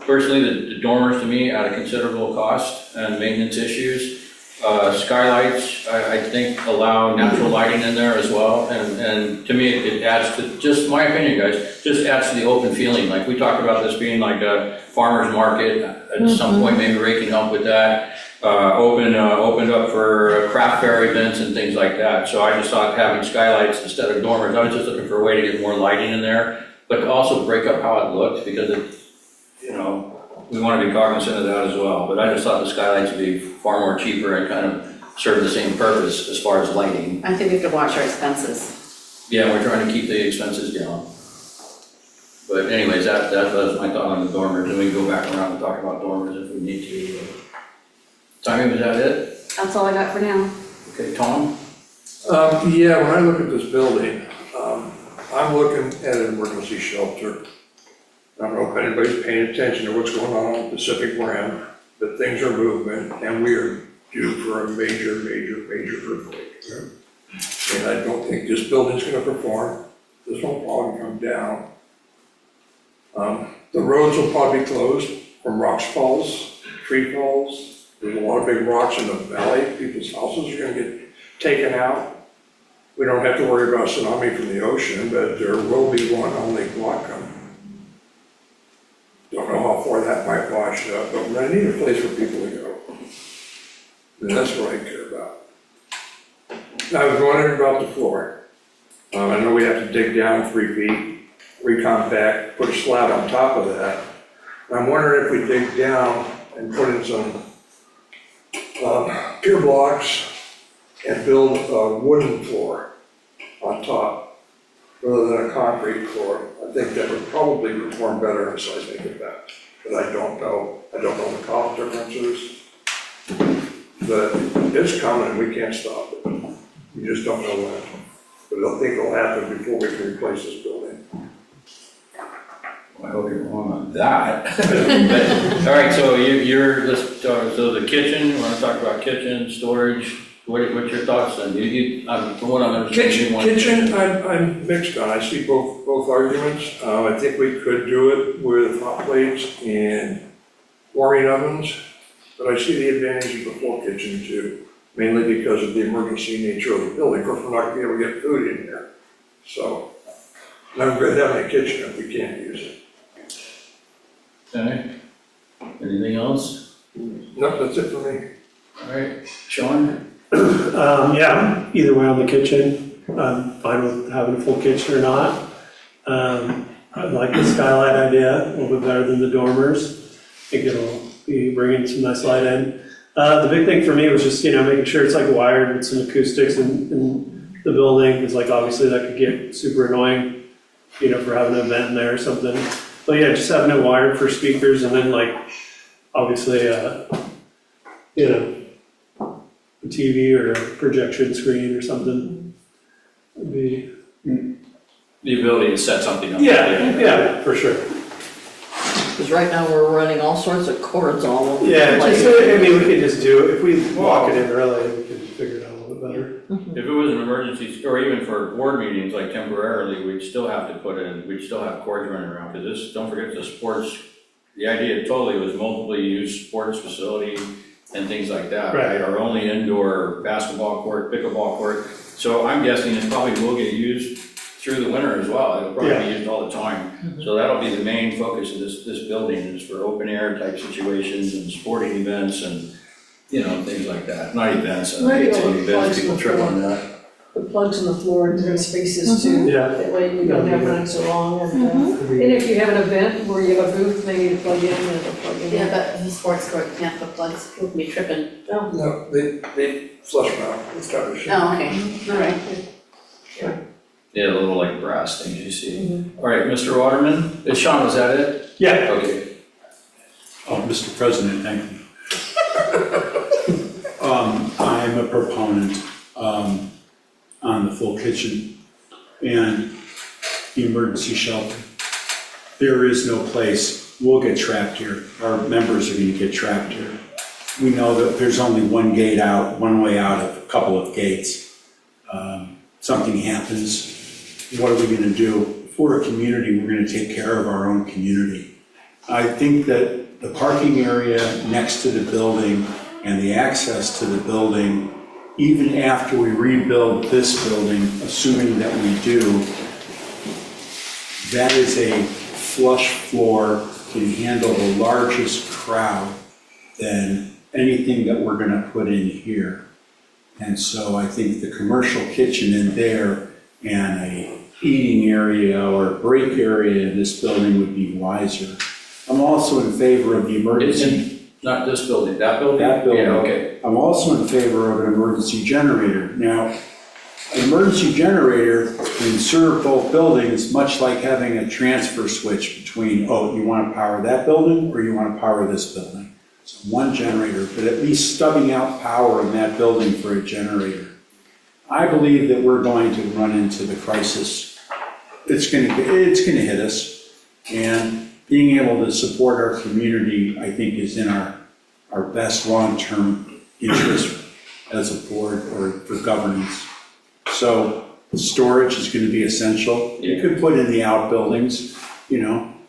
Personally, the dormers to me at a considerable cost and maintenance issues. Skylights, I think, allow natural lighting in there as well, and to me, it adds to, just my opinion, guys, just adds to the open feeling. Like, we talked about this being like a farmer's market, at some point, maybe raking up with that, opened up for craft fair events and things like that. So I just thought having skylights instead of dormers, I was just looking for a way to get more lighting in there, but to also break up how it looked, because it, we want to be cognizant of that as well. But I just thought the skylights would be far more cheaper and kind of serve the same purpose as far as lighting. I think we have to watch our expenses. Yeah, we're trying to keep the expenses down. But anyways, that was my thought on the dormers, and we can go back around and talk about dormers if we need to. Timmy, was that it? That's all I got for now. Okay, Tom? Yeah, when I look at this building, I'm looking at an emergency shelter. I don't know if anybody's paying attention to what's going on in Pacific Rim, but things are moving, and we are due for a major earthquake. And I don't think this building's gonna perform. This will probably come down. The roads will probably be closed from rocks falls, tree falls. There's a lot of big rocks in the valley. People's houses are gonna get taken out. We don't have to worry about tsunami from the ocean, but there will be one on Lake Whatcom. Don't know how far that might wash up, but I need a place for people to go. And that's what I care about. Now, I was wondering about the floor. I know we have to dig down 3 feet, recompact, put a slab on top of that. I'm wondering if we dig down and put in some pier blocks and build a wooden floor on top rather than a concrete floor. I think that would probably perform better in a seismic event, but I don't know. I don't know the cost differences. But it's coming, we can't stop it. We just don't know when. But I think it'll happen before we can replace this building. Well, I hope you're wrong on that. But, all right, so so the kitchen, you wanna talk about kitchen, storage, what's your thoughts then? From what I'm understanding, you want. Kitchen, I'm mixed on, I see both arguments. I think we could do it with hot plates and warming ovens, but I see the advantage of the full kitchen too, mainly because of the emergency nature of the building. Of course, we're not gonna be able to get food in here, so I'm good having a kitchen if we can't use it. Okay, anything else? No, that's it for me. All right, Sean? Yeah, either way on the kitchen, I'm fine with having a full kitchen or not. I like the skylight idea, a little bit better than the dormers. I think it'll be bringing some nice light in. The big thing for me was just, making sure it's like wired with some acoustics in the building, because like obviously that could get super annoying, for having an event in there or something. But yeah, just having it wired for speakers, and then like, obviously, a TV or a projection screen or something would be. The ability to set something up. Yeah, for sure. Because right now we're running all sorts of cords all over. Yeah, the place. we could just do it, if we lock it in early, we could figure it out a little bit better. If it was an emergency, or even for board meetings, like temporarily, we'd still have to we'd still have cords running around, because don't forget the sports, the idea totally was multiple use sports facility and things like that, right? Our only indoor basketball court, pickleball court, so I'm guessing it probably will get used through the winter as well, it'll probably be used all the time. So that'll be the main focus of this building, is for open air type situations and sporting events and, things like that, not events, Maybe it's all the events, plugs people in the trip floor. on that. The plugs in the floor in different spaces too. Yeah. That way you don't have running so long. And if you have an event where you have a booth, maybe to plug in, plug in. Yeah, but the sports court can't put plugs, people can be tripping. No, they flush them out with covers. Oh, okay, all right. Yeah, the little like brass things you see. All right, Mr. Waterman, Sean, was that it? Yeah. Okay. Oh, Mr. President, thank you. I'm a proponent on the full kitchen and the emergency shelter. There is no place, we'll get trapped here. Our members are gonna get trapped here. We know that there's only one gate out, one way out of a couple of gates. Something happens, what are we gonna do? If we're a community, we're gonna take care of our own community. I think that the parking area next to the building and the access to the building, even after we rebuild this building, assuming that we do, that is a flush floor, can handle the largest crowd than anything that we're gonna put in here. And so I think the commercial kitchen in there and a eating area or break area in this building would be wiser. I'm also in favor of the emergency. Not this building, that building? That building. Yeah, okay. I'm also in favor of an emergency generator. Now, an emergency generator can serve both buildings, much like having a transfer switch between, oh, you want to power that building or you want to power this building. So one generator, but at least stubbing out power in that building for a generator. I believe that we're going to run into the crisis. It's going to hit us, and being able to support our community, I think, is in our best long-term interest as a board or for governance. So storage is going to be essential. You could put in the outbuildings, you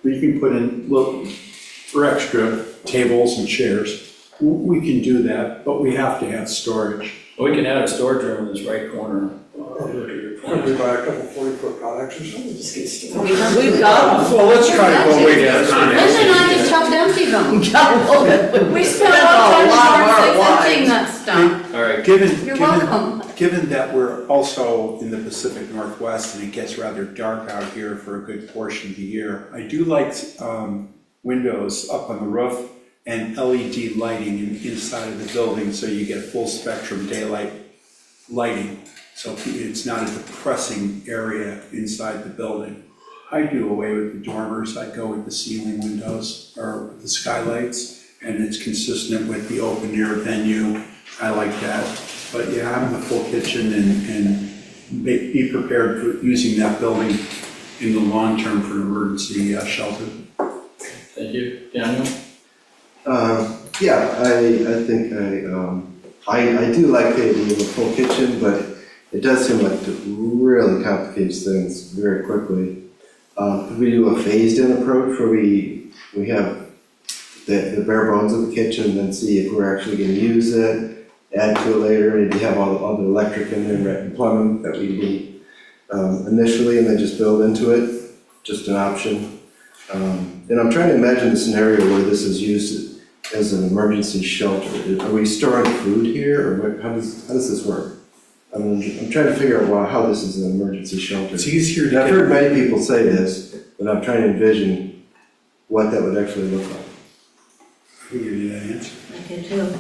can put in, look, for extra tables and chairs. We can do that, but we have to have storage. We can add a storage room in this right corner. Could we buy a couple 40-foot conex or something? We've got them. Well, let's try to go way down. Linda and I just helped empty them. We spent a lot of time emptying that stuff. All right. You're welcome. Given that we're also in the Pacific Northwest and it gets rather dark out here for a good portion of the year, I do like windows up on the roof and LED lighting inside of the building so you get full spectrum daylight lighting. So it's not a depressing area inside the building. I do away with the dormers. I go with the ceiling windows or the skylights, and it's consistent with the open air venue. I like that. But yeah, I'm the full kitchen and be prepared for using that building in the long term for an emergency shelter. Thank you. Daniel? Yeah, I think I do like the idea of a full kitchen, but it does seem like it really complicates things very quickly. Could we do a phased-in approach where we have the bare bones of the kitchen and then see if we're actually gonna use it, add to it later, maybe have all the electric in there and plumbing that we need initially, and then just build into it, just an option. And I'm trying to imagine the scenario where this is used as an emergency shelter. Are we storing food here, or how does this work? I'm trying to figure out how this is an emergency shelter. It's easier to I've heard many people say this, but I'm trying to envision what that would actually look like. I can give you that answer. I can too.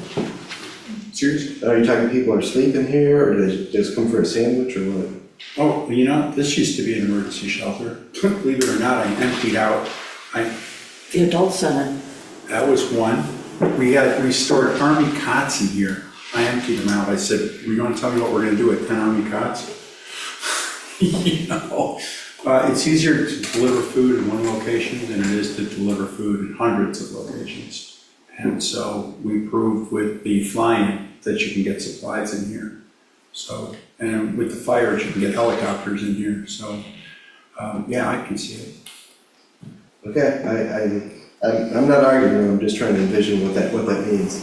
Seriously? Are you talking people are sleeping here, or do they just come for a sandwich, or what? Oh, well, you know, this used to be an emergency shelter. Believe it or not, I emptied out, The adult center. that was one. We stored army cots in here. I emptied them out. I said, "You want to tell me what we're gonna do with 10 army cots?" You know, it's easier to deliver food in one location than it is to deliver food in hundreds of locations. And so we proved with the flying that you can get supplies in here. So, and with the fires, you can get helicopters in here. So, yeah, I can see it. Okay, I'm not arguing, I'm just trying to envision what that means.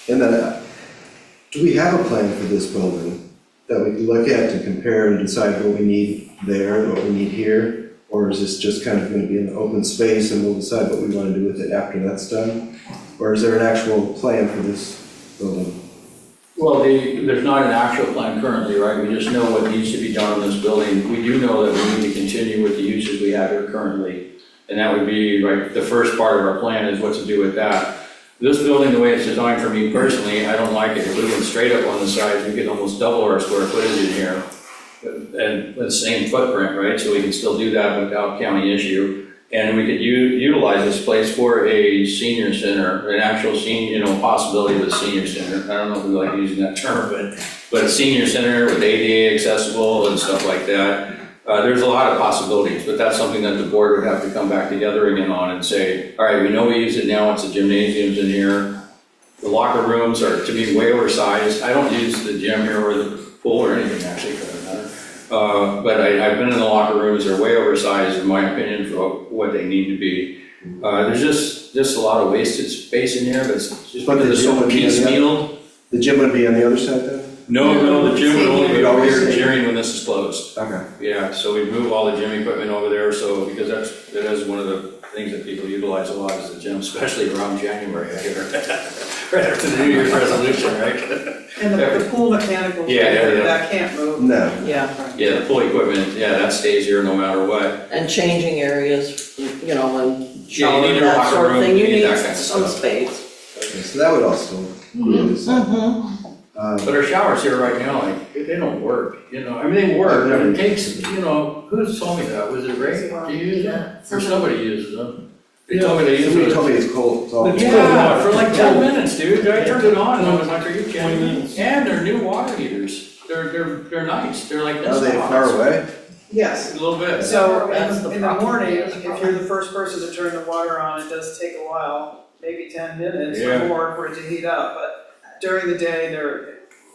And then, do we have a plan for this building that we can look at to compare and decide what we need there, what we need here? Or is this just kind of gonna be an open space and we'll decide what we wanna do with it after that's done? Or is there an actual plan for this building? Well, there's not an actual plan currently, right? We just know what needs to be done in this building. We do know that we need to continue with the uses we have here currently. And that would be, right, the first part of our plan is what to do with that. This building, the way it's designed for me personally, I don't like it. If we went straight up on the sides, we could almost double our square footage in here. And the same footprint, right? So we can still do that without county issue. And we could utilize this place for a senior center, an actual senior, possibility of a senior center. I don't know if we like using that term, but a senior center with ADA accessible and stuff like that. There's a lot of possibilities, but that's something that the board would have to come back together again on and say, all right, we know we use it now, it's the gymnasiums in here. The locker rooms are to be way oversized. I don't use the gym here or the pool or anything actually for that matter. But I've been in the locker rooms, they're way oversized in my opinion for what they need to be. There's just a lot of wasted space in here, but it's just because it's so piecemeal. The gym would be on the other side then? No, the gym would only be over here cheering when this is closed. Okay. Yeah, so we move all the gym equipment over there, so, because that is one of the things that people utilize a lot is the gym, especially around January, I hear. Right after the New Year's resolution, right? And the pool mechanicals, Yeah. that can't move. No. Yeah, Yeah, the pool equipment, yeah, that stays here no matter what. and changing areas, and Yeah, you shower, need a that locker sort of room, thing, you you need need that kind of some stuff. space. Okay, so that would also include this. But our showers here right now, like, they don't work, I mean, they work, but it takes, who's told me that? Was it Ray? Do you use them? Or somebody uses them? They told me they use Somebody them. told me it's cold, it's all. Yeah, for like 10 minutes, dude. I turned it on and I was like, are you kidding me? And they're new water heaters. They're nice. They're like this. Are they far away? Yes. A little bit. So That's the in the problem. morning, if you're the first person to turn the water on, it does take a while, maybe 10 minutes Yeah. or more for it to heat up. But during the day,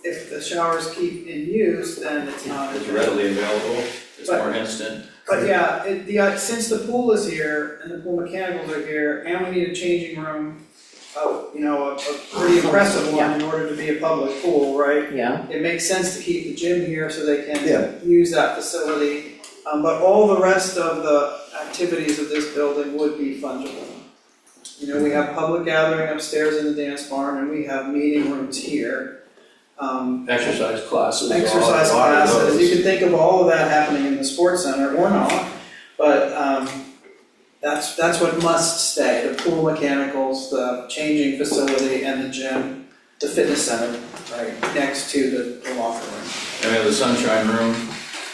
if the showers keep in use, then it's not as It's readily available. It's more instant. But yeah, since the pool is here and the pool mechanicals are here, and we need a changing room, a pretty impressive one in order to be a public pool, right? Yeah, It makes sense to keep the gym here so they Yeah. can use that facility. But all the rest of the activities of this building would be fungible. We have public gathering upstairs in the dance barn, and we have meeting rooms here. Exercise classes. Exercise a lot of classes, those. you can think of all of that happening in the sports center or not, but that's what must stay, the pool mechanicals, the changing facility and the gym, the fitness center, right, next to the locker room. And we have the sunshine room.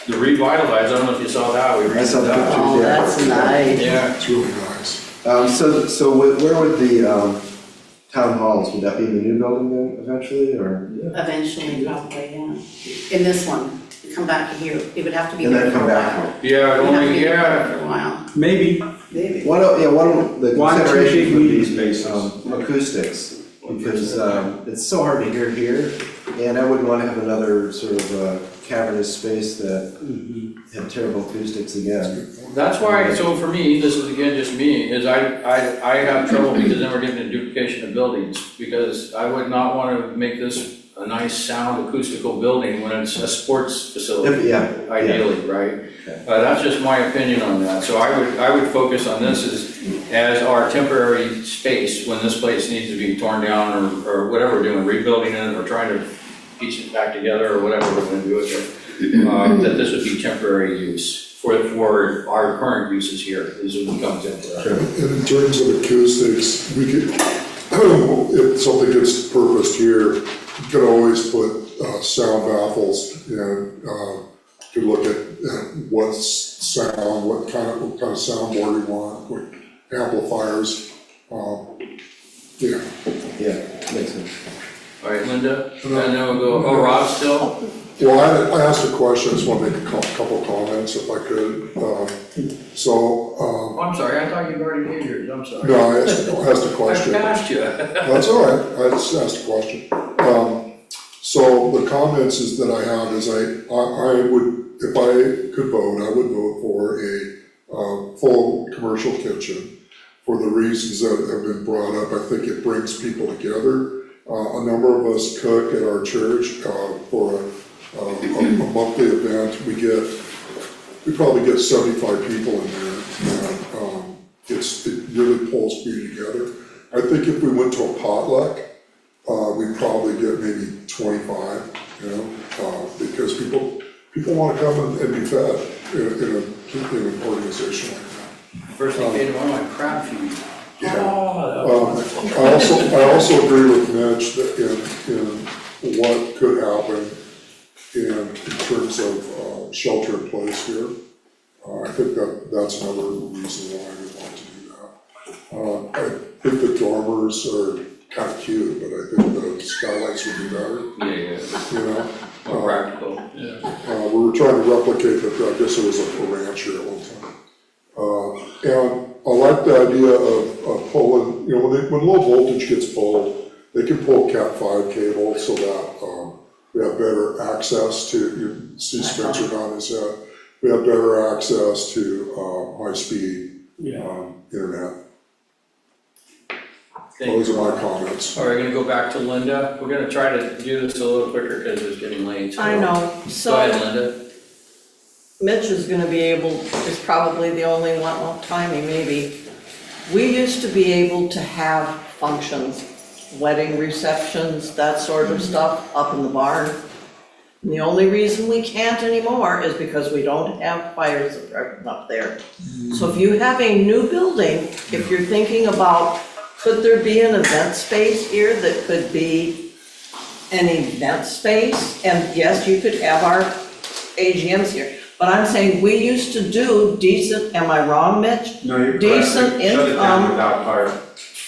The revitalized, I don't know if you saw that, we I saw redid that. oh, that's nice. Yeah. It's really nice. Where would the town halls, would that be in the new building then eventually, or? Eventually, probably, yeah. In this one, come back here, it would have to be And there then for a come back while. Yeah, It would have to only, be there yeah. for a while. Maybe, Maybe. One of the Why don't you considerations take would meeting be spaces? acoustics, because it's so hard to hear here, and I wouldn't want to have another sort of cavernous space that had terrible acoustics again. That's why, so for me, this is again just me, is I have trouble because then we're getting into duplication of buildings, because I would not want to make this a nice sound acoustical building when it's a sports facility, ideally, right? That's just my opinion on that. So I would focus on this as our temporary space when this place needs to be torn down or whatever we're doing, rebuilding it or trying to piece it back together or whatever we're gonna do with it. That this would be temporary use for our current uses here. This would become temporary. And in terms of acoustics, we could, if something gets purposed here, you could always put sound baffles and could look at what sound, what kind of soundboard you want, what amplifiers. Makes sense. All right, Linda, and then we'll go, Rob still? Well, I asked a question, I just want to make a couple comments if I could. Oh, I'm sorry, I thought you'd already made yours, I'm sorry. No, I asked a question. I passed you. That's all right, I just asked a question. So the comments is that I have is I would, if I could vote, I would vote for a full commercial kitchen for the reasons that have been brought up. I think it brings people together. A number of us cook at our church for a monthly event. We probably get 75 people in there. And, it really pulls me together. I think if we went to a potluck, we'd probably get maybe 25, because people want to come and be fed in an organization like that. First thing came to mind, like crab feed. I also agree with Mitch that in what could happen in terms of shelter in place here. I think that's another reason why I would want to do that. I think the dormers are kind of cute, but I think the skylights would be better. More practical. We were trying to replicate that, I guess it was a ranch here at one time. And I like the idea of pulling, when low voltage gets pulled, they can pull Cat5 cable so that we have better access to, you see Spencer down his head, we have better access to high-speed internet. Those are my comments. All right, we're gonna go back to Linda. We're gonna try to do this a little quicker because it's getting late. I know, Go ahead, Linda. Mitch is probably the only one, well, Tommy maybe. We used to be able to have functions, wedding receptions, that sort of stuff up in the barn. And the only reason we can't anymore is because we don't have fire suppression up there. So if you have a new building, if you're thinking about, could there be an event space here that could be an event space? And yes, you could have our AGMs here. But I'm saying we used to do decent, am I wrong, Mitch? No, you're correct. Decent Shut it down income without fire.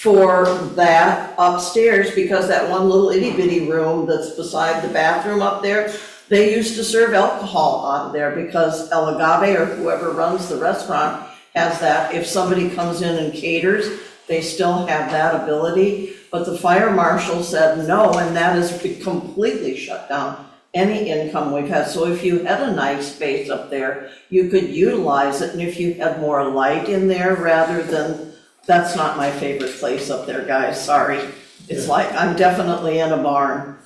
for that upstairs, because that one little itty bitty room that's beside the bathroom up there, they used to serve alcohol out of there because El Agave or whoever runs the restaurant has that. If somebody comes in and caters, they still have that ability. But the fire marshal said no, and that has completely shut down any income we've had. So if you had a nice space up there, you could utilize it, and if you had more light in there rather than, that's not my favorite place up there, guys, sorry. It's like, I'm definitely in a barn.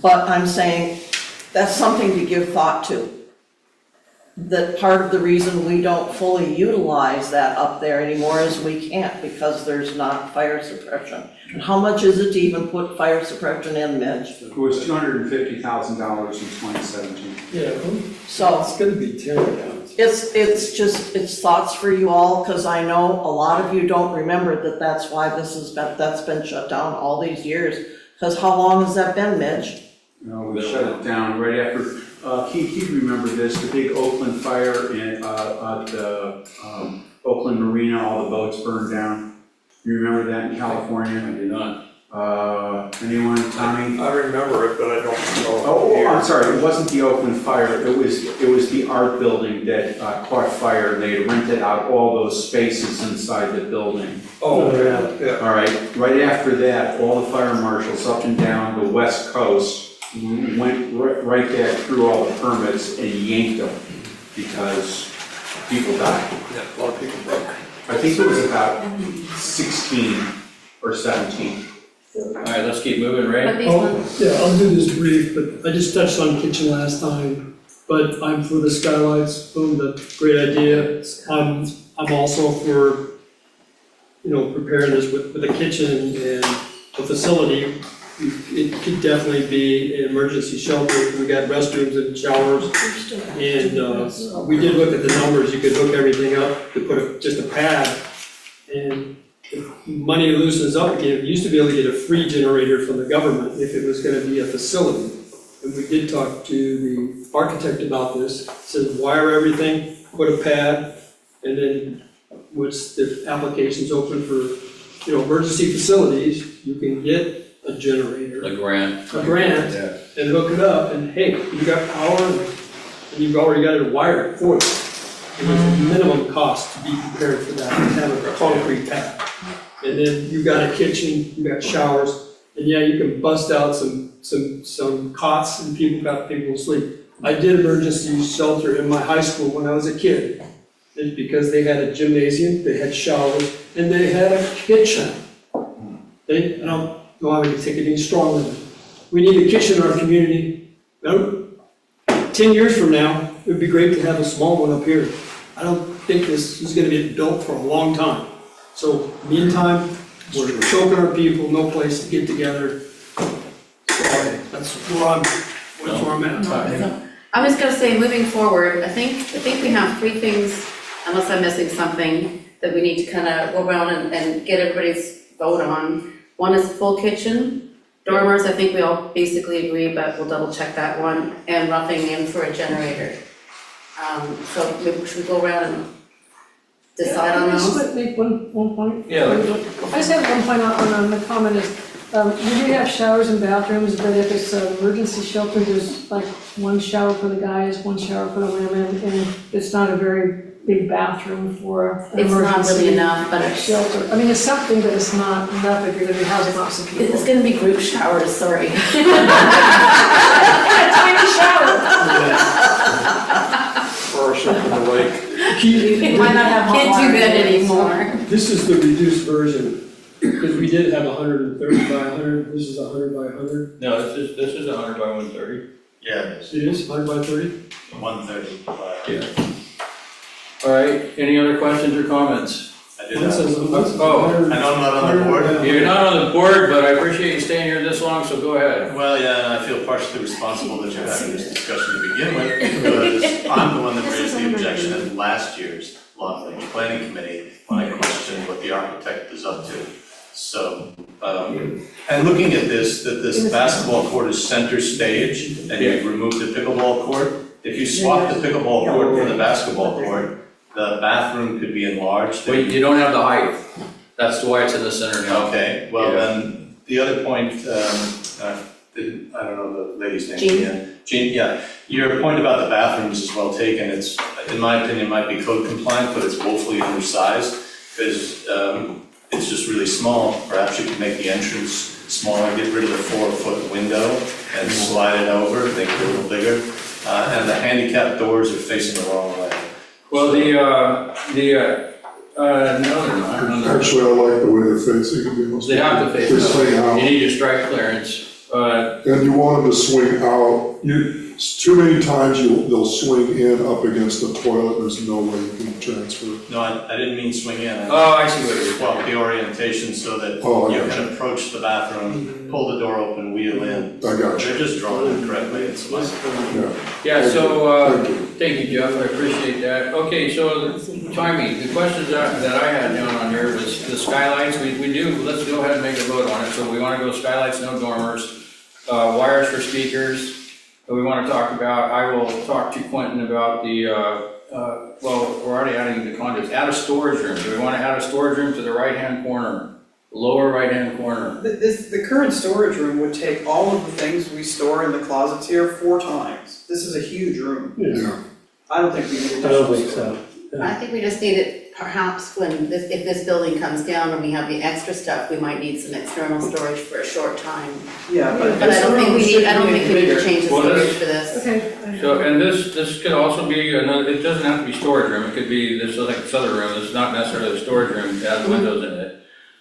But I'm saying, that's something to give thought to. That part of the reason we don't fully utilize that up there anymore is we can't, because there's not fire suppression. And how much is it to even put fire suppression in, Mitch? It was $250,000 in 2017. Yeah, So it's gonna be terrible. it's thoughts for you all, because I know a lot of you don't remember that's why that's been shut down all these years. Because how long has that been, Mitch? We shut it down right after, Keith, you remember this, the big Oakland fire at the Oakland Marina, all the boats burned down. You remember that in California? I do not. Anyone, Tommy? I remember it, but I don't know. Oh, I'm sorry, it wasn't the Oakland fire, it was the art building that caught fire, and they had rented out all those spaces inside the building. Oh, yeah. All right, right after that, all the fire marshals up and down the west coast went right back through all the permits and yanked them because people died. Yeah, a lot of people broke. I think it was about 16 or 17. All right, let's keep moving, Ray. I'll do this brief, but I just touched on kitchen last time, but I'm for the skylights, boom, that's a great idea. I'm also for, preparing this with the kitchen and the facility. It could definitely be an emergency shelter. We got restrooms and showers. And we did look at the numbers. You could hook everything up to put just a pad. And if money loosens up again, we used to be able to get a free generator from the government if it was gonna be a facility. And we did talk to the architect about this. Says wire everything, put a pad, and then once the application's open for, emergency facilities, you can get a generator. A grant. Yeah. And hook it up, and hey, you got power, and you've already got it wired for it. And there's a minimum cost to be prepared for that, and have a concrete pad. And then you've got a kitchen, you've got showers, and yeah, you can bust out some cots and people to sleep. I did emergency shelter in my high school when I was a kid. It's because they had a gymnasium, they had showers, and they had a kitchen. I don't know how to take it any stronger. We need a kitchen in our community. 10 years from now, it would be great to have a small one up here. I don't think this is gonna be built for a long time. So meantime, we're choking our people, no place to get together. So that's where I'm at. I was gonna say, moving forward, I think we have three things, unless I'm missing something, that we need to kind of go around and get everybody's vote on. One is full kitchen, dormers, I think we all basically agree, but we'll double check that one, and roughing in for a generator. So maybe should we go around and decide on those? Just make one point. Yeah. I just have one point on the comment is, we do have showers and bathrooms, but if it's an emergency shelter, there's like one shower for the guys, one shower for the women, and it's not a very big bathroom for an It's not emergency really enough, but it's shelter. I mean, it's something, but it's not enough if you're gonna be housing lots of people. It's gonna be group showers, sorry. A tiny shower. Or something in the lake. You might not have hot Can't water do that anymore. This is the reduced version, because we did have 130 by 100, this is 100 by 100. No, this is 100 by 130. Yeah, it is. It is 100 by 30? 130. Yeah. All right, any other questions or comments? I did One have. says Oh, I know I'm not on the board. You're not on the board, but I appreciate you staying here this long, so go ahead. Well, yeah, and I feel partially responsible that you're having this discussion to begin with, because I'm the one that raised the objection at last year's long range planning committee when I questioned what the architect is up to. So, and looking at this, that this basketball court is center stage, and you've removed the pickleball court. If you swap the pickleball court for the basketball court, the bathroom could be enlarged. But you don't have the height. That's why it's in the center now. Okay, well Yeah. then, the other point, I don't know the lady's name. Jean. Jean, yeah, your point about the bathrooms is well taken. It's, in my opinion, might be code compliant, but it's woefully undersized, because it's just really small. Perhaps you could make the entrance smaller, get rid of the 4-foot window and slide it over, make it a little bigger. And the handicap doors are facing the wrong way. Well, no, they're not. Actually, I like the way they're facing, to be honest. They have to face They it. swing out. You need your strike clearance. And you want them to swing out, too many times they'll swing in up against the toilet, there's no way you can transfer. No, I didn't mean swing in. Oh, I see what you're saying. Well, the orientation so that Oh, I you got can approach the bathroom, pull the door open, wheel in. I got you. They're just drawn incorrectly, it's my. Yeah, so, Thank you. thank you, Jeff, I appreciate that. Okay, so, Tommy, the questions that I had down on here was the skylights, let's go ahead and make a vote on it. So we wanna go skylights, no dormers, wires for speakers. We wanna talk about, I will talk to Quentin about the, well, we're already adding the condos, add a storage room. Do we wanna add a storage room to the right-hand corner lower right-hand corner. The current storage room would take all of the things we store in the closets here 4 times. This is a huge room. Yeah. I don't think we need I don't additional think storage. so. I think we just need it perhaps when if this building comes down and we have the extra stuff, we might need some external storage for a short time. Yeah, but But I don't think we need, I don't think we need to bigger. change the Well, storage this- for this. Okay. So, and this could also be another, it doesn't have to be storage room, it could be this, like this other room, it's not necessarily a storage room, it has windows in it.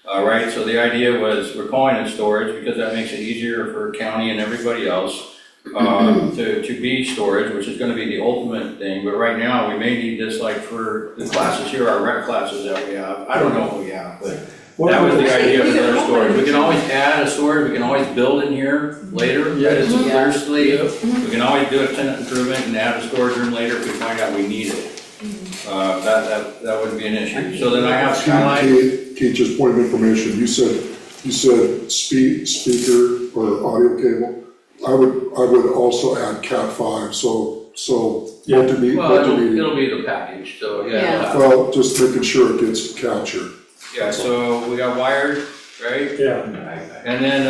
Right, so the idea was, we're calling it storage because that makes it easier for county and everybody else to be storage, which is gonna be the ultimate thing, but right now, we may need this like for the classes here, our rec classes that we have, I don't know what we have, but that was the idea of another storage. We can always add a storage, we can always build in here later, that is firstly. We can always do a tenant improvement and add a storage room later if we find out we need it. That wouldn't be an issue. So then I have skylight. Kate, just point of information, you said speaker or audio cable. I would also add Cat 5, so multimedia. Well, it'll be the package, so yeah. Well, just making sure it gets captured. Yeah, so we got wired, right? Yeah. And then,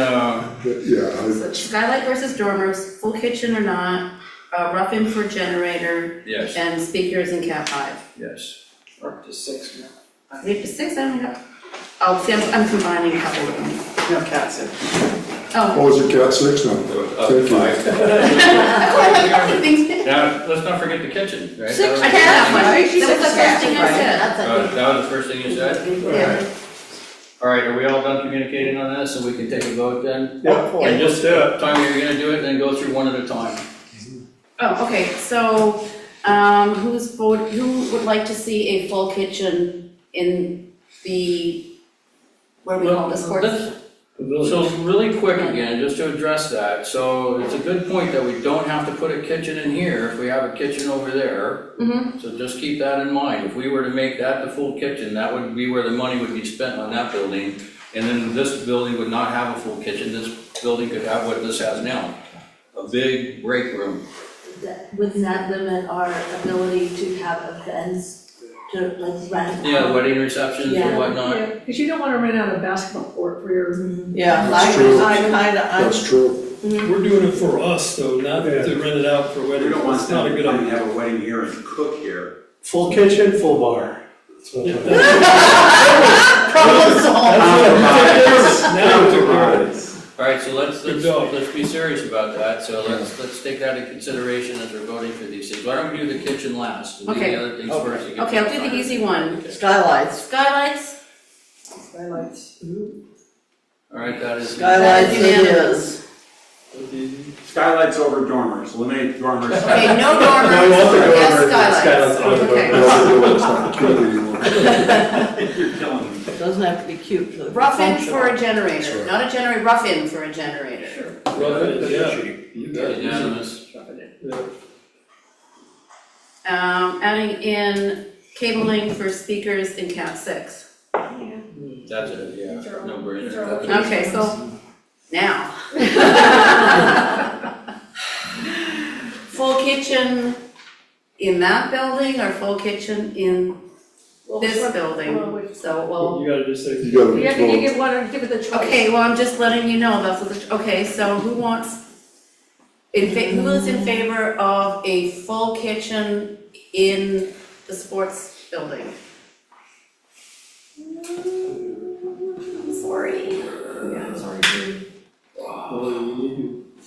So skylight versus dormers, full kitchen or not, rough-in for generator, yes, and speakers in Cat 5. yes. We're up to 6 now. Are we up to 6? I don't know. Oh, see, I'm combining a couple of them. No, Cat 6. Oh. Is it Cat 6 now? Up to Thank 5. Now, let's not forget the kitchen, right? Six, I had that one, right? That was the first thing I said. That was the first thing you said? Yeah. All right, are we all done communicating on this, so we can take a vote then? Yeah, And just, let's do it. tell me you're gonna do it, and then go through one at a time. Oh, okay, so, who would like to see a full kitchen in the, what do we call this, sports? So really quick again, just to address that, so it's a good point that we don't have to put a kitchen in here if we have a kitchen over there. Mm-hmm. So just keep that in mind, if we were to make that the full kitchen, that would be where the money would be spent on that building. And then this building would not have a full kitchen, this building could have what this has now, a big break room. Wouldn't that limit our ability to have events, to like rent? Yeah, wedding receptions Yeah. and whatnot. Yeah, because you don't want to rent out a basketball court for your. Yeah, That's true. I kinda, That's true. We're doing it for us though, not to rent it out for weddings. We don't want It's not a them good to idea. have a wedding here and cook here. Full kitchen, full bar. That's what I'm- Problem solved. Now we took care of it. All right, so let's Good job. be serious about that, so let's take that into consideration as we're voting for these things. Why don't we do the kitchen last, and do Okay. the other things first? to get Okay, I'll the do the time. easy one. Skylights. Skylights, Skylights. All right, that is. Skylights it is. Skylights over dormers, eliminate dormers. okay, no dormers, No, you want the yes, dormers, skylights. skylights, Okay. It's not cute anymore. You're killing me. Doesn't have to be cute for the Rough-in function. for a generator, That's right. not a generator, rough-in for a generator. Well, yeah, you got it. Unanimous. Yeah. Adding in cabling for speakers in Cat 6. That's it, yeah, no brainer. Okay, so, now. Full kitchen in that building or full kitchen in this building? So, well, You gotta just say. You gotta. Yeah, can you give one, give it the choice? okay, well, I'm just letting you know, that's what the, okay, so who wants, who is in favor of a full kitchen in the sports building? Sorry. Yeah, sorry.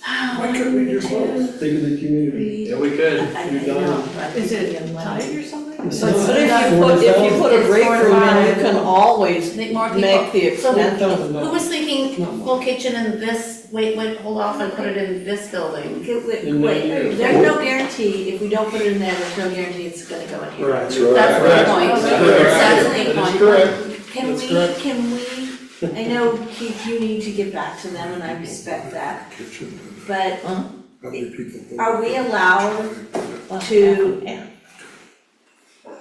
Why couldn't we just think of the community? Yeah, we could. Is it tight or something? But if you put a break room in, you can always Make more people. make the So extension. who was thinking full kitchen in this, wait, hold off and put it in this building? Wait, there's no guarantee, if we don't put it in there, there's no guarantee it's gonna go in here. Right. That's the point. That's the That's point. correct. Can we, I know Keith, you need to get back to them and I respect that, but How many people? are we allowed to,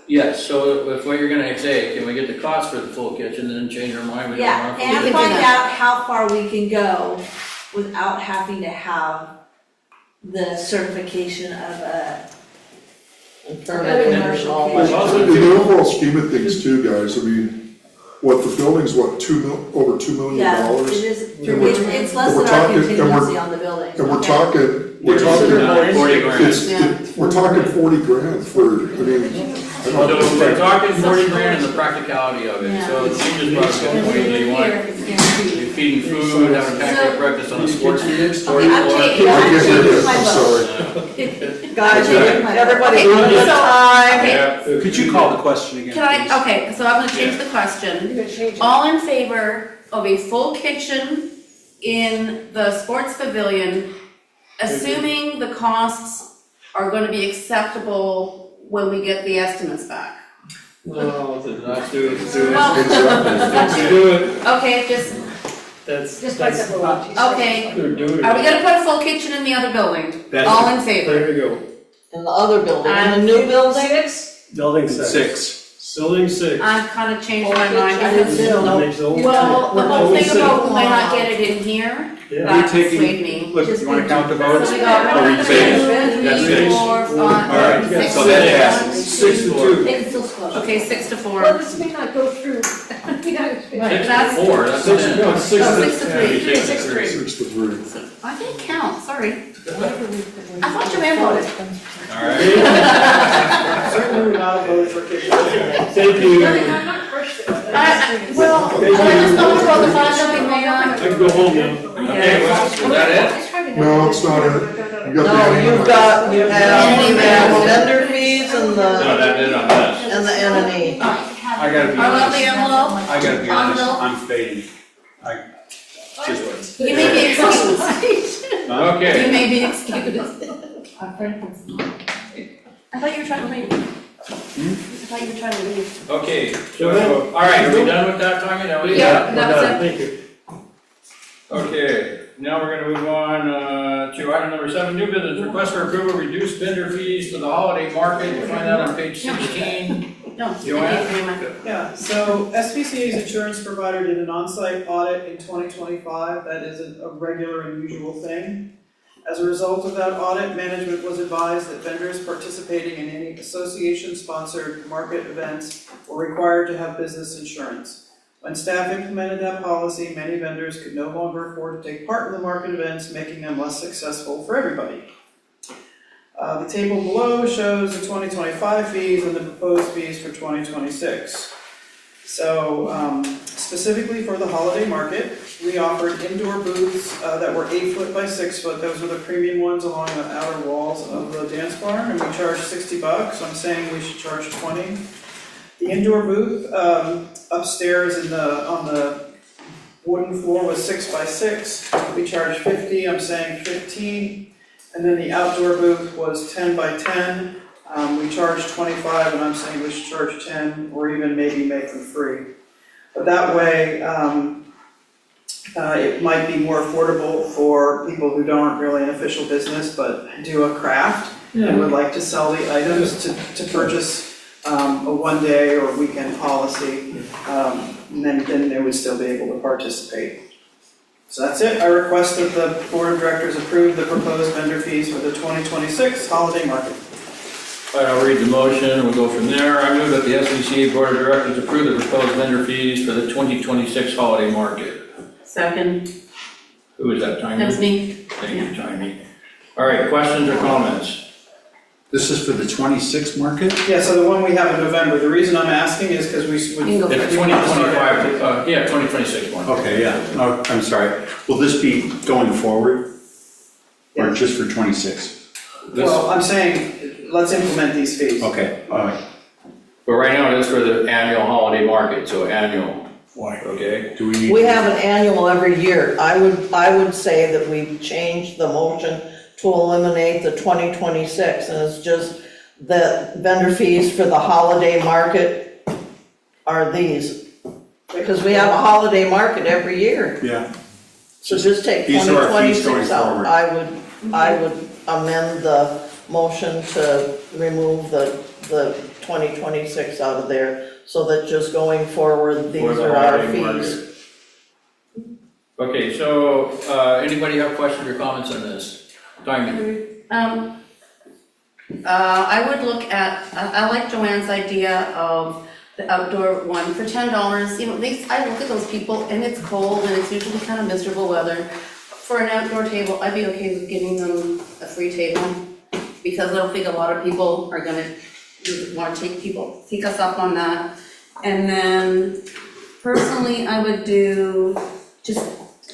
Yes, so if what you're gonna say, can we get the cost for the full kitchen and then change our mind? We don't yeah, want a full and kitchen? find out how far we can go without having to have the certification of a. And permitting and all In that. the overall scheme of things too, guys, I mean, what, the building's what, over $2 million? Yeah, it is, And we're- it's less and we're than our talking- and we're- contingency on the building. And we're Okay. talking, we're It's talking, 40 grand. we're talking 40 grand for, I mean, I So don't we're talking 40 grand and the practicality of it, Yeah. so you just brought up a good point, do you want, Here, it's guaranteed. you're feeding food, having pancake breakfast on a sports Okay, I'm floor? taking, I I'm can't hear changing this, my I'm vote. sorry. Guys, Okay. everybody, Okay, one at a so- time. Yeah. Could you call the question again, Can please? I, okay, so I'm gonna change the question. You're gonna change it. All in favor of a full kitchen in the sports pavilion, assuming the costs are gonna be acceptable when we get the estimates back? No, let's do it, Well, do it, okay, just, Just like that's, the law. okay, we're doing it. are we gonna put a full kitchen in the other building? All in favor? There we go. In the other building, in the new building? Building 6. Six. Building 6. I've kinda changed my Full mind kitchen because, and bill. Makes the whole- well, the whole Building thing six. about we might not get it in here, Yeah. that taking- swayed me. Look, you wanna count the votes? So we got Or we 1, say- 2, That's 3, it. 4, 5, Alright, 6, so that passes. 6 to 2. They can still squash. Okay, 6 to 4. Well, this may not go through. Yeah, Right, that's- 4, that's Six, it. no, 6 Oh, to 6 to 3. 6 to 3. 6 to 3. I didn't count, sorry. I thought Joanne voted. Alright, Certainly would not have voted for kitchen. Thank you. I'm not crushed it. Well, I just thought about the fun jumping I man. can go home now. okay, well, is that it? No, it's not it. You got the No, annual. you have vendor fees and No, the, that did on this. and the N&E. I gotta be Our honest, lovely envelope, I gotta be honest, envelope. I'm fading. I just, You may be excused. You Okay, may be excused. I thought you were trying to leave. I thought you were trying to leave. okay, so, alright, are we done with that, Tanya? Now we Yeah. We're That's done. it. Thank you. Okay, now we're gonna move on to item number 7, new business, request for approval, reduced vendor fees for the holiday market, you find that on page 16. No, Joanne? thank you. Yeah, so SPCA's insurance provider did an on-site audit in 2025. That isn't a regular and usual thing. As a result of that audit, management was advised that vendors participating in any association-sponsored market events were required to have business insurance. When staff implemented that policy, many vendors could no longer afford to take part in the market events, making them less successful for everybody. The table below shows the 2025 fees and the proposed fees for 2026. So specifically for the holiday market, we offered indoor booths that were 8 foot by 6 foot. Those were the premium ones along the outer walls of the dance barn, and we charged $60. I'm saying we should charge 20. The indoor booth upstairs on the wooden floor was 6 by 6. We charged 50. I'm saying 15. And then the outdoor booth was 10 by 10. We charged 25, and I'm saying we should charge 10, or even maybe make them free. But that way, it might be more affordable for people who aren't really an official business, but do a craft and would like to sell the items to purchase a one-day or weekend policy, and then they would still be able to participate. So that's it. I request that the board of directors approve the proposed vendor fees for the 2026 holiday market. All right, I'll read the motion, and we'll go from there. I move that the SBCA Board of Directors approve the proposed vendor fees for the 2026 holiday market. Second, Who is that, Tanya? that was me. Thank you, Tanya. All right, questions or comments? this is for the 26 market? Yeah, so the one we have in November, the reason I'm asking is because we would. You can go It's 2025, yeah, 2026 one. Okay, yeah, oh, I'm sorry. Will this be going forward? Or just for 26? Well, I'm saying, let's implement these fees. Okay, all right. But right now, it is for the annual holiday market, so annual, Why? okay? Do we need? We have an annual every year. I would say that we've changed the motion to eliminate the 2026, and it's just the vendor fees for the holiday market are these. Because we have a holiday market every year. Yeah, So just take These are our fees 2026 going out. forward. I would amend the motion to remove the 2026 out of there, so that just going forward, these For the are our holiday fees. Okay, so, anybody have questions or comments on this? Tanya? I would look at, I like Joanne's idea of the outdoor one for $10. You know, I look at those people and it's cold and it's usually kind of miserable weather. For an outdoor table, I'd be okay with giving them a free table because I don't think a lot of people are gonna want to take us up on that. And then personally, I would just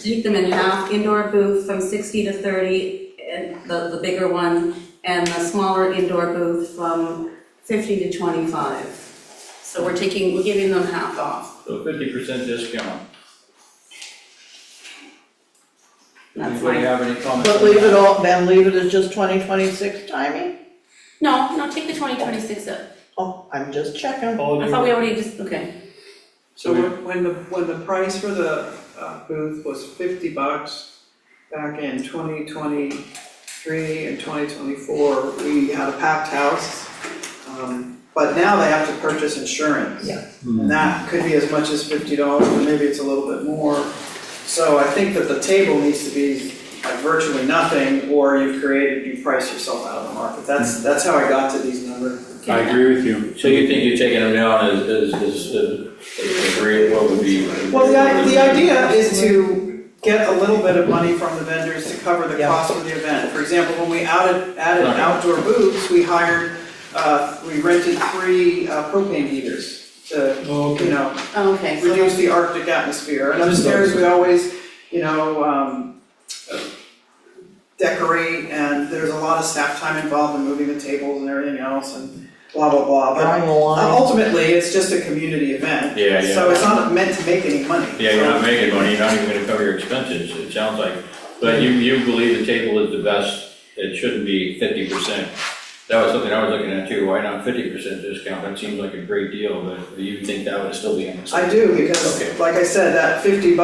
take them in half, indoor booth from 60 to 30, and the bigger one, and the smaller indoor booth from 50 to 25. So we're giving them half off. So 50% discount. That's Anybody fine. have any comments? But leave it as just 2026 timing? No, take the 2026 up. Oh, I'm just checking. I thought we already okay. So when the price for the booth was $50 back in 2023 and 2024, we had a packed house. But now they have to purchase insurance. Yeah. And that could be as much as $50, or maybe it's a little bit more. So I think that the table needs to be like virtually nothing, or you've priced yourself out of the market. That's how I got to these numbers. I agree with you. So you think you're taking them down as agree, what would be? Well, the idea is to get a little bit of money from the vendors to cover the cost of the event. For example, when we added outdoor booths, we rented 3 propane heaters to, reduce the Arctic atmosphere. And upstairs, we always, decorate, and there's a lot of staff time involved in moving the tables and everything else, and blah, blah, blah. But ultimately, it's just a community event. Yeah. So it's not meant to make any money. Yeah, you're not making money, you're not even gonna cover your expenses, it sounds like. But you believe the table is the best, it shouldn't be 50%. That was something I was looking at too, why not 50% discount? That seems like a great deal, but you think that would still be on the I do, because like I said, that $50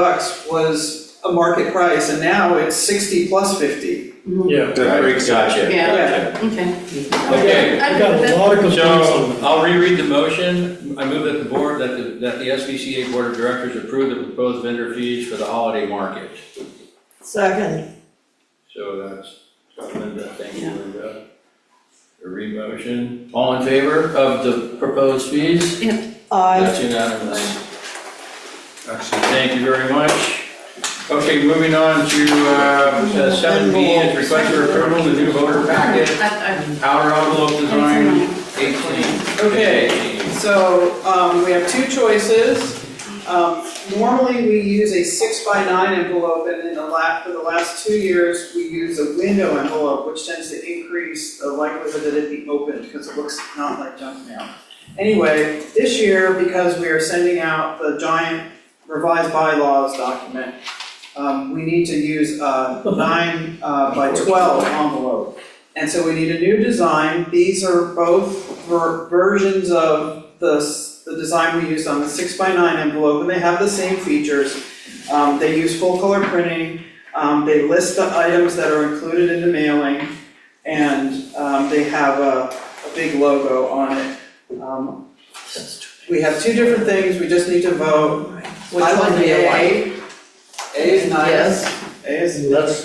was a market price, and now it's 60 plus 50. Yeah. Gotcha. Yeah. Okay. Okay. I got a lot of complaints on So I'll reread the motion. I move that the board, that the SVCA Board of Directors approve the proposed vendor fees for the holiday market. Second. So that's Linda, thank you, Linda. A re-motion. All in favor of the proposed fees? That's unanimous. Excellent. Thank you very much. Okay, moving on to 7B is request for approval of the new voter packet. Outer envelope design 18. Okay, so we have 2 choices. Normally, we use a 6x9 envelope, and for the last 2 years, we use a window envelope, which tends to increase the likelihood that it be opened, because it looks not like junk mail. Anyway, this year, because we are sending out the giant revised bylaws document, we need to use a 9 by 12 envelope. And so we need a new design. These are both versions of the design we used on the 6x9 envelope, and they have the same features. They use full color printing. They list the items that are included in the mailing, and they have a big logo on it. We have 2 different things. We just need to vote. Which I one like do you A. like? A is nice. Yes. A is That's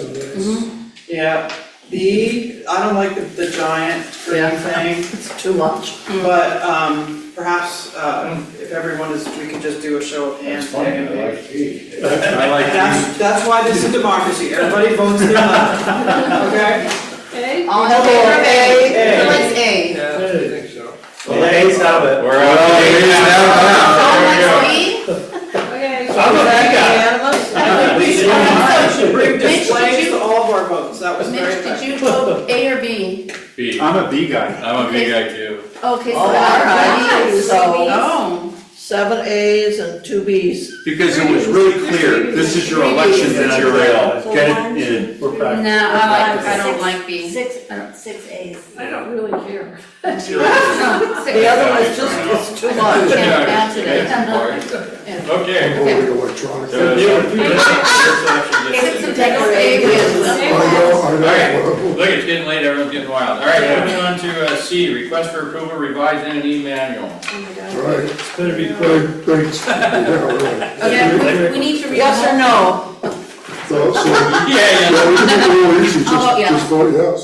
yeah. B, I don't like the giant green thing, It's too much. but perhaps if everyone is, we could just do a show of hands. I like That's why this is democracy. Everybody votes their left. Okay? All in favor of A? Who likes A? Yeah, I think so. Well, the A's have it. We're out. I'm a bad guy. We should bring displays to all of our votes. That was very Mitch, did effective. you vote A or B? B. I'm a B guy. I'm a big guy too. Okay, so All that's right, B. so- Oh. 7 A's and 2 B's. Because it was really clear, this is your election material, get it in. we're No, practicing. I don't like B. 6 A's. I don't really care. The other one is just, it's too much. Can't match it. Okay. Electronic. Is it some type of A? Alright, look, it's getting late, everyone's getting wild. Alright, moving on to C, request for approval revised entity manual. Right. It's better be quick. Thanks. Yeah, really. Okay, we need to read. Yes or no? So, Yeah. we can make it real easy, I'll vote yes. just vote yes.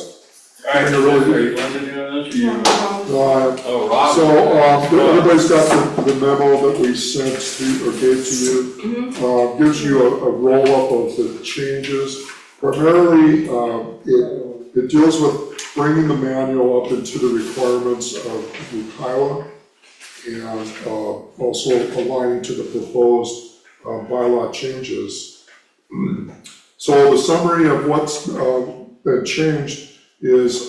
All right, Doing a really are you Linda doing this, or you? Oh, Rob. So, everybody's got the memo that we sent to, or gave to you. Gives you a roll-up of the changes. Primarily, it deals with bringing the manual up into the requirements of Ukiah and also aligning to the proposed bylaw changes. So the summary of what's been changed is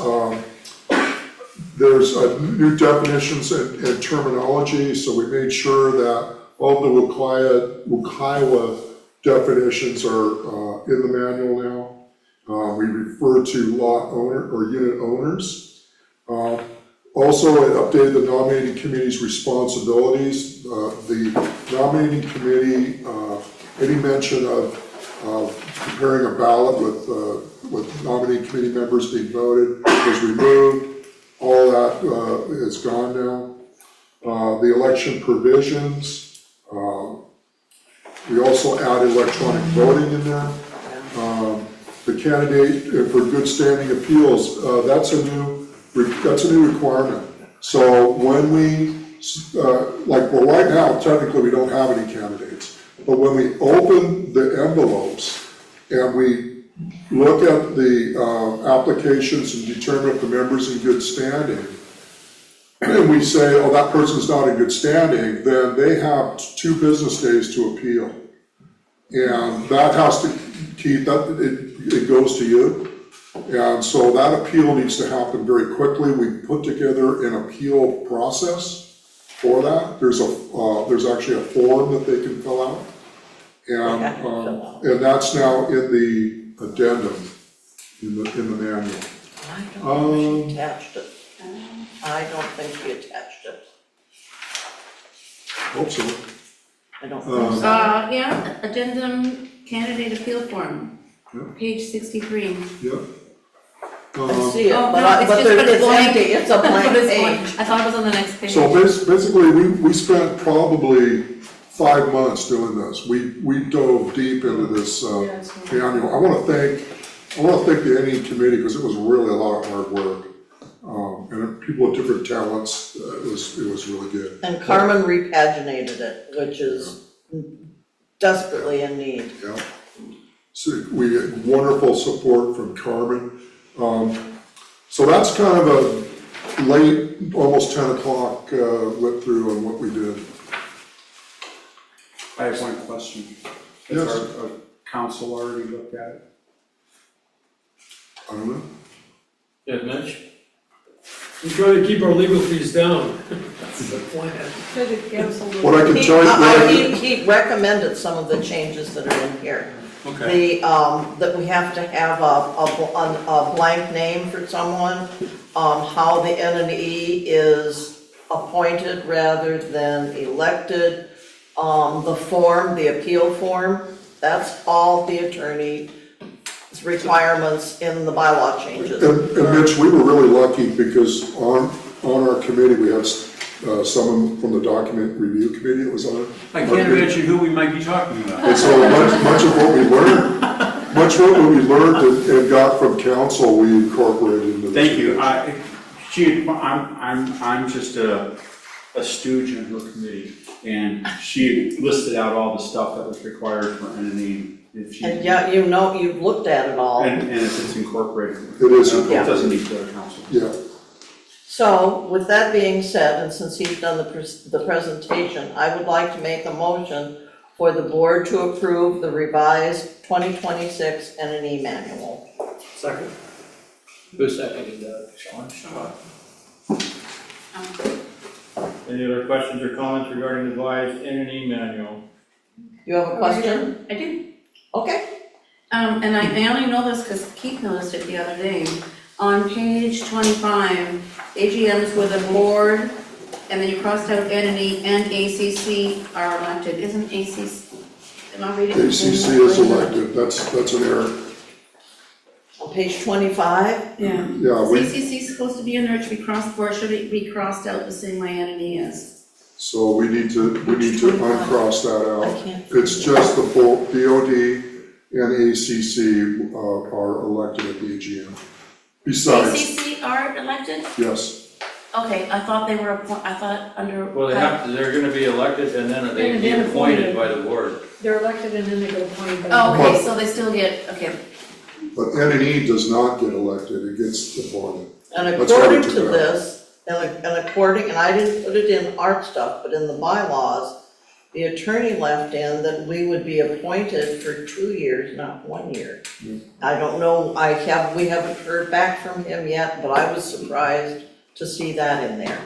there's new definitions and terminology, so we made sure that all the Ukiah definitions are in the manual now. We refer to lot owner or unit owners. Also, it updated the nominating committee's responsibilities. The nominating committee, any mention of preparing a ballot with nominating committee members being voted was removed. All that is gone now. The election provisions, we also added electronic voting in there. The candidate for good standing appeals, that's a new requirement. So when we, right now, technically we don't have any candidates, but when we open the envelopes and we look at the applications and determine if the member's in good standing, and we say, oh, that person's not in good standing, then they have 2 business days to appeal. And that has to, Keith, it goes to you. And so that appeal needs to happen very quickly. We put together an appeal process for that. There's actually a form that they can fill out. And that's now in the addendum, in the manual. I don't think she attached it. I don't think she attached it. Hope so. I don't think so. Yeah, addendum candidate appeal form, Yeah. page 63. Yep. I see it, Oh, but no, it's just it's blank. empty, it's a blank But it's blank. page. I thought it was on the next page. So basically, we spent probably 5 months doing this. We dove deep into this manual. I wanna thank the NE committee, because it was really a lot of hard work. And people with different talents, it was really good. And Carmen repaginated it, which is desperately in need. Yeah. So we get wonderful support from Carmen. So that's kind of a late, almost 10 o'clock look through on what we did. I have one question. Yes. Has our council already looked at it? I don't know. Yeah, Mitch? We try to keep our legal fees down. That's the plan. What I can tell you. He recommended some of the changes that are in here. Okay. That we have to have a blank name for someone, how the NE is appointed rather than elected, the form, the appeal form, that's all the attorney's requirements in the bylaw changes. And Mitch, we were really lucky because on our committee, we had someone from the document review committee that was on it. I can't imagine who we might be talking about. And so much of what we learned and got from council, we incorporated into the. Thank you. I'm just a stooge in her committee, and she listed out all the stuff that was required for NNE. And yeah, you've looked at it all. And if it's incorporated. It is It incorporated. doesn't need to go to council. Yeah. So with that being said, and since he's done the presentation, I would like to make a motion for the board to approve the revised 2026 NNE manual. Second. Who seconded that? Sean? Any other questions or comments regarding the revised NNE manual? You have a question? I do. Okay. And I only know this because Keith noticed it the other day. On page 25, AGMs with a board, and then you crossed out NNE and ACC are elected. Isn't ACC, am I reading? ACC is elected, that's an error. On page 25? Yeah. Yeah, ACC is supposed to be in there to be crossed, or should it be crossed out the same way NNE is? So we need to uncross that out. I can't. It's just the BOD and ACC are elected at the AGM. Besides, ACC are elected? yes, Okay, I thought they were under. Well, they're gonna be elected and then they And be then appointed appointed. by the board. They're elected and then they get appointed by. Oh, okay, so they still get, okay. but N&E does not get elected, it gets appointed. And That's why we according took to it out. this, and according, and I didn't put it in art stuff, but in the bylaws, the attorney left in that we would be appointed for 2 years, not 1 year. I don't know, we haven't heard back from him yet, but I was surprised to see that in there.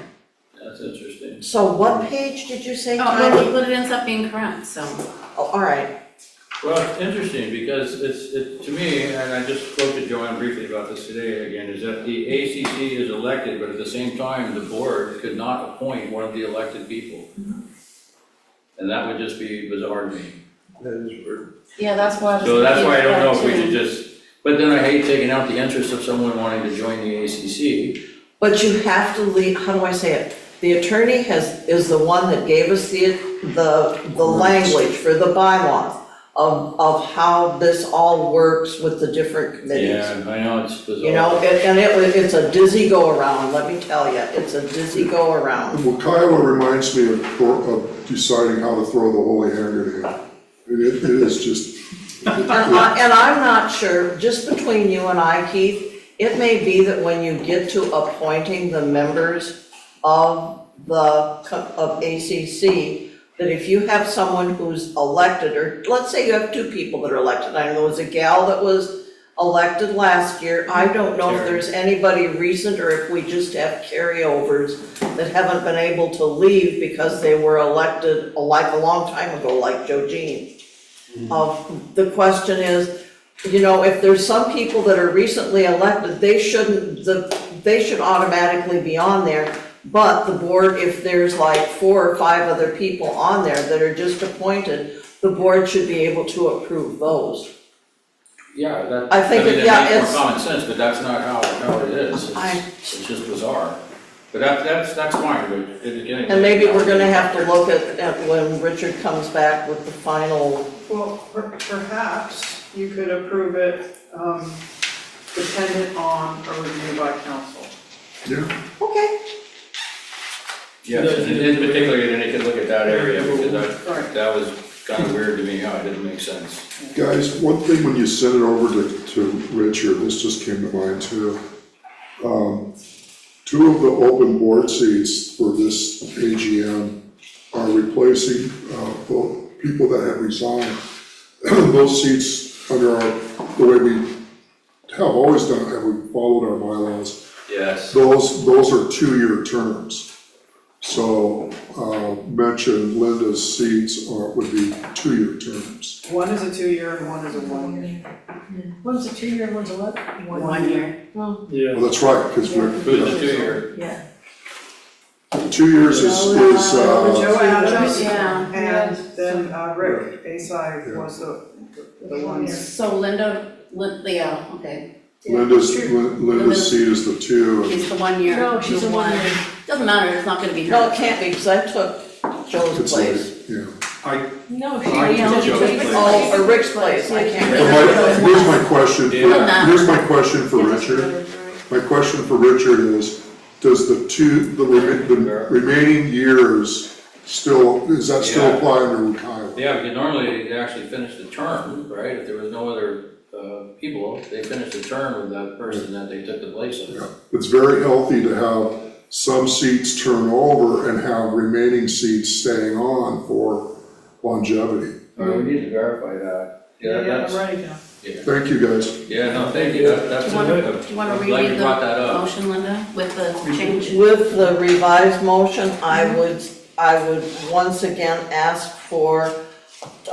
That's interesting. So what page did you say, Oh, Tyler? but it ends up being correct, so. Oh, all right, Well, it's interesting because to me, and I just spoke to Joanne briefly about this today again, is that the ACC is elected, but at the same time, the board could not appoint one of the elected people. And that would just be bizarre to me. That is weird. Yeah, that's why I was. So that's why I don't know if we thinking should that just, but then I hate taking out the interest of someone wanting to join the ACC. but you have to leave, how do I say it? The attorney is the one that gave us the language for the bylaws of how this all works with the different committees. Yeah, I know, it's bizarre. You know, it's a dizzy go-around, let me tell you, it's a dizzy go-around. Well, Kiowa reminds me of deciding how to throw the holy hand grenade. And it is just. And I'm not sure, just between you and I, Keith, it may be that when you get to appointing the members of ACC, that if you have someone who's elected, or let's say you have 2 people that are elected, I know there was a gal that was elected last year, I don't know if there's anybody recent or if we just have carryovers that haven't been able to leave because they were elected like a long time ago, like Joe Jean. The question is, you know, if there's some people that are recently elected, they should automatically be on there. But the board, if there's like 4 or 5 other people on there that are just appointed, the board should be able to approve those. Yeah, that, I think mean, it- that yeah, makes it's- more common sense, but that's not how it is. It's just bizarre. But that's fine, but again. And maybe we're gonna have to look at when Richard comes back with the final. Well, perhaps you could approve it, dependent on a review by council. Yeah. Okay. Yeah, in particular, then they could look at that area, because Right. that was kind of weird to me, how it didn't make sense. Guys, one thing when you send it over to Richard, this just came to mind too. 2 of the open board seats for this AGM are replacing people that have resigned. Those seats under the way we have always done, have we followed our bylaws, Yes. those are 2-year terms. So mention Linda's seats would be 2-year terms. One is a 2-year and one is a 1 year. One's a 2-year and one's a what? 1 year. Oh, Yeah. Well, that's right, because we're. Who's the 2-year? Yeah. 2 years is Joe Adams, Yeah. and then Rick Asai was the one year. So Linda, okay, Linda's seat is the 2. and she's the 1 year. No, she's the a 1 year. Doesn't matter, it's not gonna be her. No, it can't be, because I took Joe's it's place. like, yeah. No, she. I took Joe's place. Oh, or Rick's place, I can't remember. Well, here's my question, Yeah. here's my question for Richard. My question for Richard is, does the remaining years does that still Yeah. apply under Kyle? Yeah, because normally they actually finish the term, right? If there was no other people, they finished the term with that person that they took the place of. Yeah. It's very healthy to have some seats turn over and have remaining seats staying on for longevity. We need to verify that. Yeah, that's, Right, yeah. yeah. Thank you, guys. Yeah, no, thank you, that's, Do you wanna I'm glad you reread brought that the up. motion, Linda, with the change? With the revised motion, I would once again ask for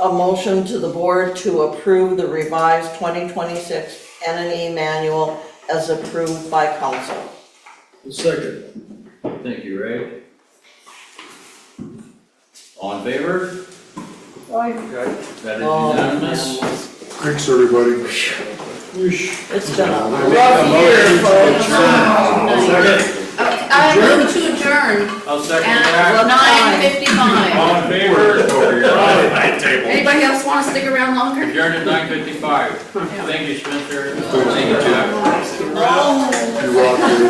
a motion to the board to approve the revised 2026 N&E manual as approved by council. Second. Thank you, Ray. All in favor? That is Oh, unanimous. man. Thanks, everybody. It's been a Make a rough year, motion to folks. adjourn. Nice. Second. I move to adjourn I'll second at that. 9:55. All in favor? Over here. Anybody else wanna stick around longer? Adjourned at 9:55. Thank you, Spencer. Thank you, Jeff. You're welcome.